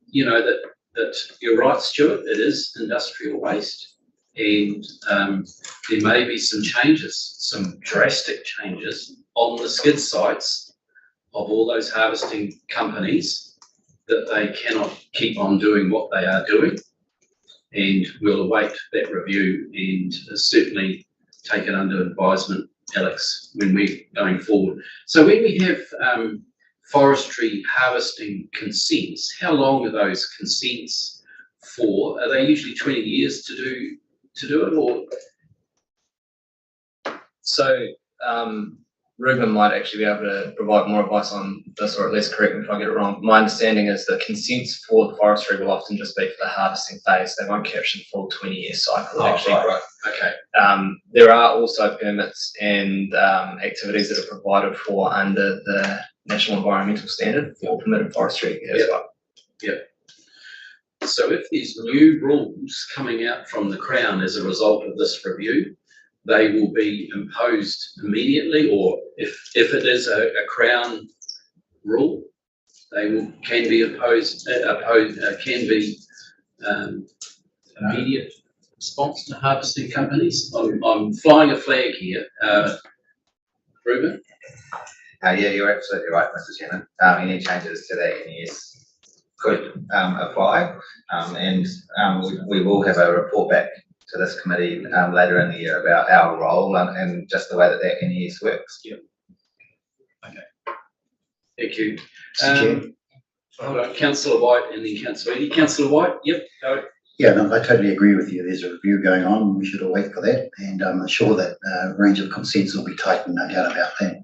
You know, that you're right, Stuart, it is industrial waste, and there may be some changes, some drastic changes on the skid sites of all those harvesting companies, that they cannot keep on doing what they are doing. And we'll await that review and certainly take it under advisement, Alex, when we're going forward. So when we have forestry harvesting consents, how long are those consents for? Are they usually 20 years to do it, or? So, Ruben might actually be able to provide more advice on this, or at least correct me if I get it wrong. My understanding is that consents for the forestry will often just be for the harvesting phase. They won't capture the full 20-year cycle. Right. Okay. There are also permits and activities that are provided for under the National Environmental Standard for permitted forestry as well. Yep. So if there's new rules coming out from the Crown as a result of this review, they will be imposed immediately, or if it is a Crown rule, they can be imposed, can be immediate response to harvesting companies. I'm flying a flag here, Ruben. Yeah, you're absolutely right, Mr. Chairman. Any changes to that NES could apply, and we will have a report back to this committee later in the year about our role and just the way that NES works. Yeah. Okay. Thank you. Hold on, Councillor White and then Councillor Eadie. Councillor White, yep, go. Yeah, no, I totally agree with you. There's a review going on. We should all wait for that, and I'm sure that range of consents will be tightened, no doubt about that.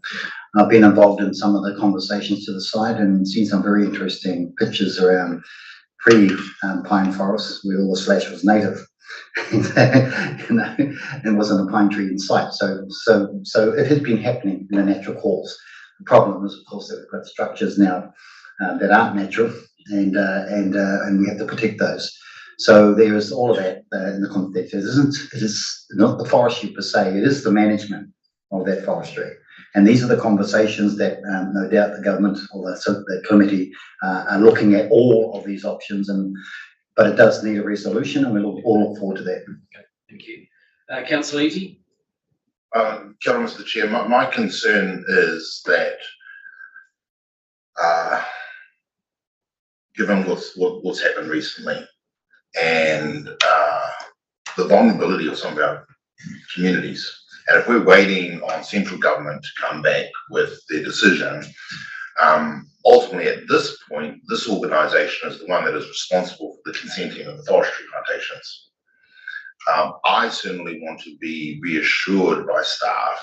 I've been involved in some of the conversations to the side and seen some very interesting pictures around pre-pine forests where all the slash was native. And wasn't a pine tree in sight. So it has been happening in a natural course. The problem is, of course, that we've got structures now that aren't natural, and we have to protect those. So there is all of that in the context. It is not the forestry per se. It is the management of that forestry. And these are the conversations that no doubt the government or the committee are looking at all of these options, but it does need a resolution, and we'll all look forward to that. Okay, thank you. Councillor Eadie? Kia ora, Mr. Chair. My concern is that given what's happened recently and the vulnerability of some of our communities. And if we're waiting on central government to come back with their decision, ultimately at this point, this organisation is the one that is responsible for the consenting of the forestry plantations. I certainly want to be reassured by staff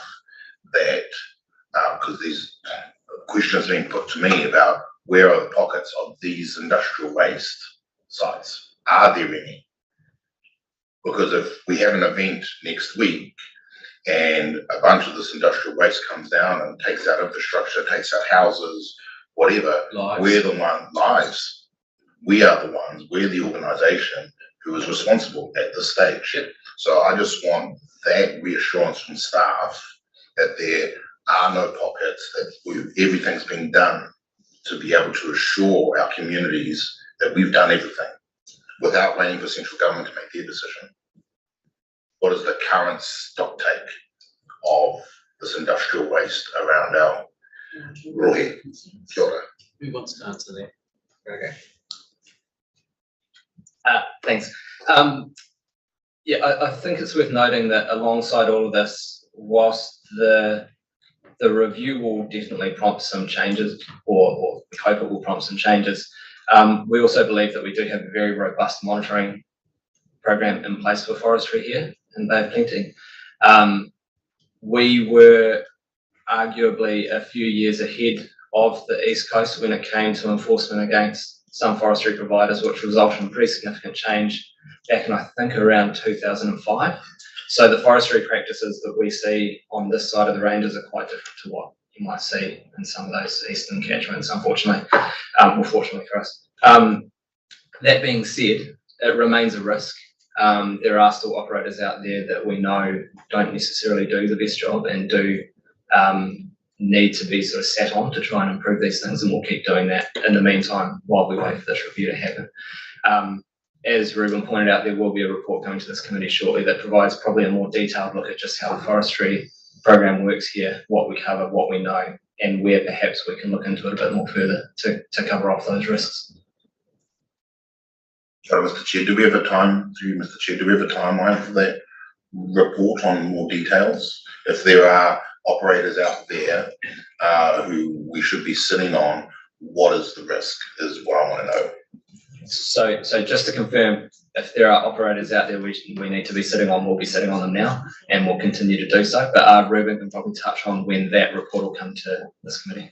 that, because these questions have been put to me about where are the pockets of these industrial waste sites? Are there any? Because if we have an event next week and a bunch of this industrial waste comes down and takes out infrastructure, takes out houses, whatever, we're the lives. We are the ones, we're the organisation who is responsible at this stage. So I just want that reassurance from staff that there are no pockets, that everything's been done to be able to assure our communities that we've done everything without waiting for central government to make their decision. What is the current stock take of this industrial waste around our Rohe? Kia ora. Who wants to answer that? Okay. Thanks. Yeah, I think it's worth noting that alongside all of this, whilst the review will definitely prompt some changes, or we hope it will prompt some changes, we also believe that we do have a very robust monitoring program in place for forestry here in Bay of Plenty. We were arguably a few years ahead of the East Coast when it came to enforcement against some forestry providers, which resulted in pretty significant change back in, I think, around 2005. So the forestry practices that we see on this side of the ranges are quite different to what you might see in some of those eastern catchments, unfortunately, or fortunately for us. That being said, it remains a risk. There are still operators out there that we know don't necessarily do the best job and do need to be sort of sat on to try and improve these things, and we'll keep doing that in the meantime while we wait for this review to happen. As Ruben pointed out, there will be a report coming to this committee shortly that provides probably a more detailed look at just how the forestry program works here, what we cover, what we know, and where perhaps we can look into it a bit more further to cover off those risks. Mr. Chair, do we have a time, through you, Mr. Chair, do we have a timeline for that report on more details? If there are operators out there who we should be sitting on, what is the risk is what I want to know. So just to confirm, if there are operators out there we need to be sitting on, we'll be sitting on them now, and we'll continue to do so. But Ruben can probably touch on when that report will come to this committee.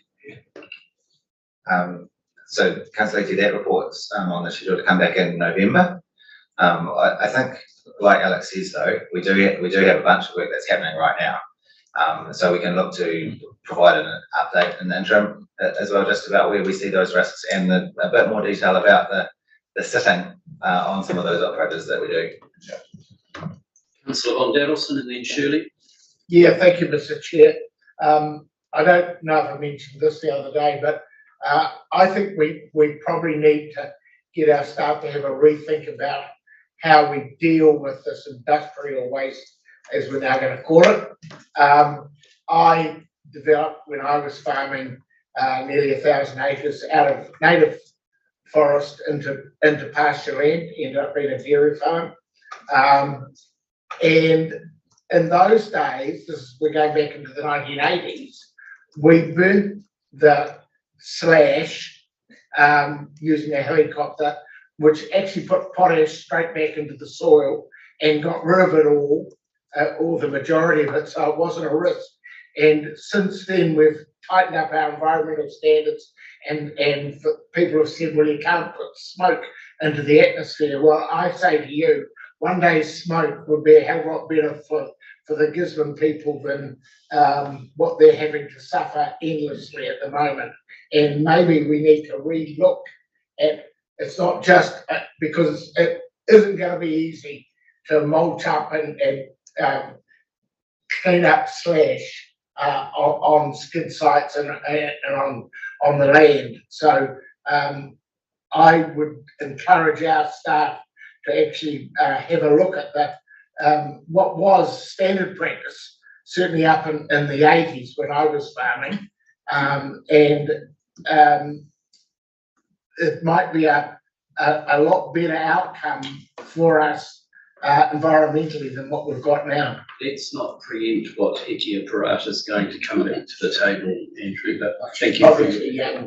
So Councillor Leakey, that report's on the schedule to come back in November. I think, like Alex says though, we do have a bunch of work that's happening right now. So we can look to provide an update in the interim as well, just about where we see those risks and a bit more detail about the sitting on some of those operators that we do. Councillor Von Dadelson and then Shirley. Yeah, thank you, Mr. Chair. I don't know if I mentioned this the other day, but I think we probably need to get our staff to have a rethink about how we deal with this industrial waste, as we're now going to call it. I developed, when I was farming, nearly 1,000 acres out of native forest into pasture land, ended up being a dairy farm. And in those days, we're going back into the 1980s, we burnt the slash using a helicopter, which actually put potash straight back into the soil and got rid of it all, or the majority of it, so it wasn't a risk. And since then, we've tightened up our environmental standards, and people have said, well, you can't put smoke into the atmosphere. Well, I say to you, one day's smoke would be a hell of a lot better for the Gisborne people than what they're having to suffer endlessly at the moment. And maybe we need to re-look at, it's not just because it isn't going to be easy to mulch up and clean up slash on skid sites and on the land. So I would encourage our staff to actually have a look at that. What was standard practice, certainly up in the 80s when I was farming, and it might be a lot better outcome for us environmentally than what we've got now. Let's not preempt what Hetia Parata is going to come back to the table, Andrew, but I thank you for Obviously, yeah.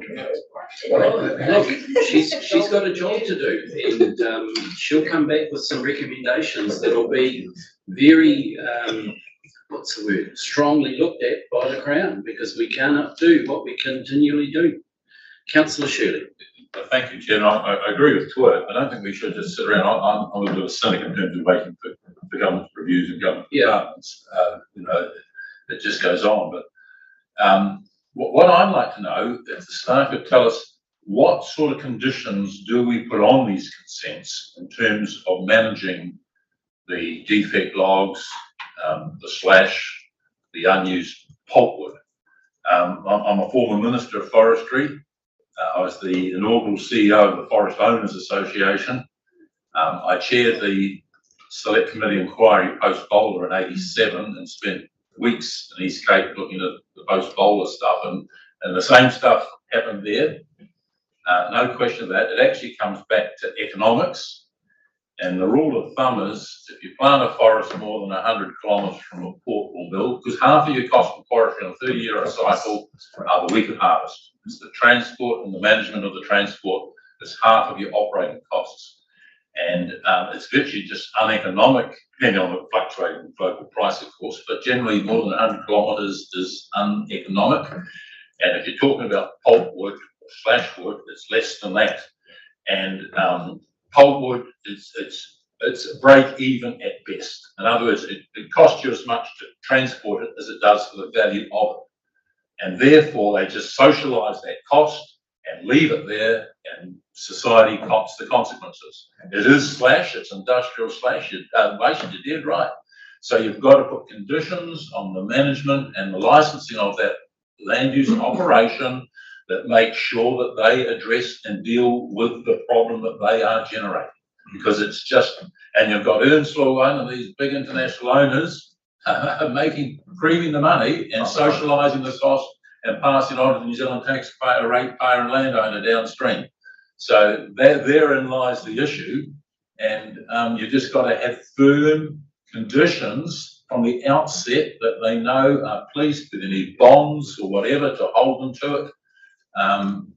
Look, she's got a job to do, and she'll come back with some recommendations that'll be very, what's the word, strongly looked at by the Crown, because we cannot do what we continually do. Councillor Shirley. Thank you, Chair. I agree with Twirt. I don't think we should just sit around. I'm a little bit of a cynic in terms of waiting for government reviews and government departments. It just goes on. But what I'd like to know, if the staff could tell us what sort of conditions do we put on these consents in terms of managing the defect logs, the slash, the unused pulpwood. I'm a former Minister of Forestry. I was the inaugural CEO of the Forest Owners Association. I chaired the Select Committee inquiry post-Bowler in '87 and spent weeks in East Cape looking at the post-Bowler stuff, and the same stuff happened there. No question of that. It actually comes back to economics. And the rule of thumb is if you plant a forest more than 100 kilometres from a port or mill, because half of your cost of forestry on a 30-year cycle are the week of harvest. It's the transport and the management of the transport is half of your operating costs. And it's virtually just uneconomic, depending on the fluctuating global price, of course, but generally more than 100 kilometres is uneconomic. And if you're talking about pulpwood or slash wood, it's less than that. And pulpwood, it's break even at best. In other words, it costs you as much to transport it as it does for the value of it. And therefore, they just socialise that cost and leave it there, and society cops the consequences. It is slash, it's industrial slash, you're dead right. So you've got to put conditions on the management and the licensing of that land use operation that make sure that they address and deal with the problem that they are generating. Because it's just, and you've got Earnslaw, one of these big international owners, creaming the money and socialising the cost and passing on to the New Zealand taxpayer, ratepayer and landowner downstream. So therein lies the issue. And you've just got to have firm conditions from the outset that they know are policed with any bonds or whatever to hold them to it.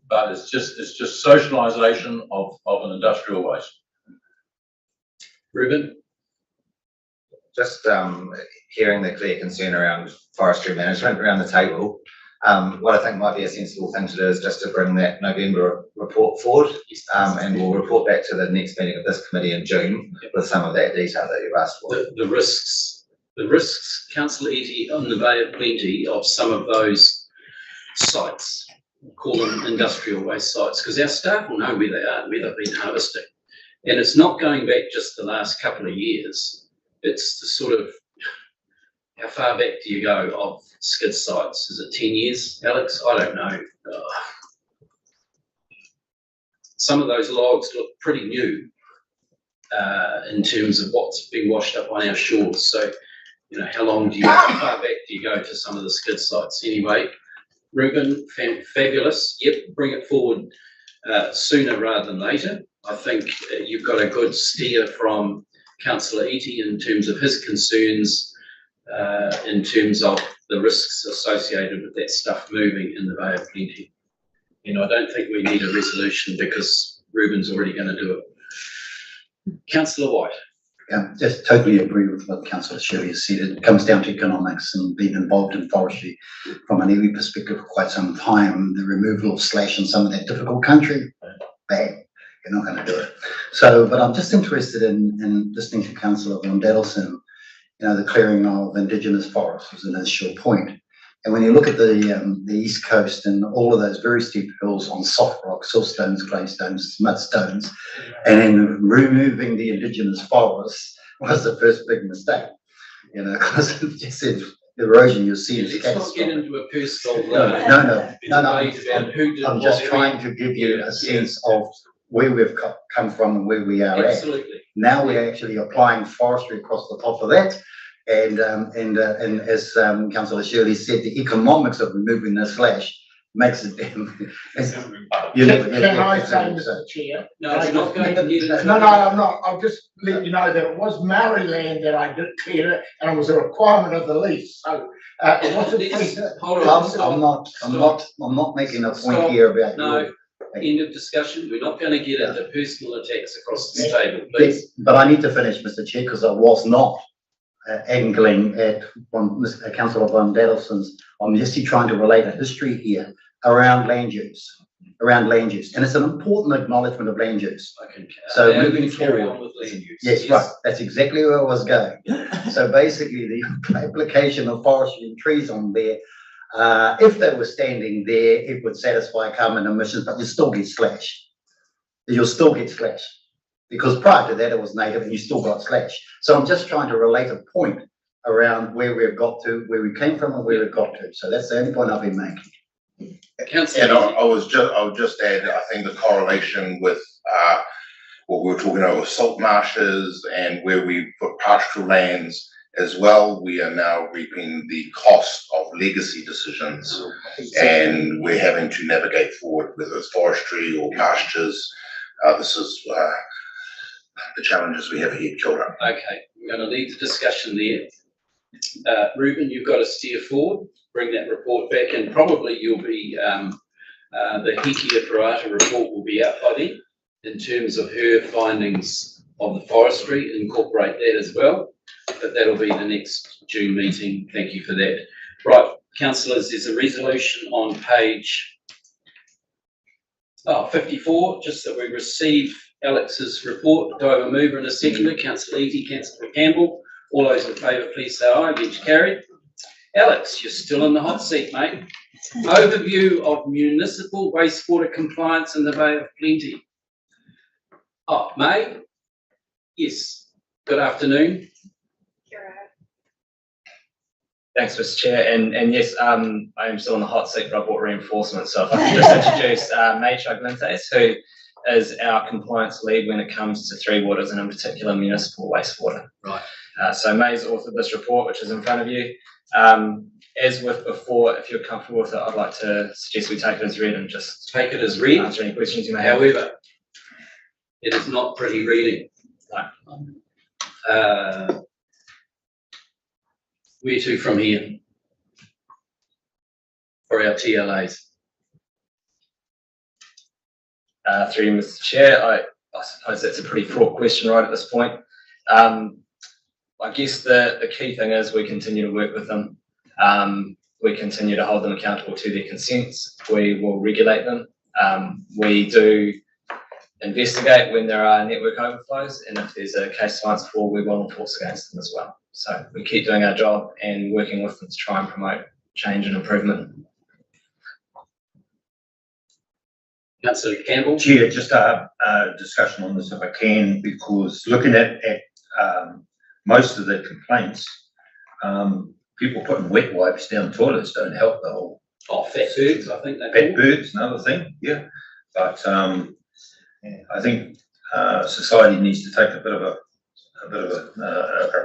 But it's just socialisation of an industrial waste. Ruben? Just hearing the clear concern around forestry management around the table, what I think might be a sensible thing to do is just to bring that November report forward, and we'll report back to the next meeting of this committee in June with some of that detail that you've asked for. The risks, Councillor Eadie, on the Bay of Plenty of some of those sites, call them industrial waste sites, because our staff will know where they are, where they've been harvesting. And it's not going back just the last couple of years. It's the sort of, how far back do you go of skid sites? Is it 10 years, Alex? I don't know. Some of those logs look pretty new in terms of what's been washed up on our shores. So, how far back do you go for some of the skid sites? Anyway, Ruben, fabulous. Yep, bring it forward sooner rather than later. I think you've got a good steer from Councillor Eadie in terms of his concerns, in terms of the risks associated with that stuff moving in the Bay of Plenty. I don't think we need a resolution because Ruben's already going to do it. Councillor White. Yeah, just totally agree with what Councillor Shirley has said. It comes down to economics and being involved in forestry from an iwi perspective for quite some time. The removal of slash in some of that difficult country, bang, you're not going to do it. So, but I'm just interested in listening to Councillor Von Dadelson, the clearing of indigenous forests was an initial point. And when you look at the East Coast and all of those very steep hills on soft rock, siltstones, claystones, mudstones, and then removing the indigenous forests was the first big mistake. Because it just said erosion, you'll see is let's not get into a personal No. I'm just trying to give you a sense of where we've come from and where we are at. Now we're actually applying forestry across the top of that. And as Councillor Shirley said, the economics of removing the slash makes it. Can I say, Mr. Chair? No, we're not going to get into. No, I'm not. I'll just let you know that it was Maori land that I declared it, and it was a requirement of the lease, so, it wasn't. Hold on. I'm not making a point here about. No, end of discussion. We're not going to get into personal attacks across this table, please. But I need to finish, Mr. Chair, because I was not angling at Councillor Van Dadelson's. I'm just trying to relate a history here around land use, and it's an important acknowledgement of land use. Okay. So Now moving we carry forward, on with land use. yes, right, that's exactly where I was going. So basically, the application of forestry and trees on there, if they were standing there, it would satisfy carbon emissions, but you still get slash. You'll still get slash. Because prior to that, it was native and you still got slash. So I'm just trying to relate a point around where we've got to, where we came from and where we've got to. So that's the only point I've been making. Councillor. And I would just add, I think the correlation with, what we were talking about with salt marshes and where we put pastoral lands as well, we are now reaping the cost of legacy decisions. And we're having to navigate forward, whether it's forestry or pastures. This is, the challenges we have here, Kia ora. Okay, we're going to leave the discussion there. Ruben, you've got to steer forward, bring that report back, and probably you'll be, the Hikia Parata report will be out by then in terms of her findings of the forestry, incorporate that as well. But that'll be the next June meeting. Thank you for that. Right, councillors, there's a resolution on page 54, just that we receive Alex's report. Do I have a mover and a seconder? Councillor Eady, Councillor Campbell. All those in favour, please say aye. Against, carried. Alex, you're still in the hot seat, mate. Overview of municipal wastewater compliance in the Bay of Plenty. Oh, May? Yes. Good afternoon. Thanks, Mr. Chair, and yes, I am still in the hot seat, but I brought reinforcement, so if I can just introduce May Chuglintes, who is our compliance lead when it comes to Three Waters and in particular municipal wastewater. Right. So May's authored this report, which is in front of you. As with before, if you're comfortable with it, I'd like to suggest we take it as read and just take it as read. Answer any questions you may have. However, it is not pretty reading. No. Where to from here for our TLAs? Through you, Mr. Chair, I suppose that's a pretty fraught question right at this point. I guess the key thing is we continue to work with them. We continue to hold them accountable to their consents. We will regulate them. We do investigate when there are network overflows, and if there's a case to answer for, we will enforce against them as well. So we keep doing our job and working with them to try and promote change and improvement. Councillor Campbell. Chair, just a discussion on this if I can, because looking at most of the complaints, people putting wet wipes down toilets don't help the whole. Oh, fat birds, I think. Fat birds, another thing, yeah. But I think society needs to take a bit of a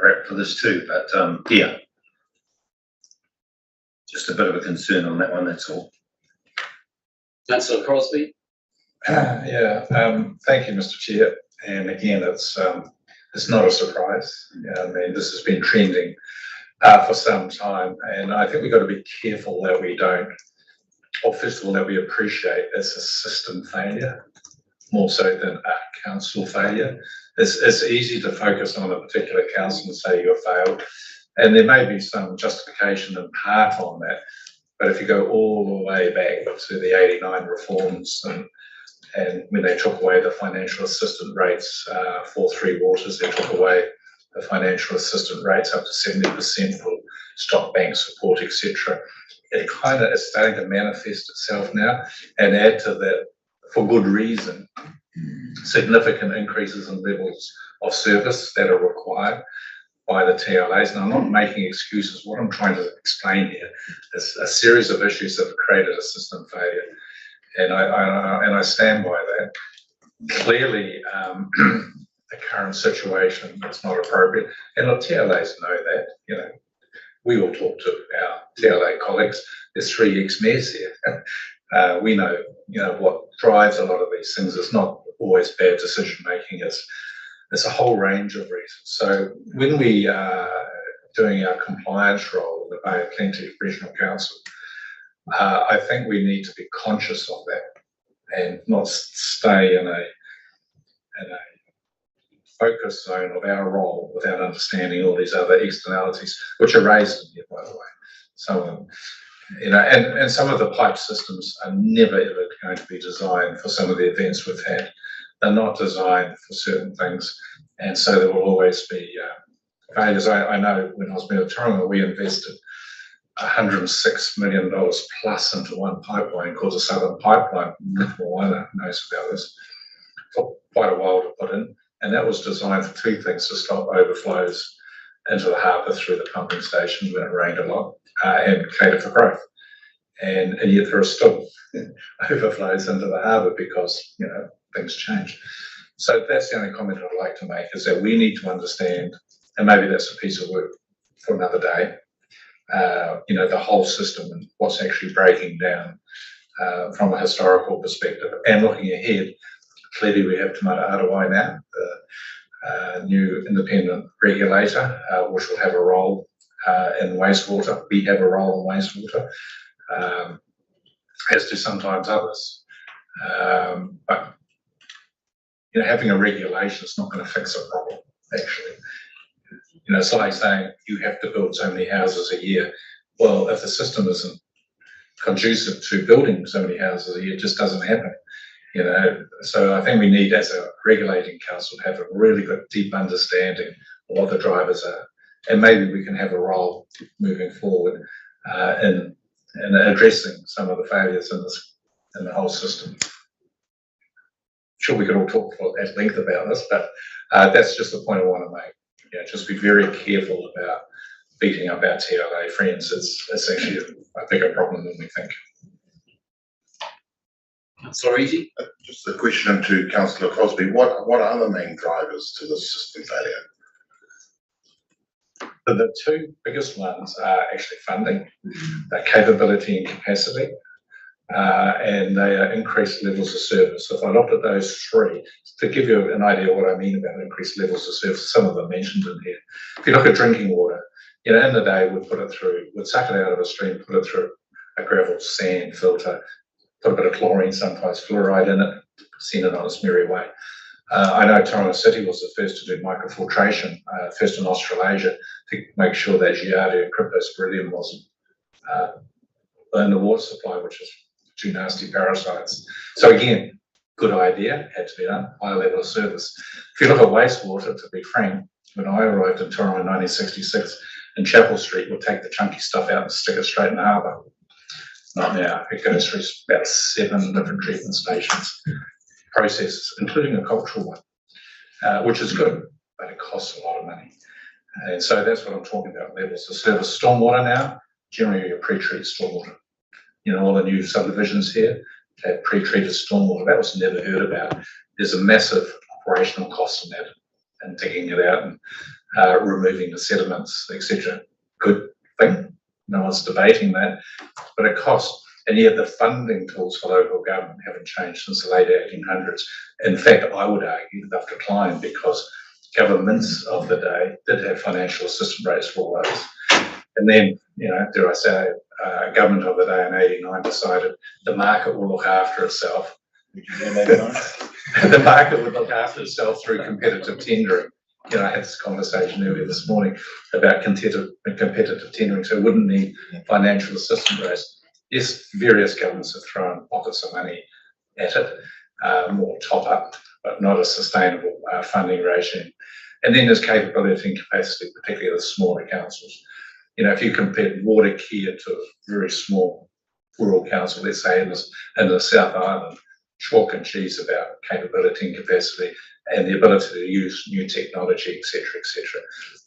rap for this too. But yeah, just a bit of a concern on that one. That's all. Councillor Crosby. Thank you, Mr. Chair. And again, it's not a surprise. I mean, this has been trending for some time, and I think we've got to be careful that we don't, or first of all, that we appreciate it's a system failure more so than a council failure. It's easy to focus on a particular council and say you've failed, and there may be some justification in part on that. But if you go all the way back to the '89 reforms and when they took away the financial assistance rates for Three Waters, they took away the financial assistance rates up to 70% for stock bank support, etc. It kind of is starting to manifest itself now, and add to that, for good reason, significant increases in levels of service that are required by the TLAs. And I'm not making excuses. What I'm trying to explain here is a series of issues that have created a system failure. And I stand by that. Clearly, the current situation is not appropriate. And the TLAs know that. You know, we will talk to our TLA colleagues. There's 3 ex-mayors here. We know, what drives a lot of these things. It's not always bad decision making. It's a whole range of reasons. So when we are doing our compliance role in the Bay of Plenty Regional Council, I think we need to be conscious of that and not stay in a focus zone of our role without understanding all these other externalities, which are raised in here, by the way. Some of them, and some of the pipe systems are never ever going to be designed for some of the events we've had. They're not designed for certain things, and so there will always be failures. I know when I was Mayor of Tauranga, we invested $106 million plus into one pipeline called the Southern Pipeline. Nick Moana knows about this. Took quite a while to put in, and that was designed for two things: to stop overflows into the harbour through the pumping station when it rained a lot, and cater for growth. And yet there are still overflows into the harbour because things change. So that's the only comment I'd like to make, is that we need to understand, and maybe that's a piece of work for another day, the whole system and what's actually breaking down from a historical perspective. And looking ahead, clearly we have Te Mata Arawai now, the new independent regulator, which will have a role in wastewater. We have a role in wastewater, as do sometimes others. But having a regulation is not going to fix a problem, actually. It's like saying you have to build so many houses a year. Well, if the system isn't conducive to building so many houses a year, it just doesn't happen. So I think we need, as a regulating council, to have a really good, deep understanding of what the drivers are, and maybe we can have a role moving forward in addressing some of the failures in the whole system. Sure, we could all talk at length about this, but that's just the point I want to make. Just be very careful about beating up our TLA friends. It's actually a bigger problem than we think. Councillor Easy? Just a question to Councillor Crosby. What are the main drivers to this system failure? The two biggest ones are actually funding, capability and capacity, and they are increased levels of service. So if I looked at those three, to give you an idea of what I mean about increased levels of service, some of them mentioned in here. If you look at drinking water, in the day we'd suck it out of a stream, put it through a gravel sand filter, put a bit of chlorine, sometimes fluoride in it, send it on its merry way. I know Tauranga City was the first to do microfiltration, first in Australasia, to make sure that Giardia and Cryptosporidium wasn't in the water supply, which is two nasty parasites. So again, good idea, had to be done, high level of service. If you look at wastewater, to be frank, when I arrived in Tauranga in 1966, in Chapel Street, we'd take the chunky stuff out and stick it straight in the harbour. Not now. It goes through about 7 different treatment stations, processes, including a cultural one, which is good, but it costs a lot of money. And so that's what I'm talking about, levels of service. Stormwater now, generally you pre-treat stormwater. All the new subdivisions here have pre-treated stormwater. That was never heard about. There's a massive operational cost in that, and digging it out and removing the sediments, etc. Good thing. No one's debating that, but it costs. And yet the funding tools for local government haven't changed since the late 1800s. In fact, I would argue they've declined because governments of the day did have financial assistance rates for all those. And then, dare I say, government of the day in '89 decided the market will look after itself. The market would look after itself through competitive tendering. I had this conversation earlier this morning about competitive tendering, so it wouldn't need financial assistance rates. Yes, various governments have thrown pockets of money at it, more top up, but not a sustainable funding regime. And then there's capability and capacity, particularly of the smaller councils. If you compare water care to a very small rural council, let's say in the South Island, chalk and cheese about capability and capacity and the ability to use new technology, etc., etc.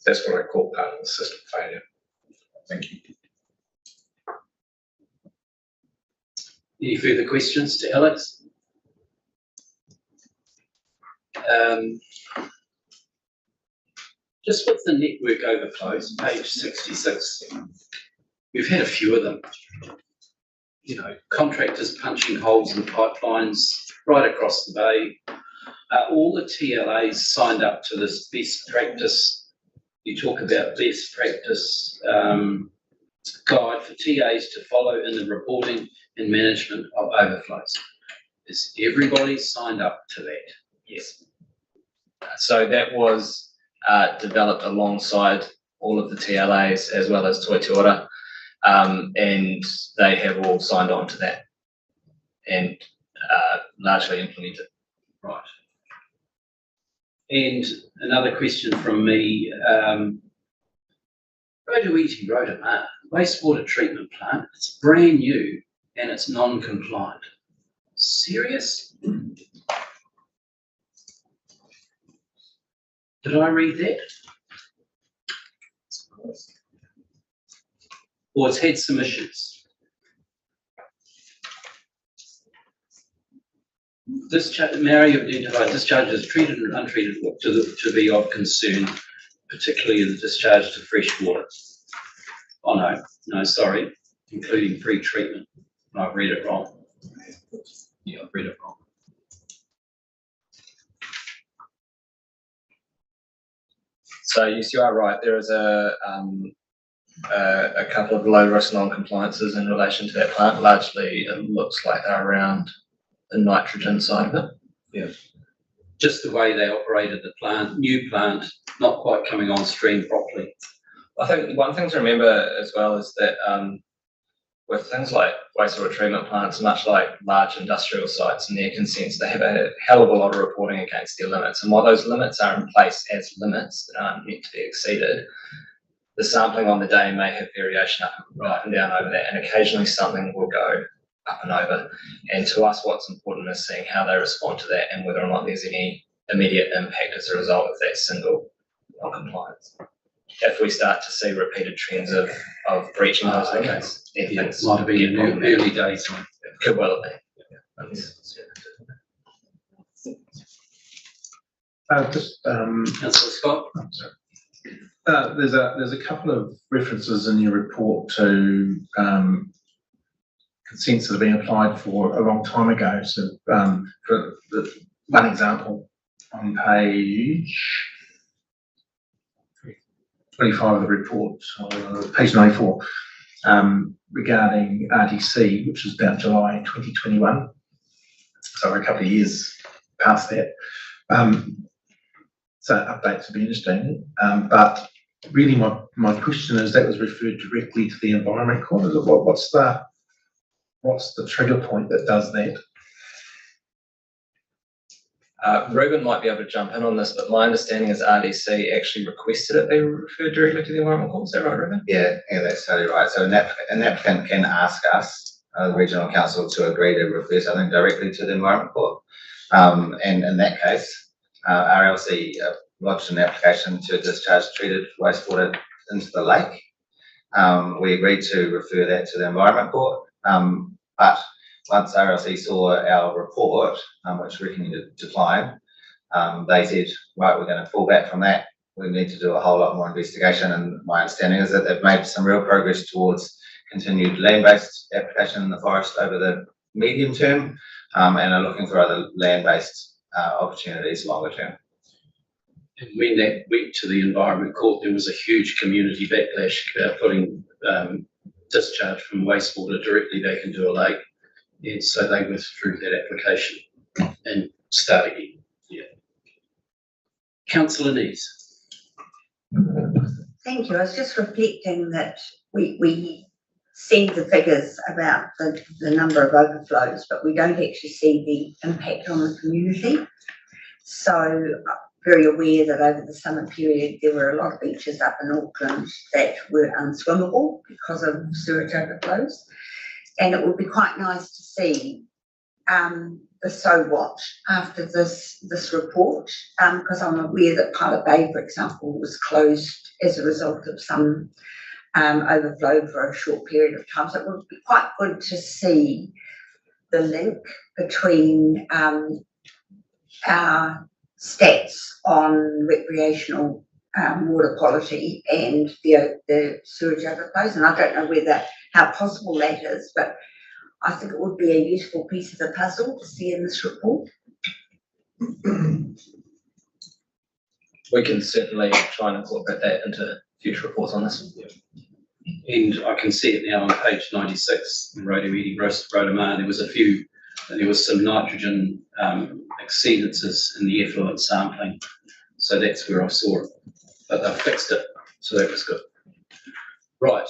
That's what I call part of the system failure. Thank you. Any further questions to Alex? Just with the network overflows, page 66, we've had a few of them. contractors punching holes in pipelines right across the bay. All the TLAs signed up to this best practice. You talk about best practice guide for TAs to follow in the reporting and management of overflows. Is everybody signed up to that? Yes. So that was developed alongside all of the TLAs as well as Toi Te Ora, and they have all signed on to that and largely implemented. Right. And another question from me, Rotoiti Rotomar, wastewater treatment plant, it's brand new and it's non-compliant. Serious? Did I read that? Or it's had some issues? Discharges treated and untreated to be of concern, particularly in the discharge to fresh water. Oh no, sorry, including pre-treatment. I've read it wrong. Yeah, I've read it wrong. So yes, you are right. There is a couple of low risk non-compliances in relation to that plant. Largely, it looks like they're around the nitrogen side of it. Yeah. Just the way they operated the plant, new plant, not quite coming on stream properly. I think one thing to remember as well is that with things like wastewater treatment plants, much like large industrial sites and their consents, they have a hell of a lot of reporting against their limits. And while those limits are in place as limits that aren't meant to be exceeded, the sampling on the day may have variation up and down over that, and occasionally something will go up and over. And to us, what's important is seeing how they respond to that and whether or not there's any immediate impact as a result of that single non-compliance. If we start to see repeated trends of breaching those limits, then things might have been in early days. Could well have been. Councillor Scott. There's a couple of references in your report to consents that have been applied for a long time ago. So for the one example on page 25 of the report, page 94, regarding RDC, which was about July 2021. So we're a couple of years past that. So updates would be interesting. But really my question is, that was referred directly to the Environment Court. Is it, what's the trigger point that does that? Ruben might be able to jump in on this, but my understanding is RDC actually requested it be referred directly to the Environment Court. Is that right, Ruben? Yeah, that's totally right. So an applicant can ask us, the Regional Council, to agree to refer something directly to the Environment Court. And in that case, RLC lodged an application to discharge treated wastewater into the lake. We agreed to refer that to the Environment Court, but once RLC saw our report, which recommended decline, they said, right, we're going to fall back from that. We need to do a whole lot more investigation. And my understanding is that they've made some real progress towards continued land-based application in the forest over the medium term, and are looking for other land-based opportunities longer term. And when that went to the Environment Court, there was a huge community backlash about putting discharge from wastewater directly back into a lake. And so they withdrew that application and start again. Yeah. Councillor Nees. Thank you. I was just reflecting that we see the figures about the number of overflows, but we don't actually see the impact on the community. So very aware that over the summer period there were a lot of beaches up in Auckland that were unswimmable because of sewage overflows. And it would be quite nice to see the so what after this report, because I'm aware that Pilot Bay, for example, was closed as a result of some overflow for a short period of time. So it would be quite good to see the link between our stats on recreational water quality and the sewage overflows. And I don't know how possible that is, but I think it would be a useful piece of the puzzle to see in this report. We can certainly try and incorporate that into future reports on this. And I can see it now on page 96, in Rotary Rotomar, there was some nitrogen exceedances in the effluent sampling. So that's where I saw it, but they fixed it, so that was good. Right.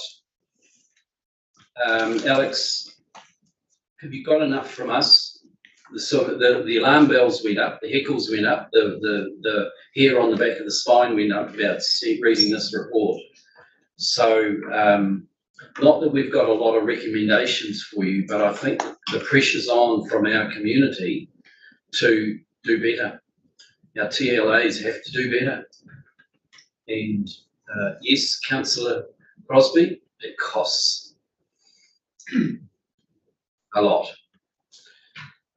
Alex, have you got enough from us? The alarm bells went up, the heckles went up, the hair on the back of the spine went up about reading this report. So, not that we've got a lot of recommendations for you, but I think the pressure's on from our community to do better. Our TLAs have to do better. And yes, Councillor Crosby, it costs a lot.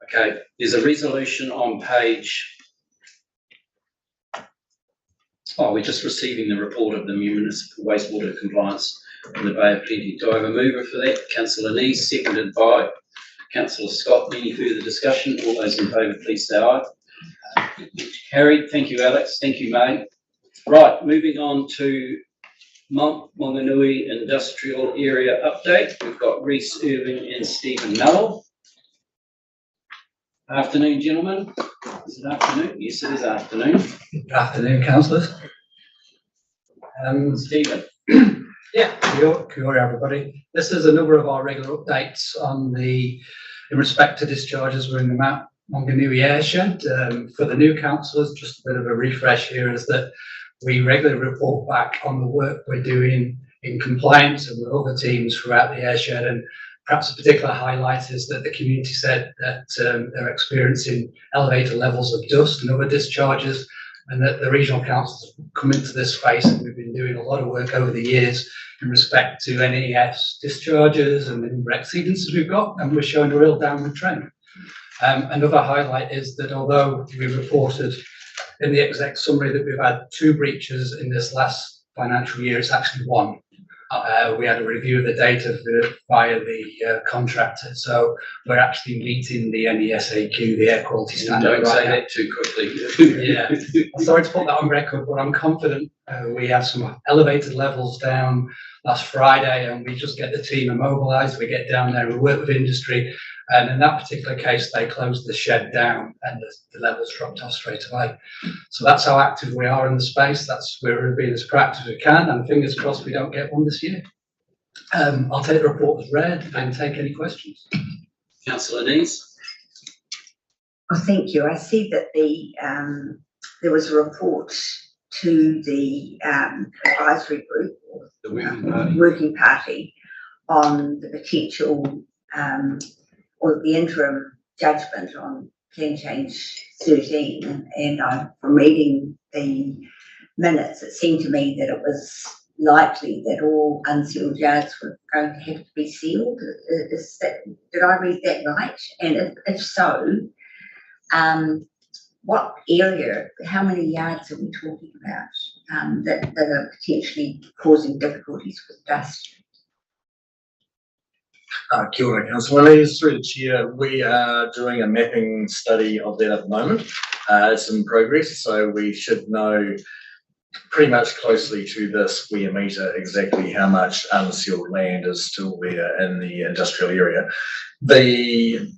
Okay, there's a resolution on page. Oh, we're just receiving the report of the municipal wastewater compliance in the Bay of Plenty. Do I have a mover for that? Councillor Neese, seconded by Councillor Scott. Any further discussion? All those in favour, please say aye. Carried. Thank you, Alex. Thank you, May. Right, moving on to Mount Maunganui Industrial Area Update. We've got Rhys Irving and Stephen Mellor. Afternoon, gentlemen. Is it afternoon? Yes, it is afternoon. Good afternoon, councillors. Stephen. Yeah, kia ora, everybody. This is another of our regular updates in respect to discharges within the Mount Maunganui airshed. For the new councillors, just a bit of a refresh here is that we regularly report back on the work we're doing in compliance and with other teams throughout the airshed, and perhaps a particular highlight is that the community said that they're experiencing elevated levels of dust and other discharges, and that the regional councils have come into this space, and we've been doing a lot of work over the years in respect to NES discharges and the number of exceedances we've got, and we're showing a real downward trend. Another highlight is that although we reported in the exec summary that we've had 2 breaches in this last financial year, it's actually 1. We had a review of the data via the contractor, so we're actually meeting the NESAQ, the air quality standard. Don't say that too quickly. Yeah, I'm sorry to put that on record, but I'm confident we have some elevated levels down last Friday, and we just get the team immobilised. We get down there, we work with industry, and in that particular case, they closed the shed down, and the levels dropped off straight away. So that's how active we are in the space. That's where we're being as proactive as we can, and fingers crossed we don't get one this year. I'll take the report as read and take any questions. Councillor Neese. Oh, thank you. I see that there was a report to the advisory group, or the working party, on the potential or the interim judgment on Plan Change 13, and from reading the minutes, it seemed to me that it was likely that all unsealed yards were going to have to be sealed. Did I read that right? And if so, what area, how many yards are we talking about that are potentially causing difficulties with dust? Kia ora, Councillor Lees, through the chair. We are doing a mapping study of that at the moment. It's in progress, so we should know pretty much closely to the square metre exactly how much unsealed land is still there in the industrial area. The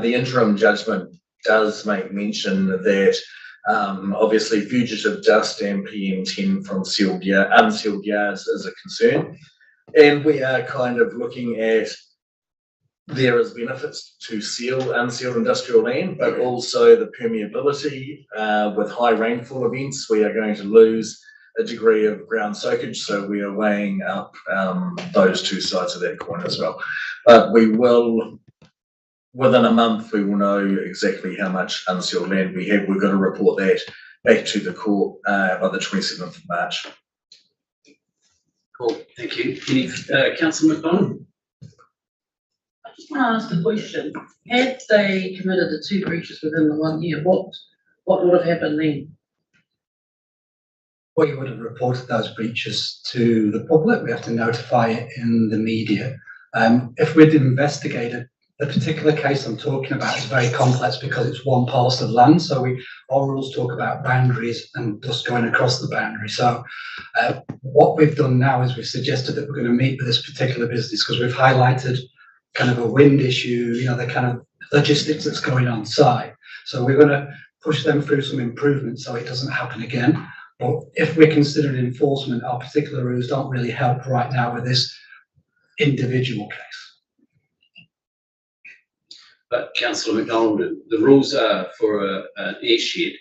interim judgment does make mention that obviously fugitive dust and PM10 from unsealed yards is a concern, and we are kind of looking at there is benefits to seal unsealed industrial land, but also the permeability with high rainfall events. We are going to lose a degree of ground soakage, so we are weighing up those 2 sides of that coin as well. But we will, within a month, we will know exactly how much unsealed land we have. We're going to report that back to the court by the 27th of March. Cool, thank you. Any, Councillor McDonald? I just want to ask a question. Had they committed the 2 breaches within the 1 year, what would have happened then? We would have reported those breaches to the public. We have to notify it in the media. If we'd investigated the particular case I'm talking about is very complex because it's one parcel of land. So our rules talk about boundaries and dust going across the boundary. So what we've done now is we've suggested that we're going to meet with this particular business because we've highlighted kind of a wind issue, the kind of logistics that's going on site. So we're going to push them through some improvements so it doesn't happen again. But if we're considering enforcement, our particular rules don't really help right now with this individual case. But Councillor McDonald, the rules are for an air shed,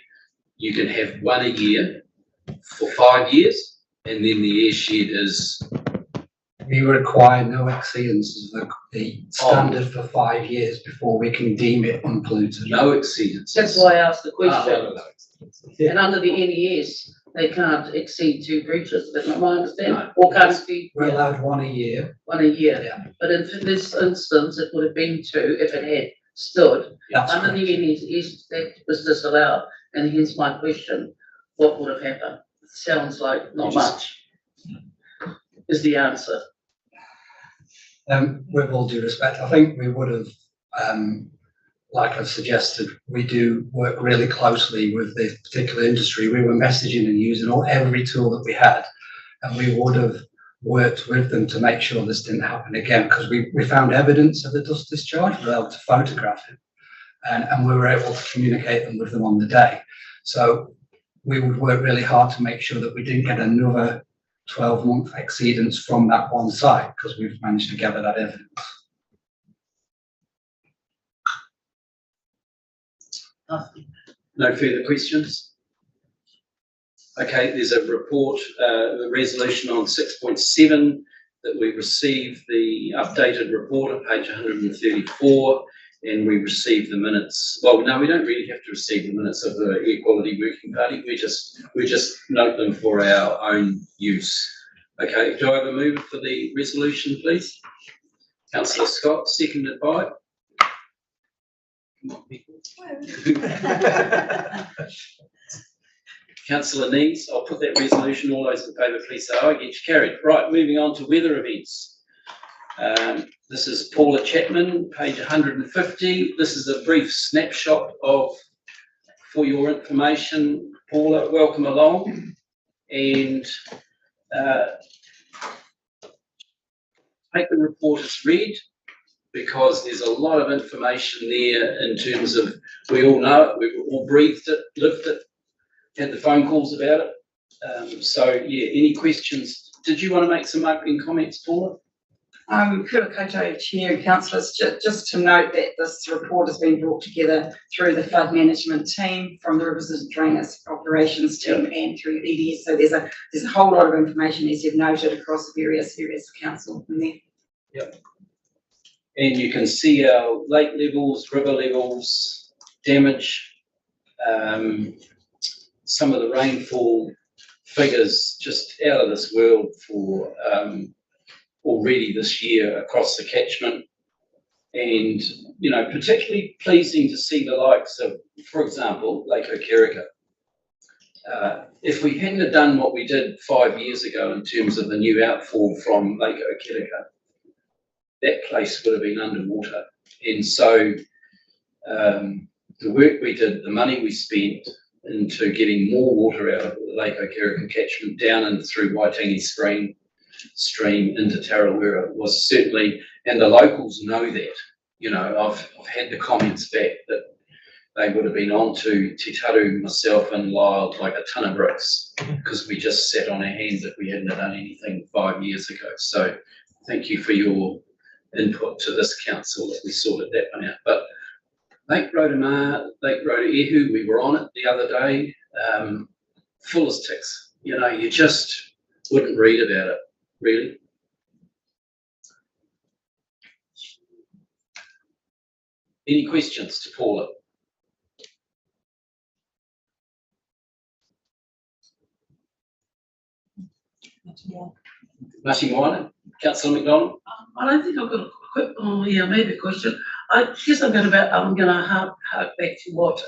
you can have one a year for 5 years, and then the air shed is. We require no exceedance of the standard for 5 years before we can deem it unpolluted. No exceedance. That's why I asked the question. And under the NES, they can't exceed 2 breaches, that's not my understanding, or can't exceed. We're allowed one a year. One a year, Yeah. but in this instance, it would have been 2 if it had stood. That's Under the NES, that was disallowed, and hence my question, what would have happened? Sounds like not much, is the answer. With all due respect, I think we would have, like I've suggested, we do work really closely with this particular industry. We were messaging and using every tool that we had, and we would have worked with them to make sure this didn't happen again, because we found evidence of the dust discharge, we were able to photograph it, and we were able to communicate them with them on the day. So we would work really hard to make sure that we didn't get another 12-month exceedance from that one site, because we've managed to gather that evidence. No further questions? Okay, there's a report, a resolution on 6.7 that we received the updated report on page 134, and we received the minutes. Well, no, we don't really have to receive the minutes of the Air Quality Working Party. We just note them for our own use. Okay, do I have a mover for the resolution, please? Councillor Scott, seconded by. Come on, people. Councillor Nees, I'll put that resolution. All those in favour, please say aye. Gets carried. Right, moving on to weather events. This is Paula Chapman, page 150. This is a brief snapshot for your information. Paula, welcome along. And take the report as read, because there's a lot of information there in terms of, we all know it, we've all breathed it, lived it, had the phone calls about it. So yeah, any questions? Did you want to make some opening comments, Paula? Kia ora koutou, Chair and Councillors, just to note that this report has been brought together through the flood management team, from the Rivers and Drainage Operations team, and through EDS. So there's a whole lot of information, as you've noted, across the various areas of council in there. Yep. And you can see our lake levels, river levels, damage, some of the rainfall figures just out of this world for already this year across the catchment. And, you know, particularly pleasing to see the likes of, for example, Lake Okirika. If we hadn't have done what we did 5 years ago in terms of the new outfall from Lake Okirika, that place would have been underwater. And so the work we did, the money we spent into getting more water out of the Lake Okirika catchment down and through Waitangi stream into Tarawera was certainly, and the locals know that. You know, I've had the comments back that they would have been on to Te Taru, myself and Lyle, like a ton of bricks, because we just sat on our hands if we hadn't done anything 5 years ago. So thank you for your input to this council that we sorted that one out. But Lake Rotomar, Lake Rotoehu, we were on it the other day, full as ticks. You know, you just wouldn't read about it, really. Any questions to Paula? Mati Moana, Councillor McDonald. I don't think I've got a quick, oh yeah, maybe a question. I guess I'm going to hark back to what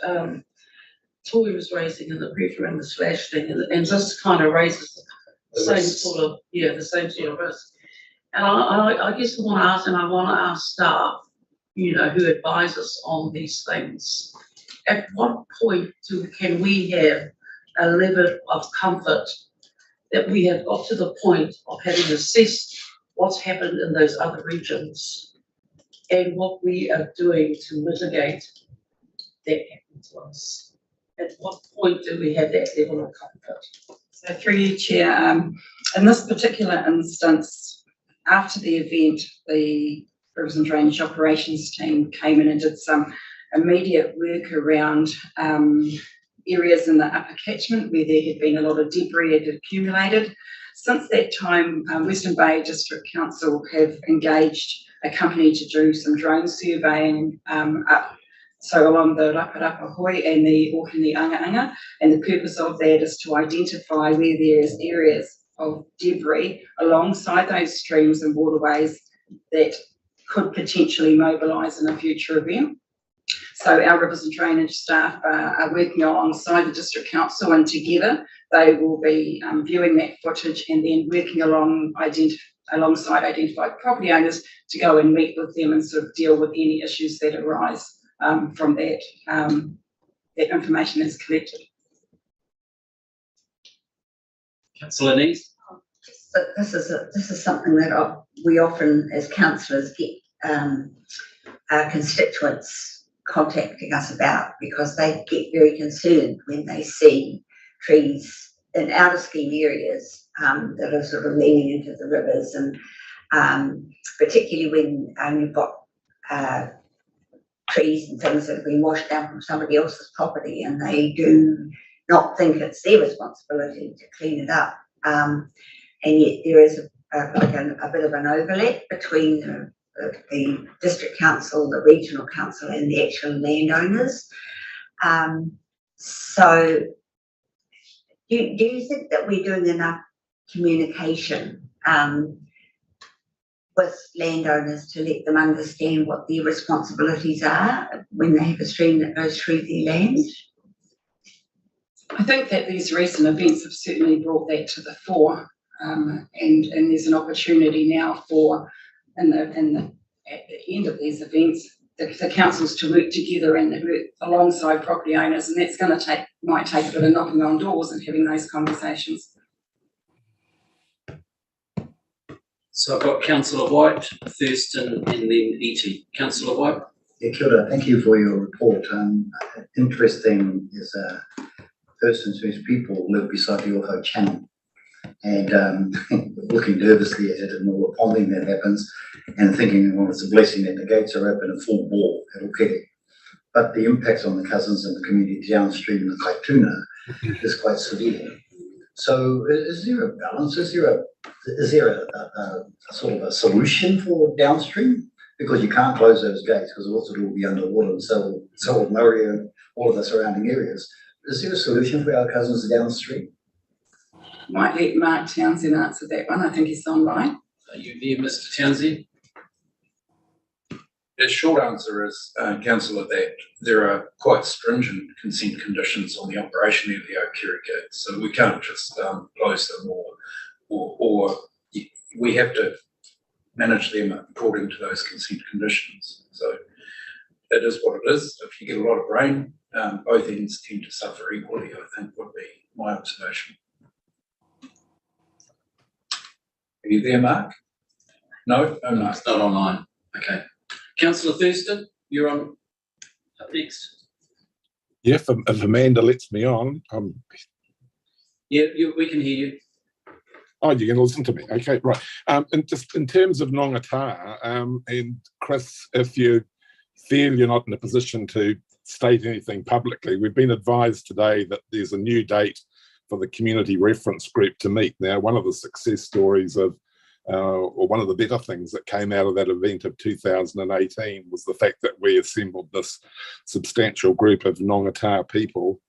Toy was raising in the brief around the slash thing, and just kind of raises the same sort of, the same sort of risk. And I guess I want to ask, and I want to ask staff, who advise us on these things. At what point can we have a level of comfort that we have got to the point of having assessed what's happened in those other regions and what we are doing to mitigate that happening to us? At what point do we have that level of comfort? So through you, Chair, in this particular instance, after the event, the Rivers and Drainage Operations team came in and did some immediate work around areas in the upper catchment where there had been a lot of debris had accumulated. Since that time, Western Bay District Council have engaged a company to do some drone surveying so along the Raparapa Hoi and the Okini Anga Anga, and the purpose of that is to identify where there is areas of debris alongside those streams and waterways that could potentially mobilise in a future event. So our Rivers and Drainage staff are working alongside the District Council, and together they will be viewing that footage and then working alongside identified property owners to go and meet with them and sort of deal with any issues that arise from that information is collected. Councillor Nees? So this is something that we often, as councillors, get our constituents contacting us about, because they get very concerned when they see trees in outer scheme areas that are sort of leaning into the rivers, and particularly when you've got trees and things that have been washed down from somebody else's property, and they do not think it's their responsibility to clean it up. And yet there is a bit of an overlap between the district council, the regional council, and the actual landowners. So do you think that we're doing enough communication with landowners to let them understand what their responsibilities are when they have a stream that goes through their land? I think that these recent events have certainly brought that to the fore, and there's an opportunity now for, at the end of these events, the councils to work together and work alongside property owners, and that's going to might take a bit of knocking on doors and having those conversations. So I've got Councillor White, Thurston, and then Eaty. Councillor White? Yeah, kia ora. Thank you for your report. Interesting is persons whose people live beside the Oho Channel, and looking nervously at it and all the ponding that happens, and thinking, well, it's a blessing that the gates are open and full bore at Okere. But the impacts on the cousins and the community downstream in the Kaituna is quite severe. So is there a balance? Is there a sort of a solution for downstream? Because you can't close those gates, because also it will be underwater, and so will Murray and all of the surrounding areas. Is there a solution for our cousins downstream? Might let Mark Townsend answer that one. I think he's online. Are you there, Mr. Townsend? The short answer is, councillor, that there are quite stringent consent conditions on the operation of the Okere gates, so we can't just close them or we have to manage them according to those consent conditions. So it is what it is. If you get a lot of rain, both ends tend to suffer equally, I think would be my observation. Are you there, Mark? No, Mark. It's not online. Okay. Councillor Thurston, you're on up next. Yeah, if Amanda lets me on, Yeah, we can hear you. Oh, you're going to listen to me. Okay, right. And just in terms of Nongata, and Chris, if you feel you're not in a position to state anything publicly, we've been advised today that there's a new date for the community reference group to meet. Now, one of the success stories of, or one of the better things that came out of that event of 2018 was the fact that we assembled this substantial group of Nongata people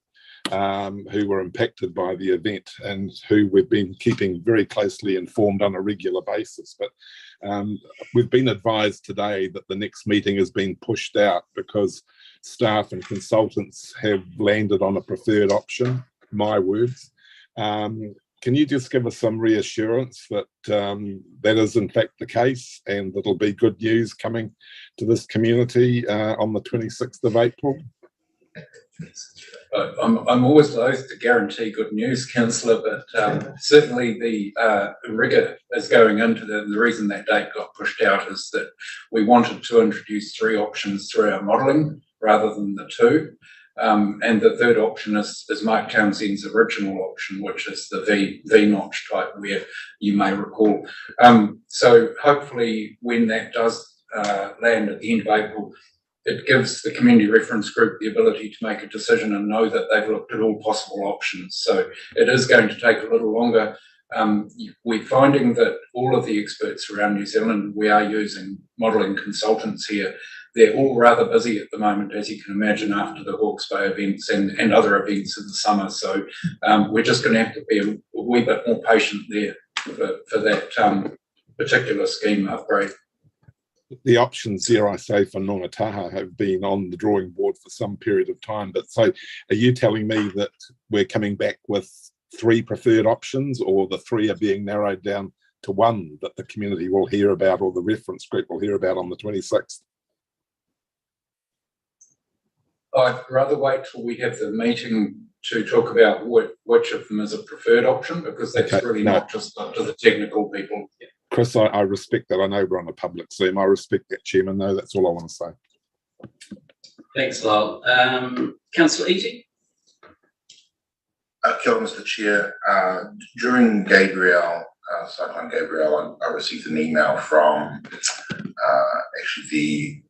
who were impacted by the event and who we've been keeping very closely informed on a regular basis. But we've been advised today that the next meeting has been pushed out because staff and consultants have landed on a preferred option, my words. can you just give us some reassurance that that is in fact the case, and that'll be good news coming to this community on the 26th of April? I'm always loath to guarantee good news, councillor, but certainly the rigour is going into the reason that date got pushed out is that we wanted to introduce 3 options through our modelling rather than the 2. And the third option is Mark Townsend's original option, which is the V notch type, where you may recall. So hopefully when that does land at the end of April, it gives the community reference group the ability to make a decision and know that they've looked at all possible options. So it is going to take a little longer. We're finding that all of the experts around New Zealand, we are using modelling consultants here. They're all rather busy at the moment, as you can imagine, after the Hawke's Bay events and other events in the summer. So we're just going to have to be a wee bit more patient there for that particular scheme upgrade. The options, dare I say, for Nongataha have been on the drawing board for some period of time. But so are you telling me that we're coming back with 3 preferred options, or the 3 are being narrowed down to 1 that the community will hear about, or the reference group will hear about on the 26th? I'd rather wait till we have the meeting to talk about which of them is a preferred option, because that's not just up to the technical people. Chris, I respect that. I know we're on a public Zoom. I respect that, Chairman, though. That's all I want to say. Thanks, Lyle. Councillor Eating. Kia ora, Mr. Chair. During Cyclone Gabrielle, I received an email from actually the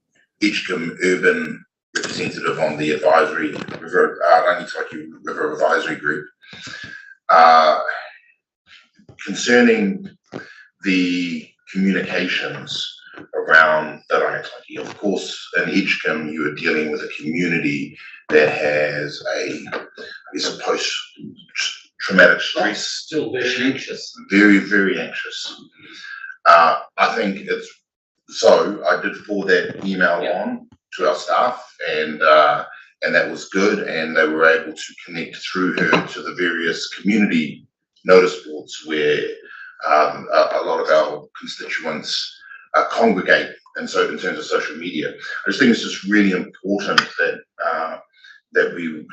Edgecombe Urban representative on the advisory Rangitaiki River Advisory Group concerning the communications around the Rangitaiki. Of course, in Edgecombe, you are dealing with a community that has a post-traumatic stress. Still very anxious. Very, very anxious. I think it's so. I did forward that email on to our staff, and that was good, and they were able to connect through her to the various community notice boards where a lot of our constituents congregate. And so in terms of social media, I just think it's just really important that we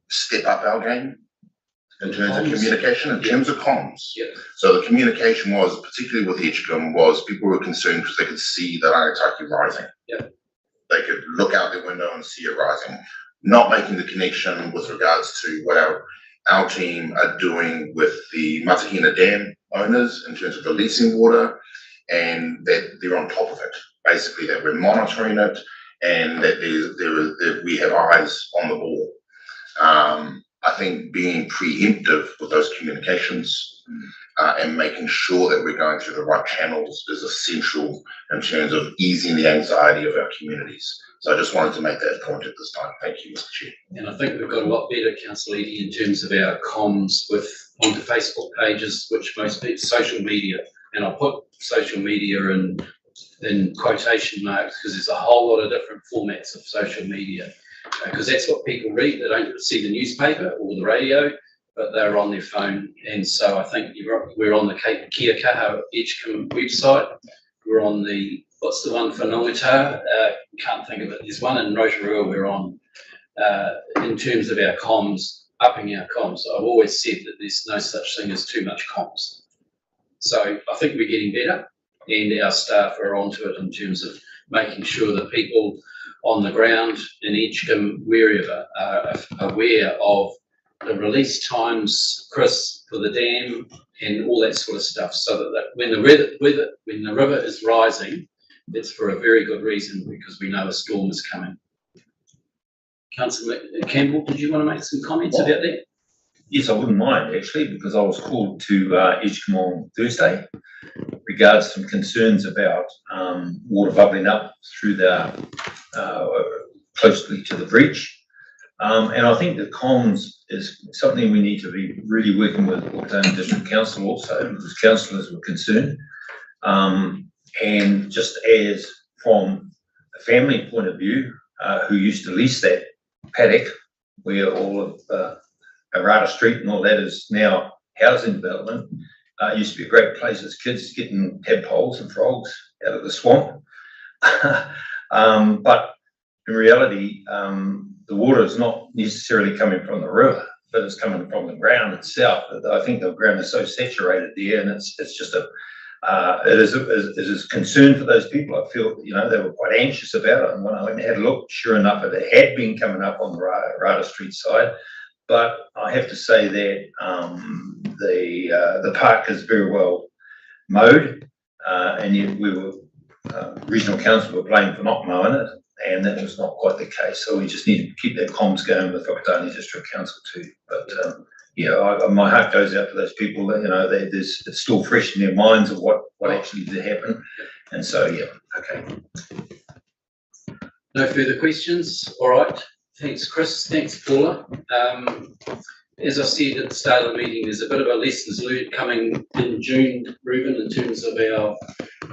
step up our game in terms of communication, in terms of comms. So the communication was, particularly with Edgecombe, was people were concerned because they could see the Rangitaiki rising. They could look out their window and see it rising, not making the connection with regards to what our team are doing with the Matahina Dam owners in terms of releasing water, and that they're on top of it. Basically, that we're monitoring it, and that we have eyes on the ball. I think being preemptive with those communications and making sure that we're going through the right channels is essential in terms of easing the anxiety of our communities. So I just wanted to make that point at this time. Thank you, Mr. Chair. And I think we've got a lot better, Councillor Eadie, in terms of our comms onto Facebook pages, which most people, social media, and I'll put social media in quotation marks because there's a whole lot of different formats of social media. Because that's what people read. They don't see the newspaper or the radio, but they're on their phone. And so I think we're on the Kia Kaha Edgecombe website. We're on what's the one for Nongataha? Can't think of it. There's one in Rotorua we're on. In terms of our comms, upping our comms. I've always said that there's no such thing as too much comms. So I think we're getting better, and our staff are onto it in terms of making sure that people on the ground in Edgecombe, wherever, are aware of the release times, Chris, for the dam and all that sort of stuff, so that when the river is rising, it's for a very good reason, because we know a storm is coming. Councillor Campbell, did you want to make some comments about that? Yes, I wouldn't mind actually, because I was called to Edgecombe on Thursday regards some concerns about water bubbling up through closely to the breach. And I think that comms is something we need to be really working with Auckland District Council also, because councillors were concerned. And just as from a family point of view, who used to lease that paddock where all of Arata Street and all that is now housing development. It used to be a great place as kids getting tadpoles and frogs out of the swamp. But in reality, the water is not necessarily coming from the river, but it's coming from the ground itself. I think the ground is so saturated there, and it's just it is a concern for those people. I feel, they were quite anxious about it. And when I went and had a look, sure enough, it had been coming up on the Rata Street side. But I have to say that the park is very well mowed, and yet regional council were blamed for not mowing it, and that was not quite the case. So we just need to keep that comms going with Whakatane District Council too. But my heart goes out to those people that, it's still fresh in their minds of what actually did happen. And so, okay. No further questions? All right. Thanks, Chris. Thanks, Paula. As I said at the start of the meeting, there's a bit of a lessons learned coming in June, Reuben, in terms of our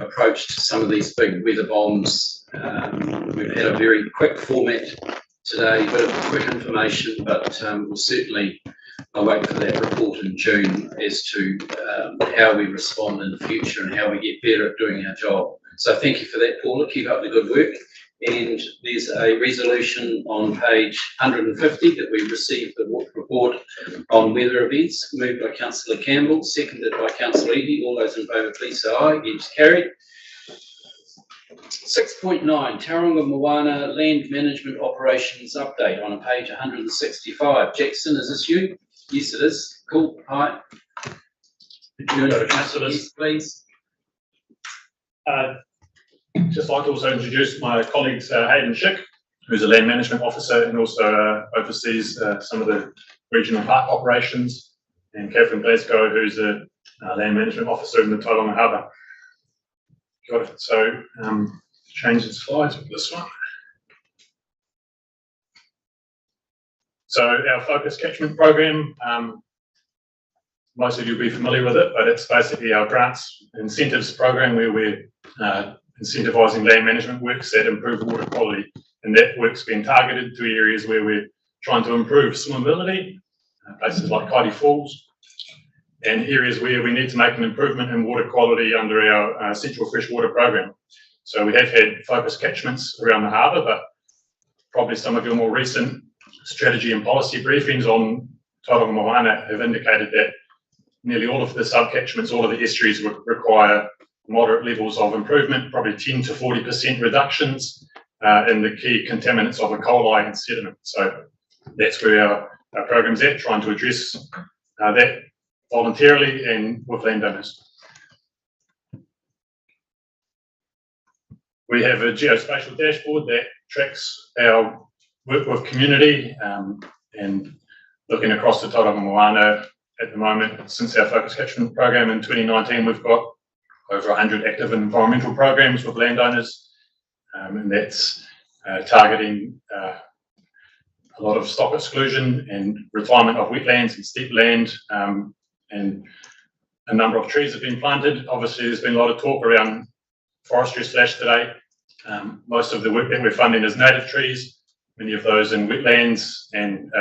approach to some of these big weather bombs. We've had a very quick format today, a bit of quick information, but we'll certainly wait for that report in June as to how we respond in the future and how we get better at doing our job. So thank you for that, Paula. Keep up the good work. And there's a resolution on page 150 that we received the report on weather events, moved by Councillor Campbell, seconded by Councillor Eadie. All those in favour, please say aye. Against, carried. 6.9, Tauranga Moana Land Management Operations Update on page 165. Jackson, is this you? Yes, it is. Cool. Hi. Yes, please. Just like to also introduce my colleagues, Hayden Schick, who's a land management officer and also oversees some of the regional park operations, and Catherine Glasgow, who's a land management officer in the Tauranga Harbour. Got it. So change the slides with this one. So our focus catchment program, most of you will be familiar with it, but it's basically our grants incentives program where we're incentivising land management works that improve water quality, and that work's been targeted to areas where we're trying to improve swimmability, places like Kaiti Falls, and areas where we need to make an improvement in water quality under our central freshwater program. So we have had focus catchments around the harbour, but probably some of your more recent strategy and policy briefings on Tauranga Moana have indicated that nearly all of the sub-catchments, all of the estuaries would require moderate levels of improvement, probably 10 to 40% reductions in the key contaminants of E. coli and sediment. So that's where our program's at, trying to address that voluntarily and with landowners. We have a geospatial dashboard that tracks our work with community and looking across the Tauranga Moana at the moment. Since our focus catchment program in 2019, we've got over 100 active environmental programs with landowners, and that's targeting a lot of stock exclusion and retirement of wetlands and steep land, and a number of trees have been planted. Obviously, there's been a lot of talk around forestry slash today. Most of the work that we're funding is native trees, many of those in wetlands and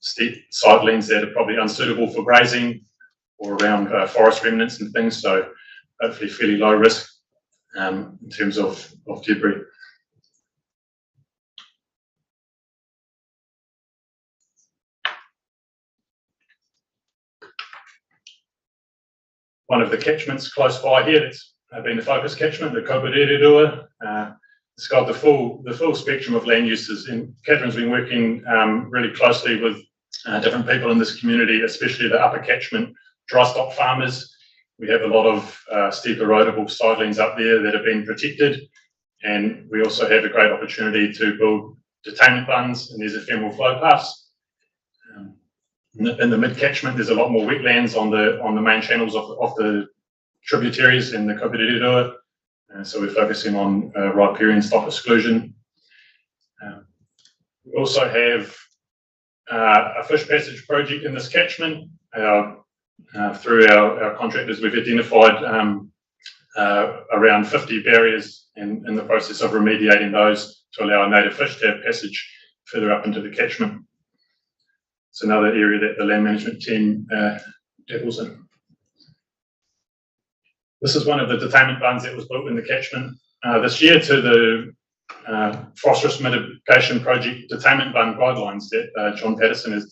steep sidelands that are probably unsuitable for grazing or around forest remnants and things. So hopefully fairly low risk in terms of debris. One of the catchments close by here that's been the focus catchment, the Koparerirua. It's got the full spectrum of land uses, and Catherine's been working really closely with different people in this community, especially the upper catchment dry stock farmers. We have a lot of steep erodible sidelands up there that have been protected, and we also have a great opportunity to build detainment bunds, and there's ephemeral flow paths. In the mid catchment, there's a lot more wetlands on the main channels of the tributaries in the Koparerirua, so we're focusing on riparian stock exclusion. We also have a fish passage project in this catchment. Through our contractors, we've identified around 50 barriers in the process of remediating those to allow native fish to have passage further up into the catchment. It's another area that the land management team levels in. This is one of the detainment bunds that was built in the catchment this year to the phosphorus mitigation project detainment bund guidelines that John Patterson and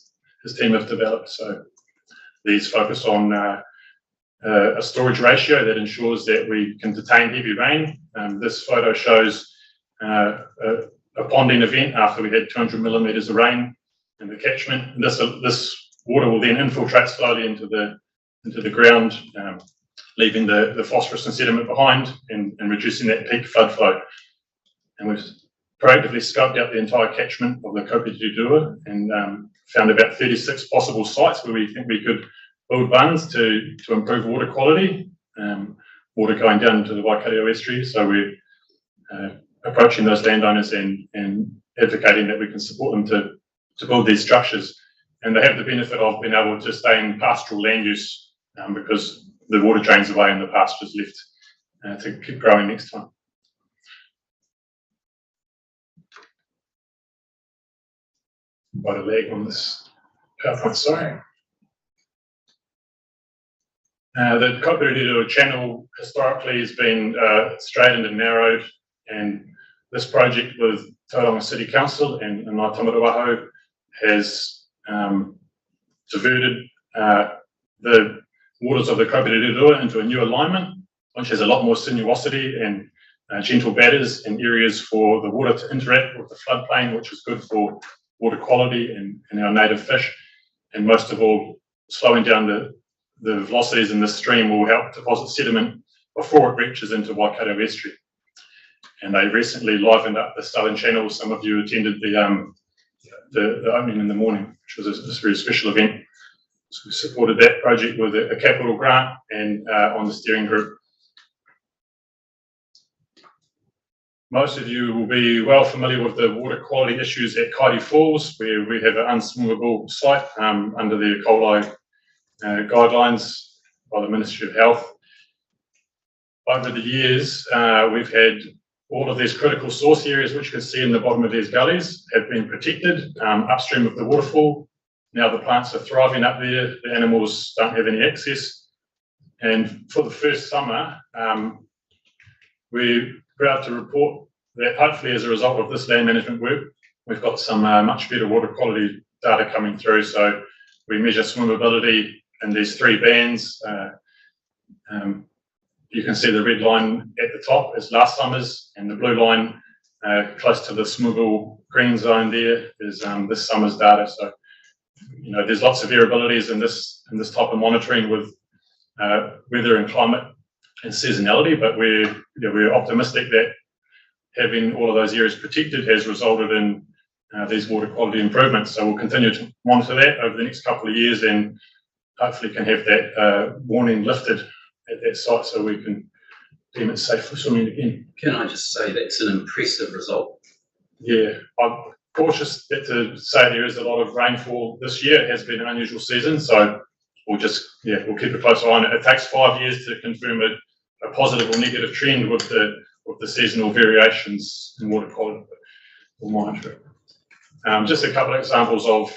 his team have developed. So these focus on a storage ratio that ensures that we can detain heavy rain. This photo shows a ponding event after we had 200 millimetres of rain in the catchment. And this water will then infiltrate slowly into the ground, leaving the phosphorus and sediment behind and reducing that peak flood flow. And we've proactively scoped out the entire catchment of the Kopiti-Dua and found about 36 possible sites where we think we could build bunds to improve water quality, water going down into the Waikato estuary. So we're approaching those landowners and advocating that we can support them to build these structures. And they have the benefit of being able to stay in pastoral land use because the water drains away and the pastures left to keep growing next time. Quite a lag on this PowerPoint, sorry. The Kopiti-Dua channel historically has been straightened and narrowed, and this project with Tauranga City Council and Ngāi Tamarua has diverted the waters of the Kopiti-Dua into a new alignment, which has a lot more sinuosity and gentle batters and areas for the water to interact with the floodplain, which is good for water quality and our native fish. And most of all, slowing down the velocities in this stream will help deposit sediment before it reaches into Waikato estuary. And they recently livened up the southern channel. Some of you attended the opening in the morning, which was a very special event. So we supported that project with a capital grant and on the steering group. Most of you will be well familiar with the water quality issues at Kaiti Falls, where we have an unswimmable site under the Kolai guidelines by the Ministry of Health. Over the years, we've had all of these critical source areas, which you can see in the bottom of these gullies, have been protected upstream of the waterfall. Now the plants are thriving up there, the animals don't have any access. And for the first summer, we're proud to report that hopefully as a result of this land management work, we've got some much better water quality data coming through. So we measure swimmability in these three bands. You can see the red line at the top is last summer's, and the blue line close to the swimmable green zone there is this summer's data. So, you know, there's lots of variabilities in this type of monitoring with weather and climate and seasonality, but we're optimistic that having all of those areas protected has resulted in these water quality improvements. So we'll continue to monitor that over the next couple of years and hopefully can have that warning lifted at that site so we can deem it safe for swimming again. Can I just say that's an impressive result? Yeah, I'm cautious to say there is a lot of rainfall this year. It has been an unusual season, so we'll keep a close eye on it. It takes 5 years to confirm a positive or negative trend with the seasonal variations in water quality. We'll monitor it. Just a couple of examples of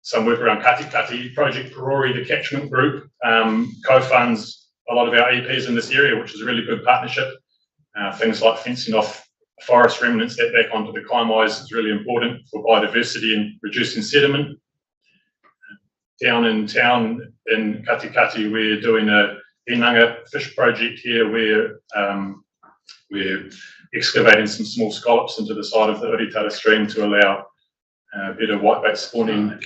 some work around Katikati. Project Karori, the catchment group, co-funds a lot of our EPs in this area, which is a really good partnership. Things like fencing off forest remnants that back onto the kaimais is really important for biodiversity and reducing sediment. Down in town in Katikati, we're doing a Inanga fish project here where we're excavating some small scallops into the side of the Uritara stream to allow better whitebait spawning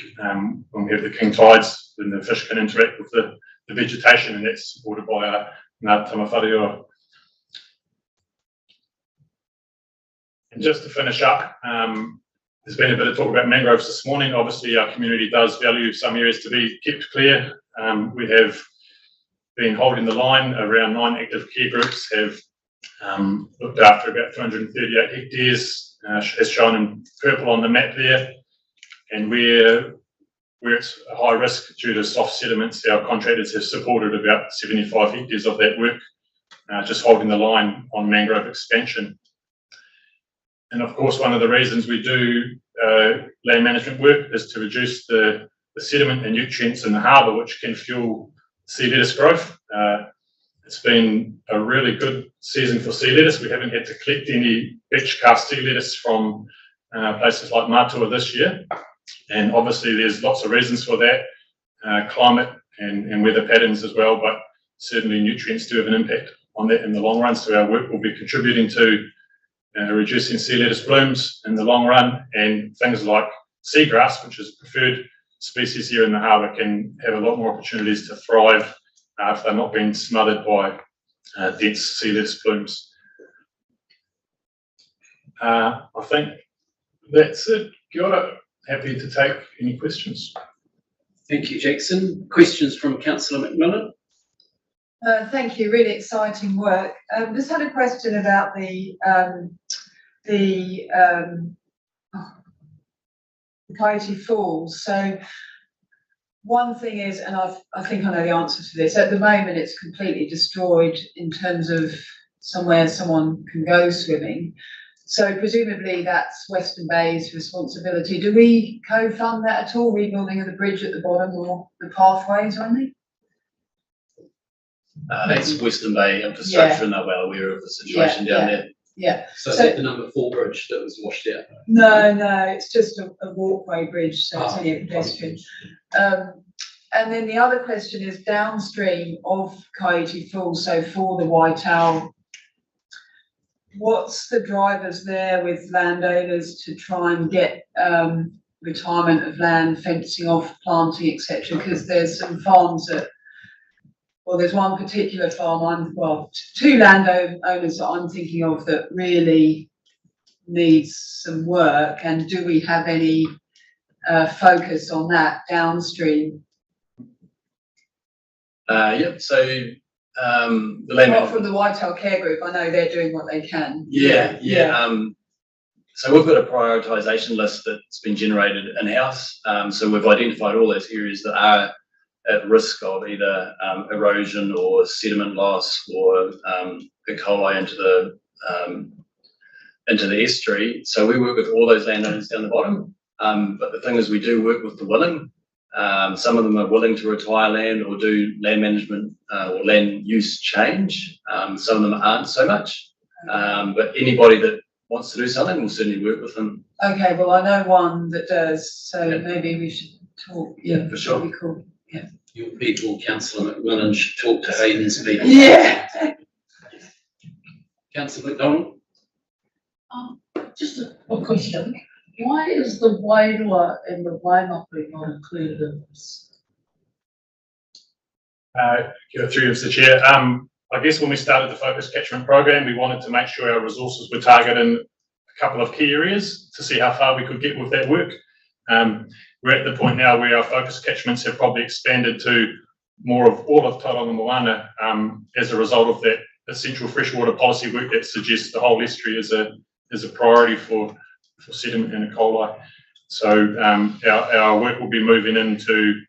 when we have the king tides, then the fish can interact with the vegetation, and that's supported by Ngāi Tamarua. And just to finish up, there's been a bit of talk about mangroves this morning. Obviously, our community does value some areas to be kept clear. We have been holding the line. Around 9 active care groups have looked after about 238 hectares, as shown in purple on the map there. And where it's a high risk due to soft sediments, our contractors have supported about 75 hectares of that work, just holding the line on mangrove expansion. And of course, one of the reasons we do land management work is to reduce the sediment and nutrients in the harbour, which can fuel sea lettuce growth. It's been a really good season for sea lettuce. We haven't had to collect any batch cast sea lettuce from places like Matua this year. And obviously there's lots of reasons for that, climate and weather patterns as well, but certainly nutrients do have an impact on that in the long run. So our work will be contributing to reducing sea lettuce blooms in the long run, and things like seagrass, which is a preferred species here in the harbour, can have a lot more opportunities to thrive if they're not being smothered by dense sea lettuce blooms. I think that's it. Kia ora. Happy to take any questions. Thank you, Jackson. Questions from Councillor McMillan? Thank you, really exciting work. Just had a question about the Coyote Falls. So one thing is, and I think I know the answer to this, at the moment it's completely destroyed in terms of somewhere someone can go swimming. So presumably that's Western Bay's responsibility. Do we co-fund that at all, rebuilding of the bridge at the bottom or the pathways or anything? That's Western Bay Infrastructure, and they're well aware of the situation down there. Yeah. So, is that the number 4 bridge that was washed out? No, it's just a walkway bridge, so it's only a pedestrian. And then the other question is downstream of Coyote Falls, so for the White Owl, what's the drivers there with landowners to try and get retirement of land, fencing off, planting, etc.? Because there's some farms that, well, there's one particular farm, two landowners that I'm thinking of that really needs some work. And do we have any focus on that downstream? Yep. So the land. Not from the Whitehall Care Group. I know they're doing what they can. Yeah. So we've got a prioritisation list that's been generated in-house. So we've identified all those areas that are at risk of either erosion or sediment loss or E. coli into the estuary. So we work with all those landowners down the bottom. But the thing is, we do work with the willing. Some of them are willing to retire land or do land management or land use change. Some of them aren't so much. But anybody that wants to do something, we'll certainly work with them. Okay, well, I know one that does, so maybe we should talk. Yeah, for sure. That'd be cool. Yeah. Your people, Councillor McMillan, should talk to Hayden's people. Yeah. Councillor McDonald? Just a question. Why is the Wairua and the Waimapi not included in this? Through you, Mr. Chair. I guess when we started the Focus Catchment Program, we wanted to make sure our resources were targeted in a couple of key areas to see how far we could get with that work. We're at the point now where our focus catchments have probably expanded to more of all of Tauranga Moana as a result of that essential freshwater policy work that suggests the whole estuary is a priority for sediment and E. coli. So our work will be moving into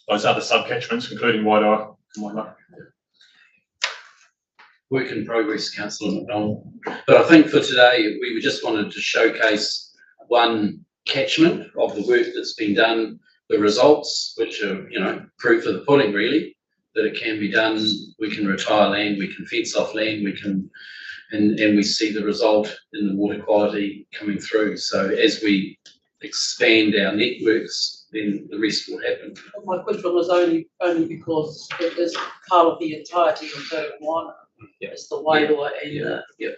those other sub-catchments, including Wairoa and Waimaki. Work in progress, Councillor McDonald. But I think for today, we just wanted to showcase one catchment of the work that's been done, the results, which are, proof of the pudding, really, that it can be done. We can retire land, we can fence off land, we can, and we see the result in the water quality coming through. So as we expand our networks, then the rest will happen. My question was only because it is part of the entirety of Tauranga Moana. It's the Wairua and Yep.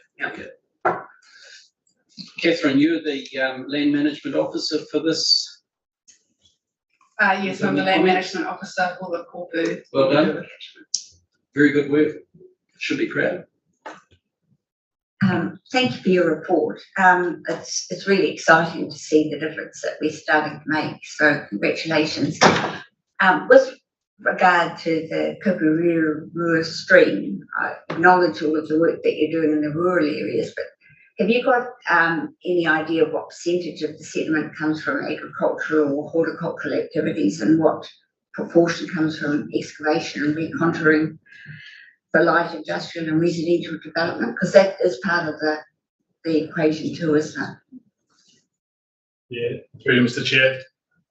Catherine, you're the land management officer for this. Yes, I'm the land management officer for the Kopu. Well done. Very good work. Should be proud. Thank you for your report. It's really exciting to see the difference that we're starting to make. So congratulations. With regard to the Kukurua stream, I acknowledge all of the work that you're doing in the rural areas, but have you got any idea of what percentage of the sediment comes from agricultural or horticultural activities and what proportion comes from excavation and recontouring for light industrial and residential development? Because that is part of the equation too, isn't it? Yeah, through you, Mr. Chair.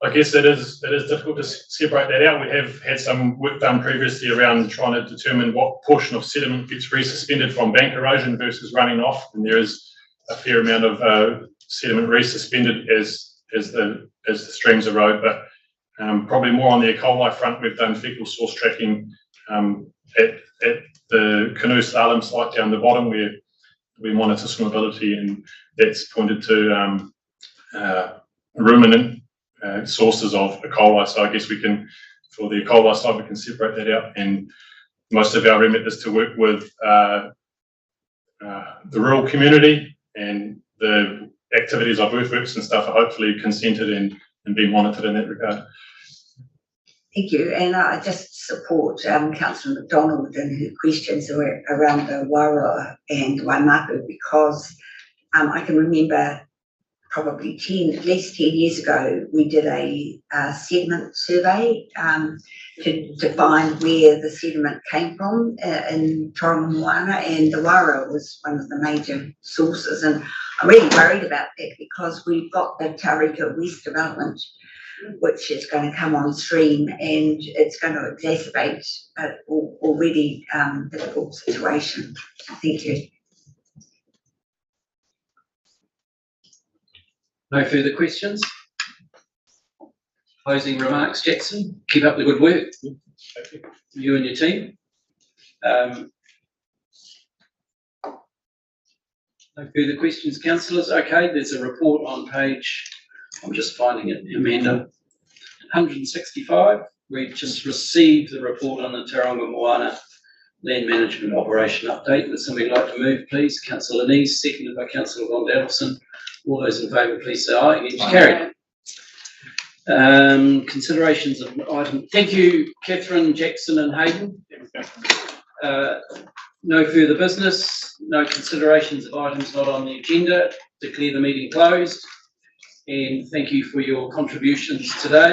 I guess it is difficult to separate that out. We have had some work done previously around trying to determine what portion of sediment gets resuspended from bank erosion versus running off, and there is a fair amount of sediment resuspended as the streams erode. But probably more on the E. coli front, we've done fecal source tracking at the Canoe Salem site down the bottom where we monitor swimmability, and that's pointed to ruminant sources of E. coli. So I guess we can, for the E. coli side, we can separate that out. And most of our remit is to work with the rural community, and the activities of earthworks and stuff are hopefully consented and being monitored in that regard. Thank you, and I just support Councillor McDonald and her questions around the Wairoa and Waimapu, because I can remember probably at least 10 years ago, we did a sediment survey to define where the sediment came from in Tauranga Moana, and the Wairoa was one of the major sources. And I'm really worried about that because we've got the Tauranga West development, which is going to come on stream, and it's going to exacerbate an already difficult situation. Thank you. No further questions? Closing remarks, Jackson. Keep up the good work. Thank you. You and your team. No further questions, councillors. Okay, there's a report on page, I'm just finding it, Amanda, 165. We've just received the report on the Tauranga Moana Land Management Operation Update. Would somebody like to move, please? Councillor Nese, seconded by Councillor Von Danielson. All those in favour, please say aye. Against, carried. Considerations of item. Thank you, Catherine, Jackson, and Hayden. No further business. No considerations of items not on the agenda. Declare the meeting closed. And thank you for your contributions today.